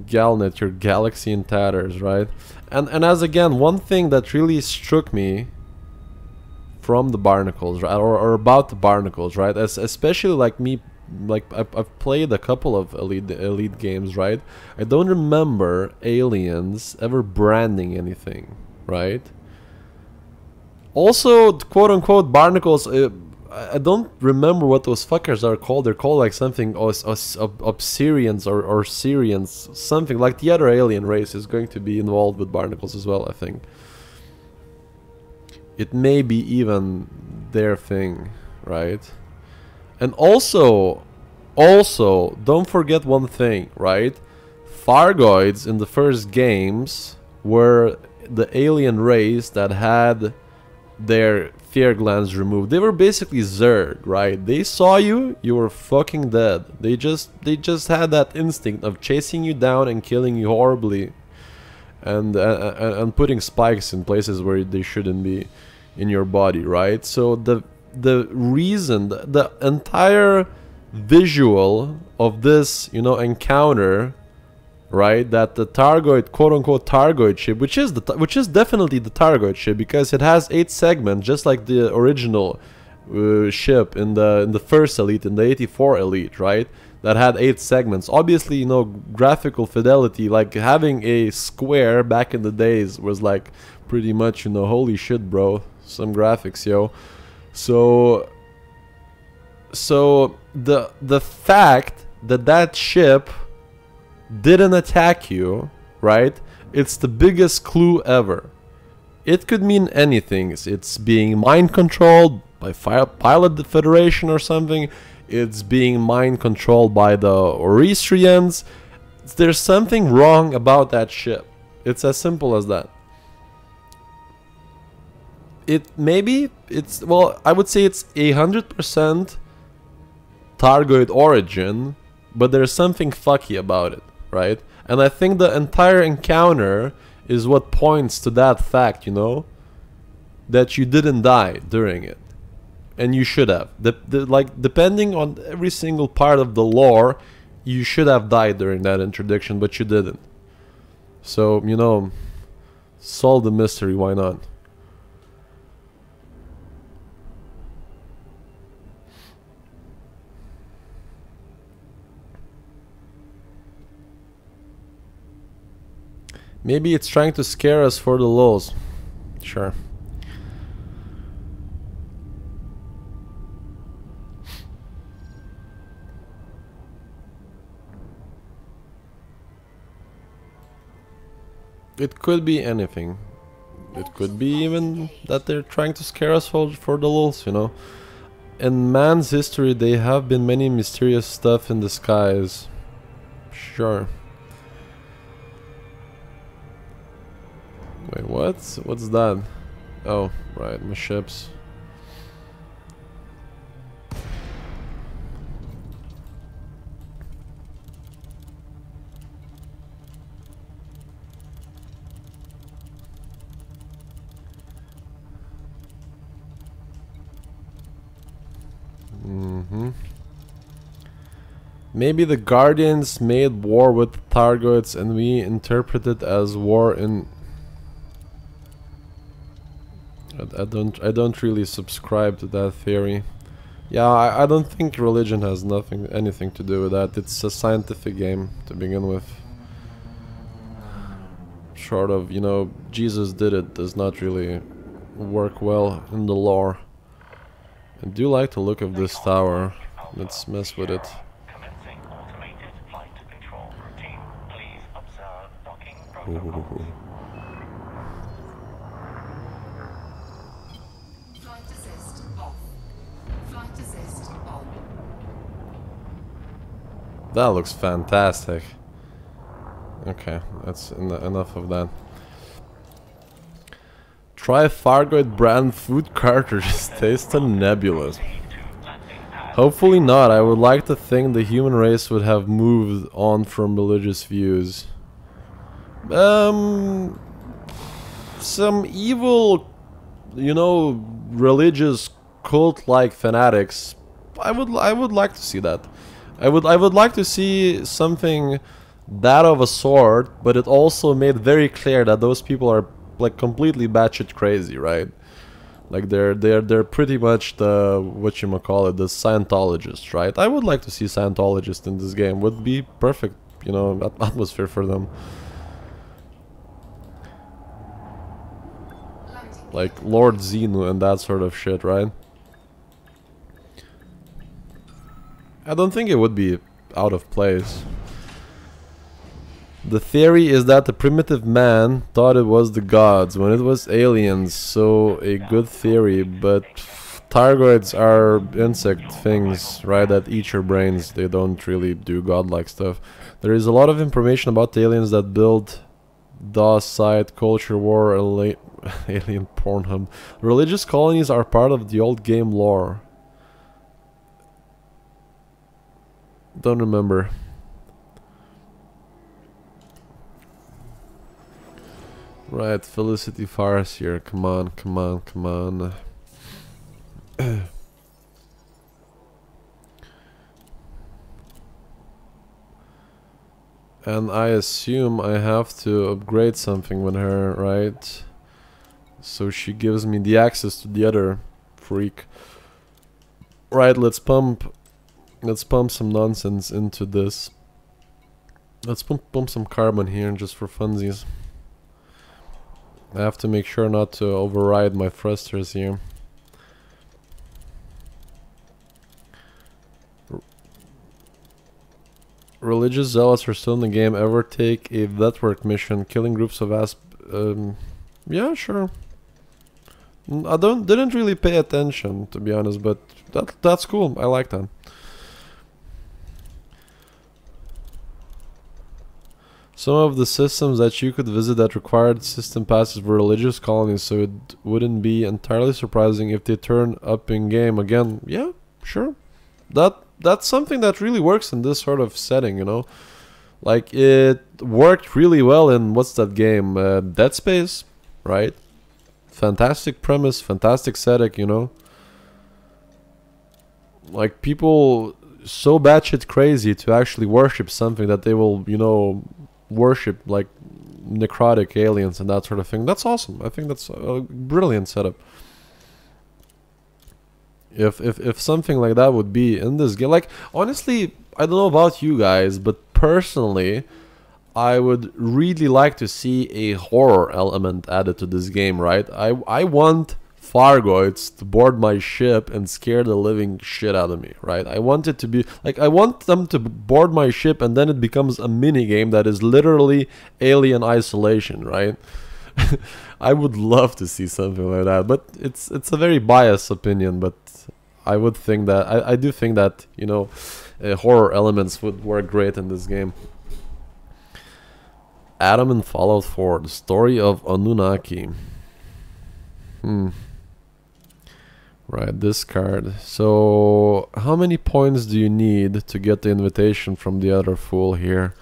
Galnet, your galaxy in tatters, right? And as again, one thing that really struck me from the barnacles, right, or about the barnacles, right? Especially like me, like I've played a couple of elite games, right? I don't remember aliens ever branding anything, right? Also, quote unquote barnacles, I don't remember what those fuckers are called. They're called like something Obsirians or Syrians, something like the other alien race is going to be involved with barnacles as well, I think. It may be even their thing, right? And also, don't forget one thing, right? Thargoids in the first games were the alien race that had their fear glands removed. They were basically Zerg, right? They saw you, you were fucking dead. They just had that instinct of chasing you down and killing you horribly, and putting spikes in places where they shouldn't be in your body, right? So the reason, the entire visual of this, you know, encounter, right, that the Targoid, quote unquote Targoid ship, which is definitely the Targoid ship because it has 8 segments just like the original ship in the first elite, in the 84 elite, right, that had 8 segments. Obviously, you know, graphical fidelity, like having a square back in the days was like pretty much, you know, holy shit, bro, some graphics, yo. So the fact that that ship didn't attack you, right? It's the biggest clue ever. It could mean anything. It's being mind controlled by Pilot Federation or something. it's being mind controlled by the Oristrians. There's something wrong about that ship. It's as simple as that. Well, I would say it's 100% Targoid origin, but there's something fucky about it, right? And I think the entire encounter is what points to that fact, you know? That you didn't die during it. And you should have. Like, depending on every single part of the lore, you should have died during that interdiction, but you didn't. So, you know, solve the mystery, why not? Maybe it's trying to scare us for the lulz. Sure. It could be anything. It could be even that they're trying to scare us for the lulz, you know. In man's history, there have been many mysterious stuff in the skies. Sure. Wait, what? What's that? Oh, right, my ships. Maybe the Guardians made war with the Targoids and we interpret it as war in... I don't really subscribe to that theory. Yeah, I don't think religion has anything to do with that. It's a scientific game to begin with. Short of, you know, Jesus did it does not really work well in the lore. I do like the look of this tower. Let's mess with it. Ooh. That looks fantastic. Okay, that's enough of that. Try Fargoid brand food cartridges. Taste nebulous. Hopefully not. I would like to think the human race would have moved on from religious views. Some evil, you know, religious cult-like fanatics. I would like to see that. I would like to see something that of a sort, but it also made very clear that those people are like completely batshit crazy, right? Like they're pretty much the whatchamacallit, the Scientologists, right? I would like to see Scientologists in this game. Would be perfect, you know, atmosphere for them. Like Lord Xenu and that sort of shit, right? I don't think it would be out of place. The theory is that the primitive man thought it was the gods when it was aliens, so a good theory, but Targoids are insect things, right, that eat your brains. They don't really do godlike stuff. There is a lot of information about the aliens that build DOS site, culture war, alien Pornhub. Religious colonies are part of the old game lore. Don't remember. Right, Felicity Farce here. Come on, come on, come on. And I assume I have to upgrade something with her, right? So she gives me the access to the other freak. Right, let's pump some nonsense into this. Let's pump some carbon here just for funsies. I have to make sure not to override my thrusters here. Religious zealots are still in the game. Ever take a network mission, killing groups of yeah, sure. I didn't really pay attention, to be honest, but that's cool. I like that. Some of the systems that you could visit that required system passes were religious colonies, so it wouldn't be entirely surprising if they turn up in game again. Yeah, sure. That's something that really works in this sort of setting, you know. Like, it worked really well in, what's that game? Dead Space, right? Fantastic premise, fantastic setting, you know. Like, people so batshit crazy to actually worship something that they will, you know, worship, like necrotic aliens and that sort of thing. That's awesome. I think that's a brilliant setup. If something like that would be in this game, like, honestly, I don't know about you guys, but personally, I would really like to see a horror element added to this game, right? I want Fargoids to board my ship and scare the living shit out of me, right? I want it to be like, I want them to board my ship and then it becomes a mini game that is literally Alien Isolation, right? I would love to see something like that, but it's a very biased opinion, but I would think that I do think that, you know, horror elements would work great in this game. Adam in Fallout 4, the story of Anunnaki. Right, this card. So, how many points do you need to get the invitation from the other fool here?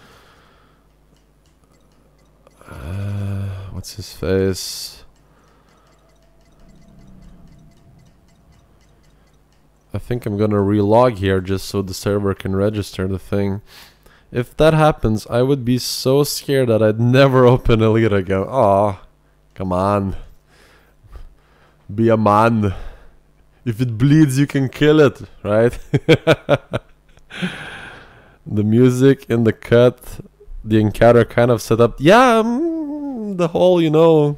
What's his face? I think I'm gonna relog here just so the server can register the thing. If that happens, I would be so scared that I'd never open Elite again. Aw, come on. Be a man. If it bleeds, you can kill it, right? The music in the cut, the encounter kind of set up. Yeah, the whole, you know,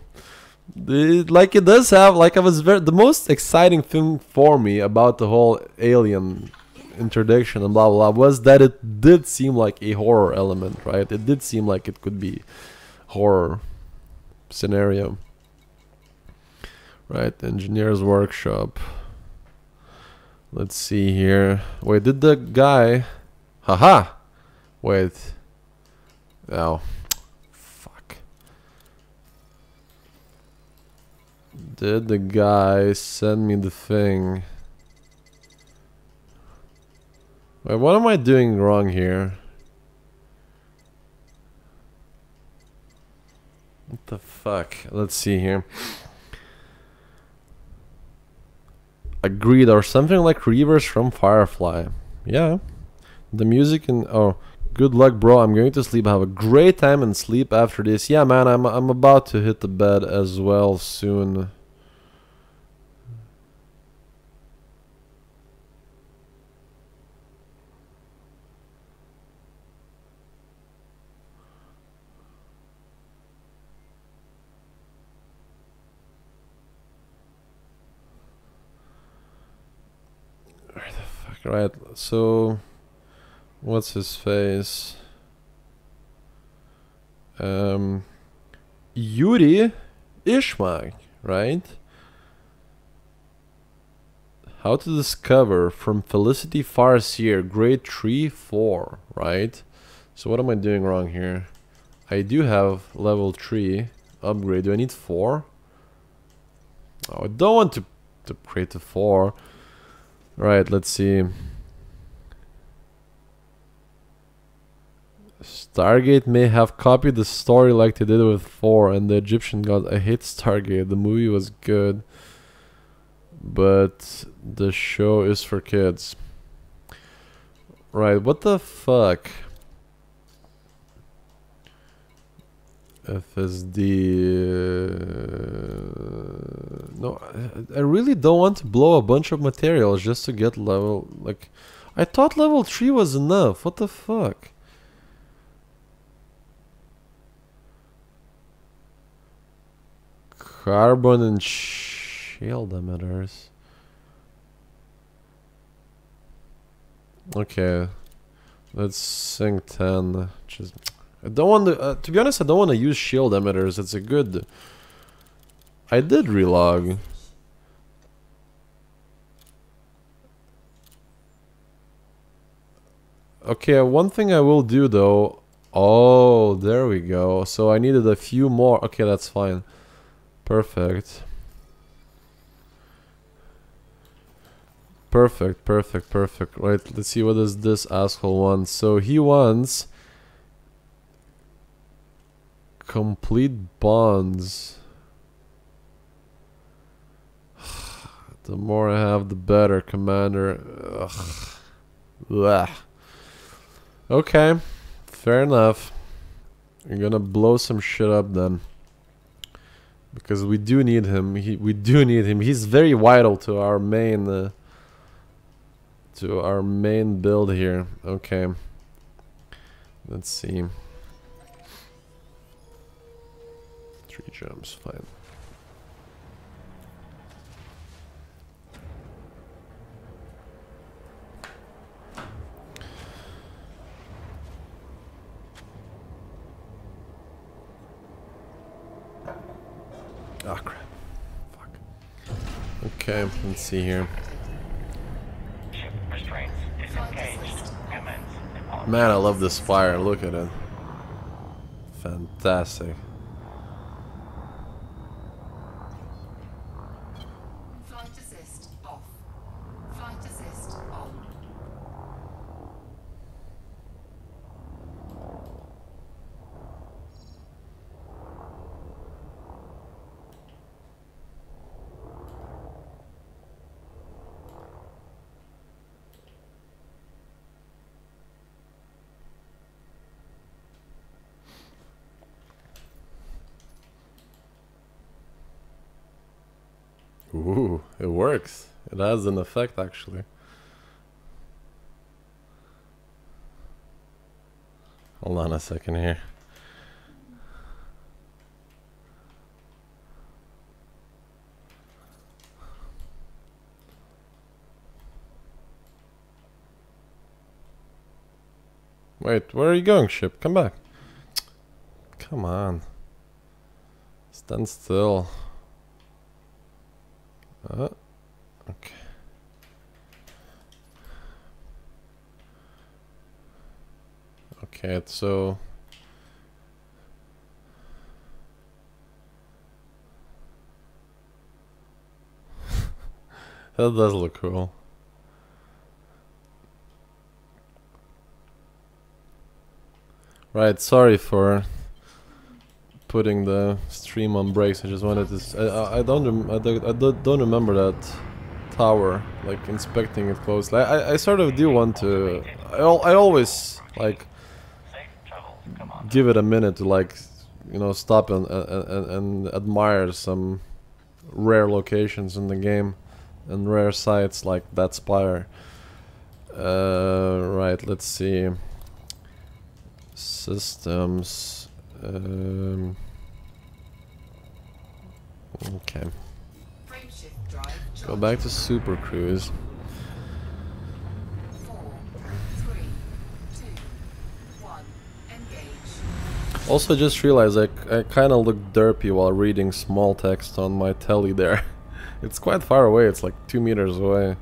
like it does have, like I was the most exciting thing for me about the whole alien interdiction and blah blah blah was that it did seem like a horror element, right? It did seem like it could be horror scenario, right? Engineer's workshop. Let's see here. Wait, did the guy... Haha! Wait. Oh. Fuck. Did the guy send me the thing? Wait, what am I doing wrong here? What the fuck? Let's see here. Agreed, or something like Reavers from Firefly. Yeah. The music and... Oh, good luck, bro. I'm going to sleep. Have a great time and sleep after this. Yeah, man, I'm about to hit the bed as well soon. Right, so what's his face? Yuri Ishmak, right? How to discover from Felicity Farseer, grade 3-4, right? So what am I doing wrong here? I do have level 3 upgrade. Do I need 4? Oh, I don't want to upgrade to 4. Right, let's see. Stargate may have copied the story like they did with 4 and the Egyptian gods. I hate Stargate. The movie was good, but the show is for kids. Right, what the fuck? FSD. No, I really don't want to blow a bunch of materials just to get level. Like, I thought level 3 was enough. What the fuck? Carbon and shield emitters. Okay, let's sink 10. Just. I don't want to be honest, I don't want to use shield emitters. It's a good... I did relog. Okay, one thing I will do though, Oh, there we go. So I needed a few more. Okay, that's fine. Perfect. Perfect, perfect, perfect. Right, let's see what does this asshole want. So he wants complete bonds. The more I have, the better, Commander. Ugh. Blah. Okay, fair enough. You're gonna blow some shit up then, because we do need him. We do need him. He's very vital to our main build here. Okay, let's see. 3 jumps, fine. Ah, crap. Fuck. Okay, let's see here. Ship restraints disengaged. Commence. Man, I love this fire. Look at it. Fantastic. Flight assist off. Flight assist on. Ooh, it works. It has an effect actually. Hold on a second here. Wait, where are you going, ship? Come back. Come on. Stand still. Okay. Okay, so that does look cool. Right, sorry for putting the stream on brakes. I just wanted to. I don't remember that tower, like inspecting it closely. I sort of do want to. I always like give it a minute to like, you know, stop and admire some rare locations in the game and rare sites like that spire. Right, let's see. Systems. Okay. Frameshift drive. Go back to Super Cruise. 4, 3, 2, 1. Engage. Also, just realized I kind of look derpy while reading small text on my telly there. It's quite far away. It's like 2 meters away.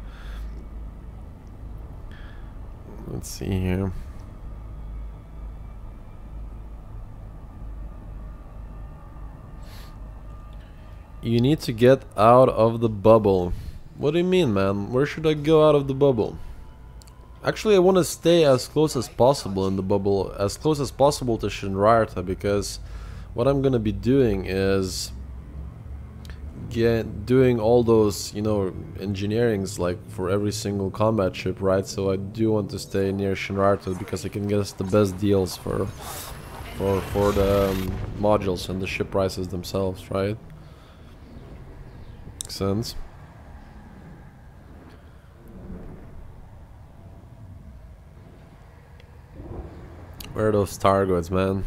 Let's see here. You need to get out of the bubble. What do you mean, man? Where should I go out of the bubble? Actually, I want to stay as close as possible in the bubble, as close as possible to Shinrarta, because what I'm gonna be doing is doing all those, you know, engineerings like for every single combat ship, right? So I do want to stay near Shinrarta because I can get us the best deals for the modules and the ship prices themselves, right? Makes sense. Where are those targets, man?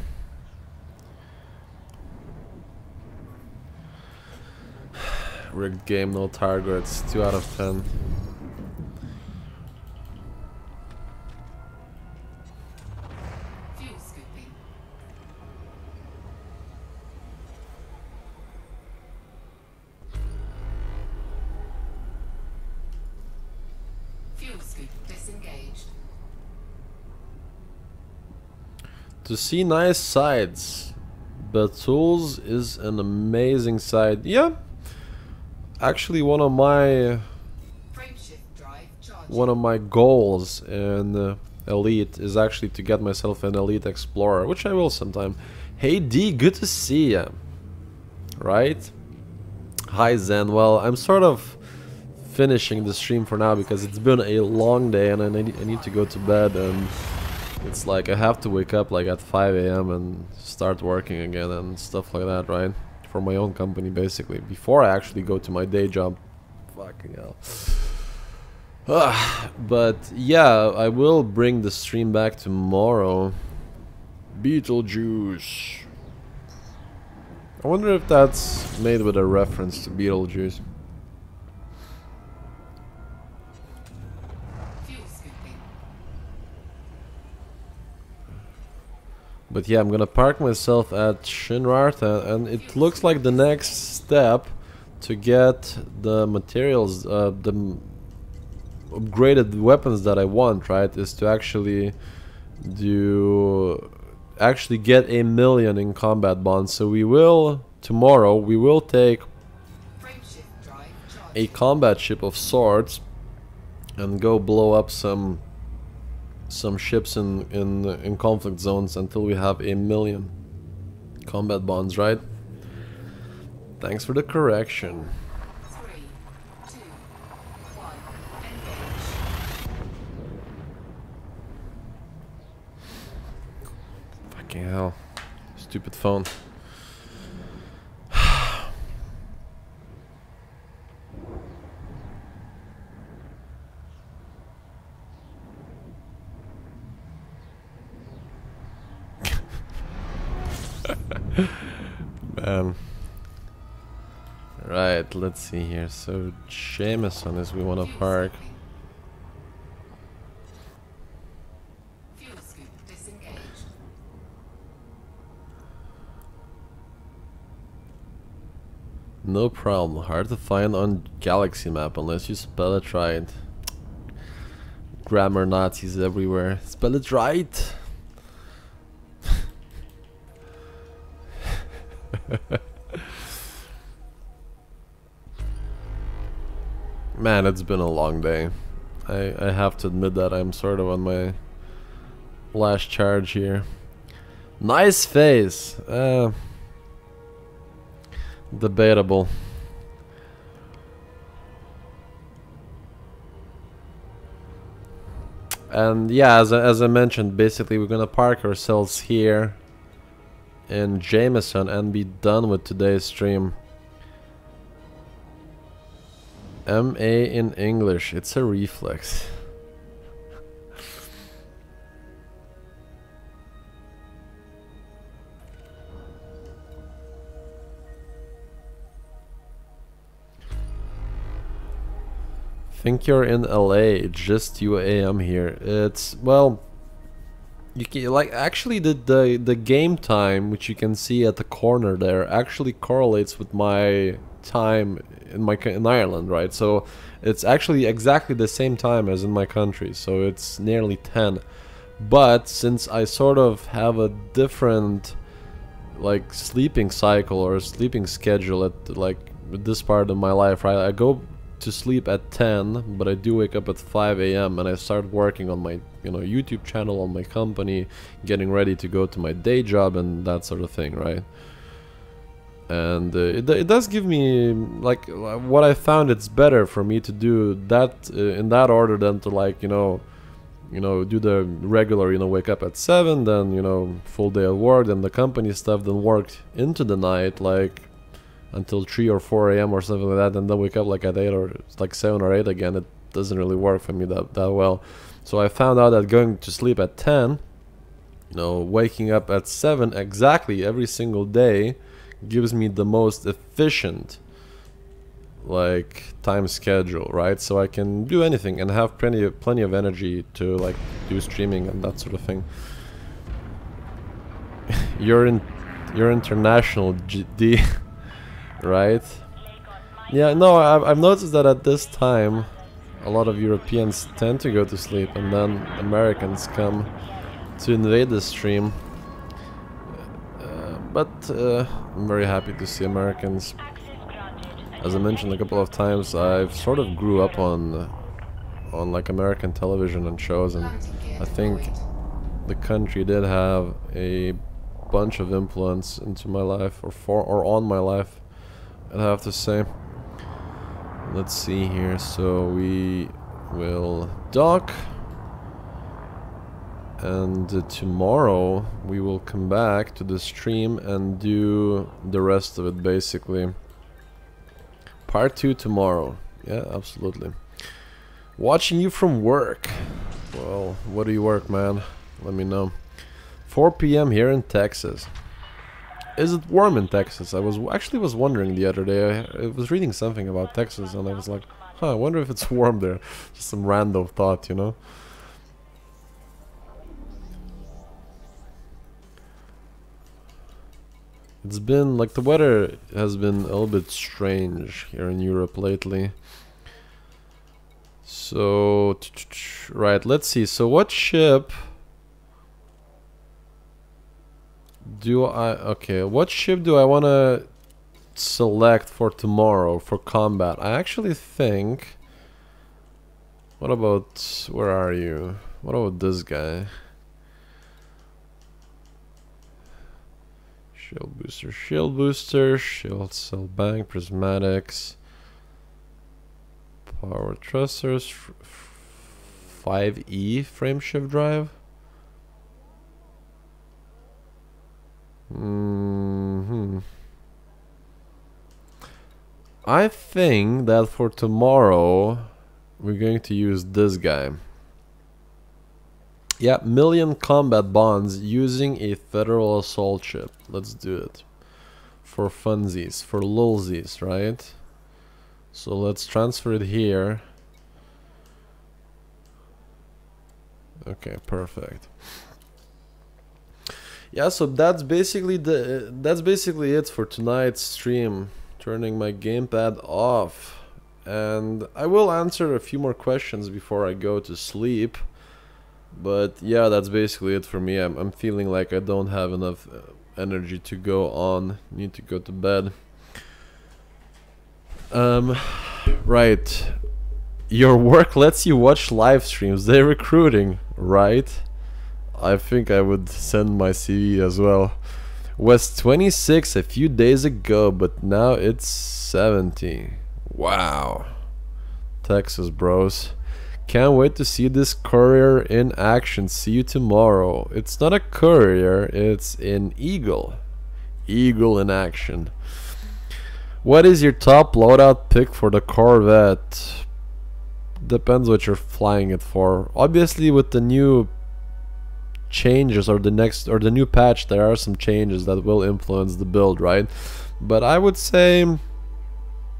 Rigged game, no targets. 2 out of 10. Fuel scooping. Fuel scoop disengaged. to see nice sides. Batul's is an amazing side. Yeah. Actually, one of my goals in Elite is actually to get myself an Elite Explorer, which I will sometime. Hey D, good to see ya. Right? Hi Zen. Well, I'm sort of finishing the stream for now because it's been a long day and I need to go to bed, and it's like I have to wake up like at 5 AM and start working again and stuff like that, right? For my own company basically, before I actually go to my day job. Fucking hell. But yeah, I will bring the stream back tomorrow. Beetlejuice. I wonder if that's made with a reference to Beetlejuice. But yeah, I'm gonna park myself at Shinrarta, and it looks like the next step to get the materials, the upgraded weapons that I want, right, is to actually get 1,000,000 in combat bonds. So we will, tomorrow, we will take a combat ship of sorts and go blow up some ships in conflict zones until we have 1,000,000 combat bonds, right? Thanks for the correction. 3, 2, 1, engage. Fucking hell. Stupid phone. Man. Right, let's see here. So Jameson is we want to park. Fuel scoop disengaged. No problem. Hard to find on Galaxy map unless you spell it right. Grammar Nazis everywhere. Spell it right. Man, it's been a long day. I have to admit that I'm sort of on my last charge here. Nice face. Debatable. And yeah, as I mentioned, basically we're gonna park ourselves here in Jameson and be done with today's stream. MA in English, it's a reflex. Think you're in LA, just 2 AM here. It's, well, you can, like, actually the game time, which you can see at the corner there, actually correlates with my time in Ireland, right? So it's actually exactly the same time as in my country, so it's nearly 10. But since I sort of have a different like sleeping cycle or sleeping schedule at like this part of my life, right? I go to sleep at 10, but I do wake up at 5 AM and I start working on my, you know, YouTube channel, on my company, getting ready to go to my day job and that sort of thing, right? And it does give me, like, what I found, it's better for me to do that in that order than to, like, you know, do the regular, you know, wake up at 7, then, you know, full day at work, then the company stuff, then work into the night, like until 3 or 4 AM or something like that, and then wake up like at 8 or like 7 or 8 again. It doesn't really work for me that well. So I found out that going to sleep at 10, you know, waking up at 7 exactly every single day gives me the most efficient like time schedule, right? So I can do anything and have plenty of energy to like do streaming and that sort of thing. You're international, GD. Right? Yeah, no, I've noticed that at this time a lot of Europeans tend to go to sleep and then Americans come to invade the stream. But I'm very happy to see Americans. Access granted. As I mentioned a couple of times, I've sort of grew up on like American television and shows, and Landing gear I think deployed. the country did have a bunch of influence into my life, or on my life, I'd have to say. Let's see here. So we will dock, and tomorrow we will come back to the stream and do the rest of it, basically. Part 2 tomorrow. Yeah, absolutely. Watching you from work. Well, what do you work, man? Let me know. 4 p.m. here in Texas. Is it warm in Texas? I was wondering the other day. I was reading something about Texas and I was like, huh, I wonder if it's warm there. Just some random thought, you know? It's been like the weather has been a little bit strange here in Europe lately. So, right, let's see. So what ship do what ship do I want to select for tomorrow for combat? I actually think, what about, where are you? What about this guy? Shield booster, shield cell bank, prismatics, power thrusters, 5E frame shift drive. I think that for tomorrow we're going to use this guy. Yeah, million combat bonds using a federal assault ship. Let's do it. For funsies, for lulsies, right? So let's transfer it here. Okay, perfect. Yeah, so that's basically it for tonight's stream. Turning my gamepad off, and I will answer a few more questions before I go to sleep. But yeah, that's basically it for me. I'm feeling like I don't have enough energy to go on. Need to go to bed. Right. Your work lets you watch live streams. They're recruiting, right? I think I would send my CV as well. Was 26 a few days ago, but now it's 70. Wow. Texas bros. Can't wait to see this courier in action. See you tomorrow. It's not a courier, it's an Eagle. Eagle in action. What is your top loadout pick for the Corvette? Depends what you're flying it for. Obviously with the new changes, or the new patch, there are some changes that will influence the build, right? But I would say,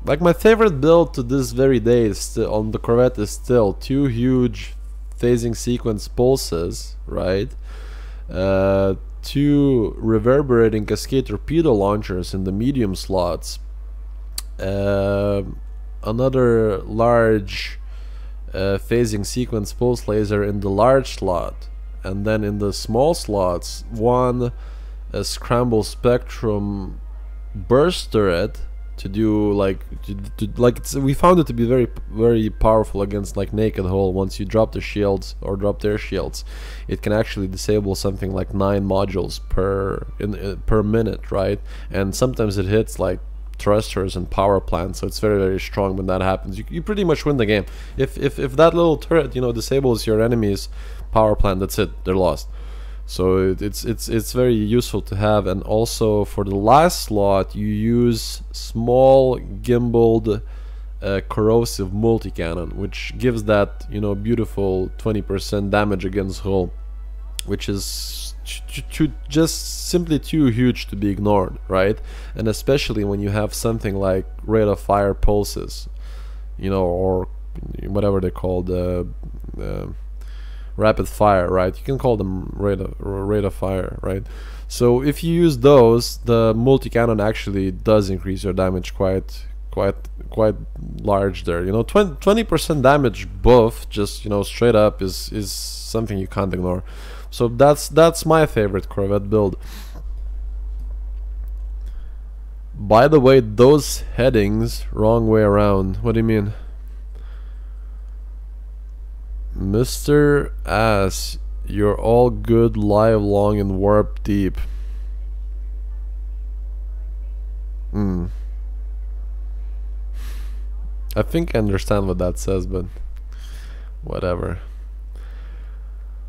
like, my favorite build to this very day is still, on the Corvette, is still 2 huge phasing sequence pulses, right? 2 reverberating cascade torpedo launchers in the medium slots, another large phasing sequence pulse laser in the large slot, and then in the small slots, one scramble spectrum burst turret to do we found it to be very powerful against like naked hull. Once you drop the shields or drop their shields, it can actually disable something like 9 modules per minute, right? And sometimes it hits like thrusters and power plants, so it's very strong when that happens. You pretty much win the game. If that little turret, you know, disables your enemy's power plant, that's it, they're lost. So it's very useful to have. And also for the last slot, you use small gimbaled corrosive multi-cannon, which gives that, you know, beautiful 20% damage against hull, which is just simply too huge to be ignored, right? And especially when you have something like rate of fire pulses, you know, or whatever they're called, rapid fire, right? You can call them rate of fire, right? So if you use those, the multi-cannon actually does increase your damage quite large there. You know, 20% damage buff, just, you know, straight up is something you can't ignore. So that's my favorite Corvette build. By the way, those headings, wrong way around. What do you mean? Mr. Ass, you're all good, live long and warp deep. I think I understand what that says, but whatever.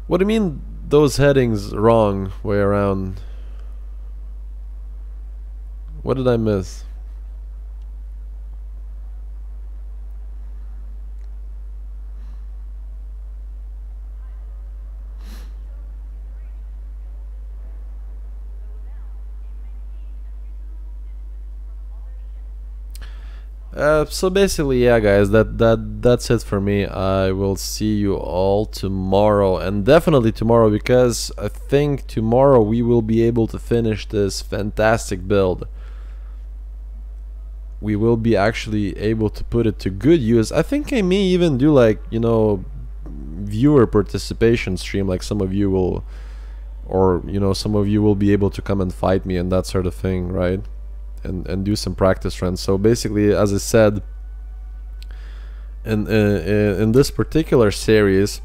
What do you mean those headings wrong way around? What did I miss? So basically, yeah, guys, that's it for me. I will see you all tomorrow, and definitely tomorrow, because I think tomorrow we will be able to finish this fantastic build. We will be actually able to put it to good use. I think I may even do, like, you know, viewer participation stream, like some of you will, or you know, some of you will be able to come and fight me and that sort of thing, right? And do some practice runs. So basically, as I said, in this particular series,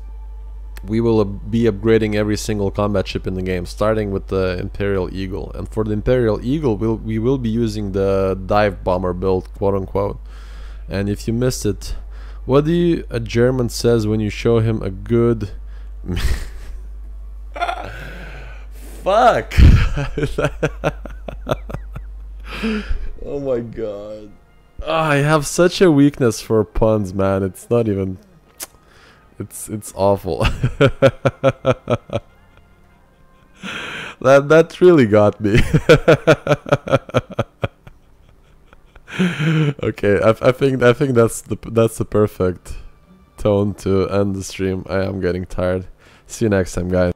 we will be upgrading every single combat ship in the game, starting with the Imperial Eagle. And for the Imperial Eagle, we will be using the dive bomber build, quote unquote. And if you missed it, what do a German says when you show him a good fuck? Oh my god. I have such a weakness for puns, man. It's not even, it's awful. that really got me. Okay, I think that's the perfect tone to end the stream. I am getting tired. See you next time, guys.